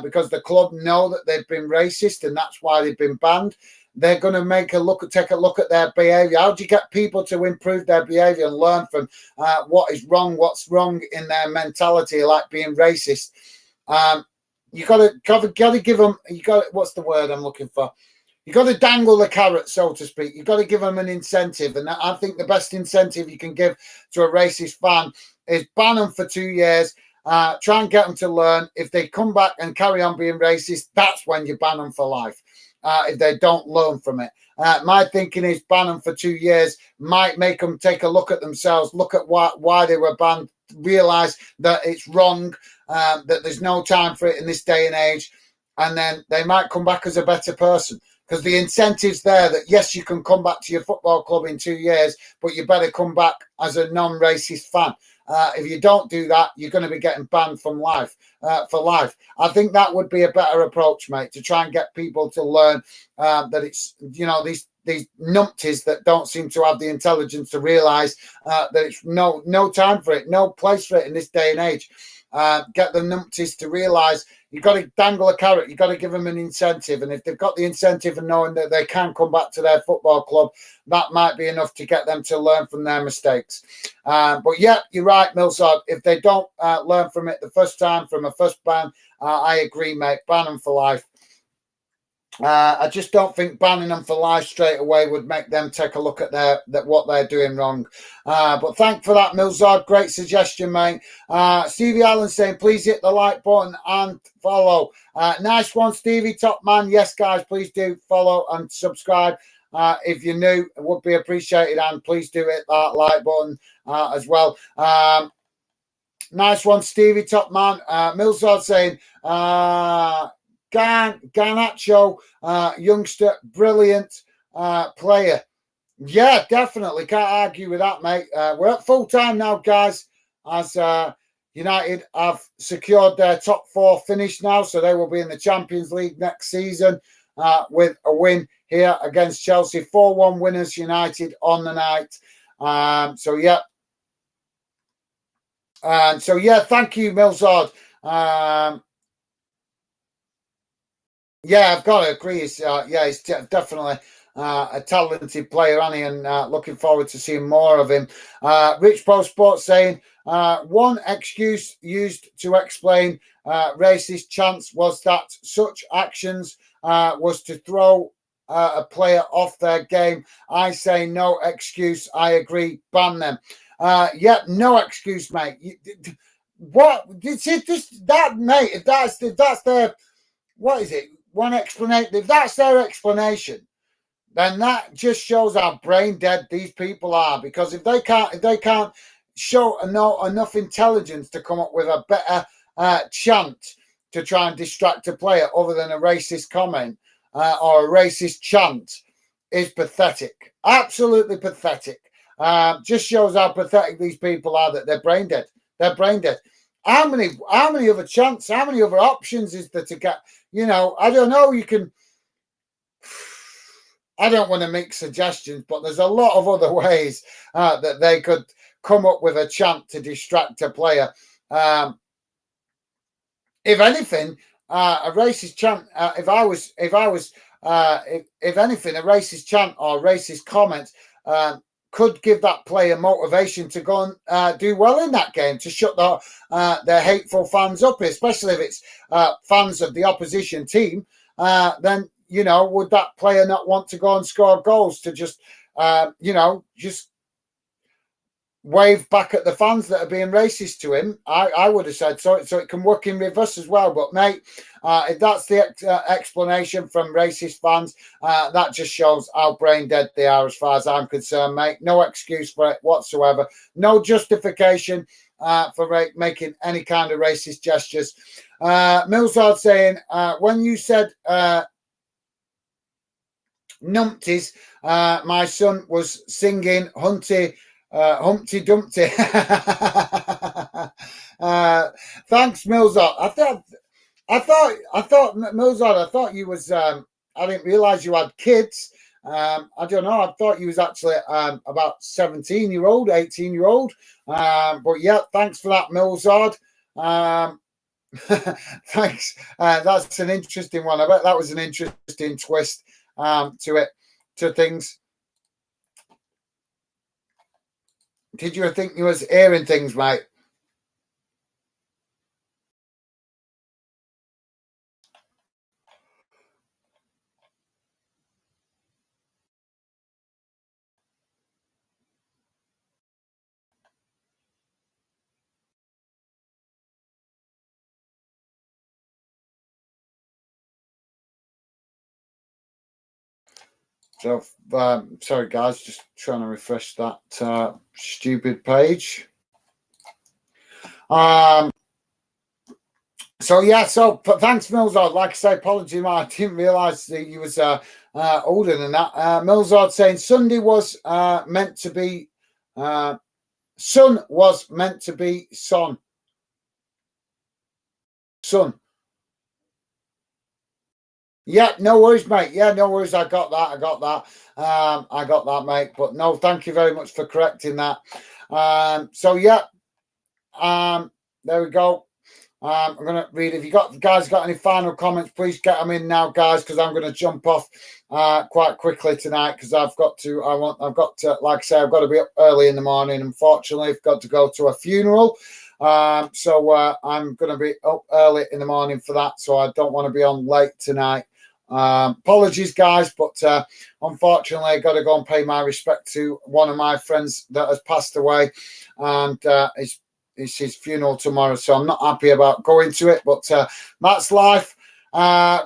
because the club know that they've been racist and that's why they've been banned. They're going to take a look at their behaviour. How do you get people to improve their behaviour and learn from what's wrong in their mentality, like being racist? You got to give them. What's the word I'm looking for? You got to dangle the carrot, so to speak. You got to give them an incentive, and I think the best incentive you can give to a racist fan is ban them for 2 years. Try and get them to learn. If they come back and carry on being racist, that's when you ban them for life. If they don't learn from it. My thinking is ban them for 2 years, might make them take a look at themselves, look at why they were banned, realise that it's wrong, that there's no time for it in this day and age, and then they might come back as a better person. Because the incentive's there that, yes, you can come back to your football club in 2 years, but you better come back as a non-racist fan. If you don't do that, you're going to be getting banned from life for life. I think that would be a better approach, mate, to try and get people to learn that it's, these numpties that don't seem to have the intelligence to realise that it's no time for it, no place for it in this day and age. Get the numpties to realise you've got to dangle a carrot. You've got to give them an incentive. And if they've got the incentive and knowing that they can come back to their football club, that might be enough to get them to learn from their mistakes. But yeah, you're right, Millsard. If they don't learn from it the first time, from a first ban, I agree, mate. Ban them for life. I just don't think banning them for life straight away would make them take a look at what they're doing wrong. But thank for that, Millsard. Great suggestion, mate. Stevie Allen saying, please hit the like button and follow. Nice one, Stevie, top man. Yes, guys, please do follow and subscribe. If you're new, it would be appreciated, and please do hit that like button as well. Nice one, Stevie, top man. Millsard saying, Garnacho, youngster, brilliant player. Yeah, definitely. Can't argue with that, mate. We're at full time now, guys, as United have secured their top 4 finish now, so they will be in the Champions League next season with a win here against Chelsea. 4-1 winners, United on the night. So, yeah, thank you, Millsard. Yeah, I've got to agree. It's definitely a talented player, Annie, and looking forward to seeing more of him. Rich Post Sports saying, one excuse used to explain racist chants was that such actions was to throw a player off their game. I say no excuse. I agree. Ban them. Yeah, no excuse, mate. What? That, mate? If that's their, what is it? One explanation. If that's their explanation, then that just shows how brain dead these people are. Because if they can't show enough intelligence to come up with a better chant to try and distract a player other than a racist comment or a racist chant, is pathetic. Absolutely pathetic. Just shows how pathetic these people are, that they're brain dead. They're brain dead. How many other chants, how many other options is there to get? I don't know. I don't want to make suggestions, but there's a lot of other ways that they could come up with a chant to distract a player. If anything, a racist chant. If anything, a racist chant or racist comments could give that player motivation to go and do well in that game, to shut their hateful fans up, especially if it's fans of the opposition team. Then, would that player not want to go and score goals to just wave back at the fans that are being racist to him? I would have said so. So it can work in reverse as well. But, mate, if that's the explanation from racist fans, that just shows how brain dead they are as far as I'm concerned, mate. No excuse for it whatsoever. No justification for making any kind of racist gestures. Millsard saying, when you said numpties, my son was singing Humpty Dumpty. Thanks, Millsard. I thought Millsard, I thought you was I didn't realize you had kids. I don't know. I thought you was actually about 17-year-old, 18-year-old. But yeah, thanks for that, Millsard. Thanks. That's an interesting one. I bet that was an interesting twist to things. Did you think you was hearing things, mate? So, sorry, guys, just trying to refresh that stupid page. So thanks, Millsard. Like I say, apologies, I didn't realise that you was older than that. Millsard saying Sunday was meant to be son was meant to be son. Son. Yeah, no worries, mate. Yeah, no worries. I got that, mate. But no, thank you very much for correcting that. There we go. I'm going to read. If you guys got any final comments, please get them in now, guys, because I'm going to jump off quite quickly tonight because I've got to, like I say, I've got to be up early in the morning. Unfortunately, I've got to go to a funeral. So I'm going to be up early in the morning for that. So I don't want to be on late tonight. Apologies, guys, but unfortunately, I got to go and pay my respect to one of my friends that has passed away, and it's his funeral tomorrow, so I'm not happy about going to it, but that's life.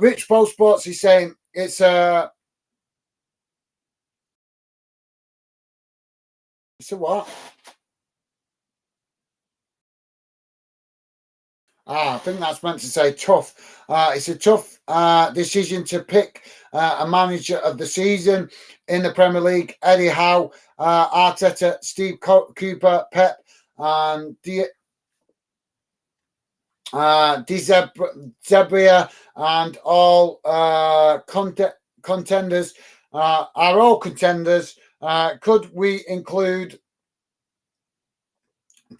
Rich Post Sports is saying it's a what? I think that's meant to say tough. It's a tough decision to pick a manager of the season in the Premier League. Eddie Howe, Arteta, Steve Cooper, Pep, and Zebria, and all contenders are all contenders. Could we include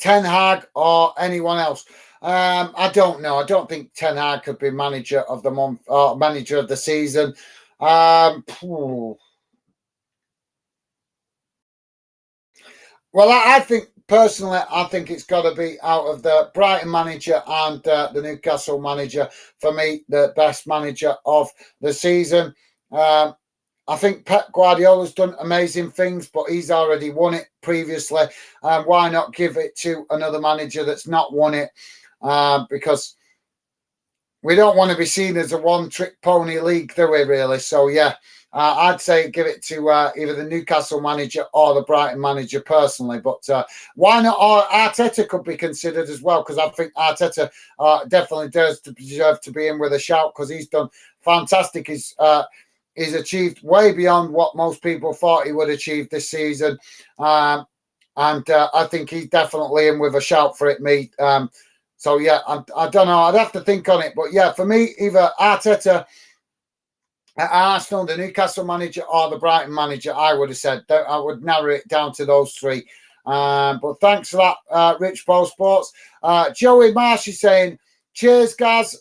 Ten Hag or anyone else? I don't know. I don't think Ten Hag could be manager of the month or manager of the season. Well, I think personally, I think it's got to be out of the Brighton manager and the Newcastle manager. For me, the best manager of the season. Um, I think Pep Guardiola's done amazing things, but he's already won it previously. Why not give it to another manager that's not won it? Because we don't want to be seen as a one-trick pony league, do we, really? So, yeah, I'd say give it to either the Newcastle manager or the Brighton manager personally. But why not? Or Arteta could be considered as well, because I think Arteta definitely does deserve to be in with a shout, because he's done fantastic. He's achieved way beyond what most people thought he would achieve this season. And I think he's definitely in with a shout for it, me. So, yeah, I don't know. I'd have to think on it. But, yeah, for me, either Arteta at Arsenal, the Newcastle manager, or the Brighton manager, I would have said. I would narrow it down to those three. But thanks for that, Rich Pro Sports. Joey Marsh is saying, cheers, Gaz.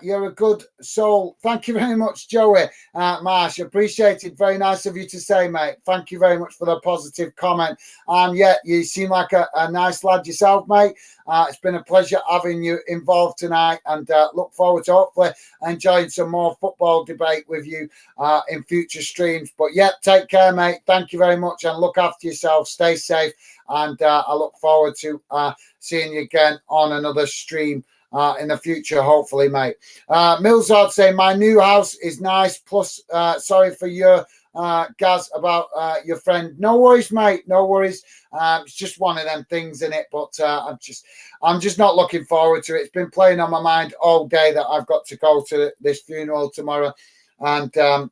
You're a good soul. Thank you very much, Joey Marsh. Appreciate it. Very nice of you to say, mate. Thank you very much for the positive comment. Yeah, you seem like a nice lad yourself, mate. It's been a pleasure having you involved tonight, and look forward to hopefully enjoying some more football debate with you in future streams. But yeah, take care, mate. Thank you very much, and look after yourself. Stay safe, and I look forward to seeing you again on another stream in the future, hopefully, mate. Millsard saying, my new house is nice, plus sorry for your Gaz, about your friend. No worries, mate, no worries. It's just one of them things in it, but I'm just not looking forward to it. It's been playing on my mind all day that I've got to go to this funeral tomorrow, and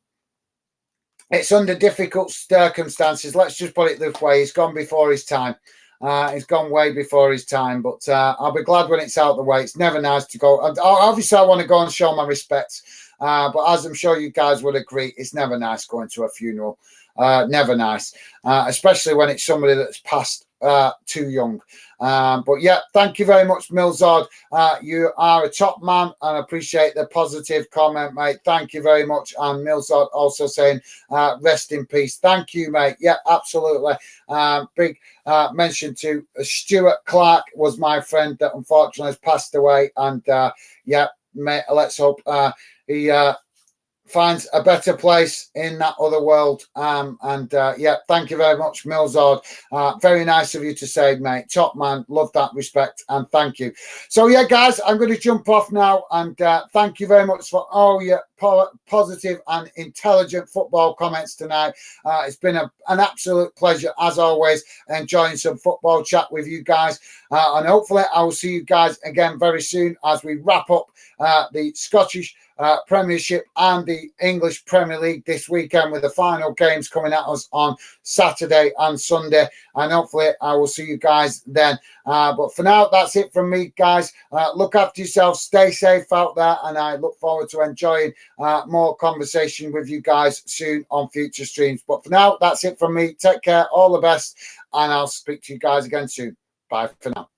it's under difficult circumstances. Let's just put it this way. He's gone before his time. He's gone way before his time, but I'll be glad when it's out of the way. It's never nice to go. And obviously, I want to go and show my respects, but as I'm sure you guys would agree, it's never nice going to a funeral. Never nice, especially when it's somebody that's passed too young. But yeah, thank you very much, Milzard. You are a top man, and I appreciate the positive comment, mate. Thank you very much. And Milzard also saying, rest in peace. Thank you, mate. Yeah, absolutely. Big mention to Stuart Clark, was my friend that unfortunately has passed away. And yeah, mate, let's hope he finds a better place in that other world. Yeah, thank you very much, Milzard. Very nice of you to say, mate. Top man. Love that, respect, and thank you. So, yeah, guys, I'm going to jump off now, and thank you very much for all your positive and intelligent football comments tonight. It's been an absolute pleasure, as always, enjoying some football chat with you guys. And hopefully I will see you guys again very soon as we wrap up the Scottish Premiership and the English Premier League this weekend, with the final games coming at us on Saturday and Sunday. And hopefully I will see you guys then. But for now, that's it from me, guys. Look after yourself, stay safe out there, and I look forward to enjoying more conversation with you guys soon on future streams. But for now, that's it from me. Take care, all the best, and I'll speak to you guys again soon. Bye for now.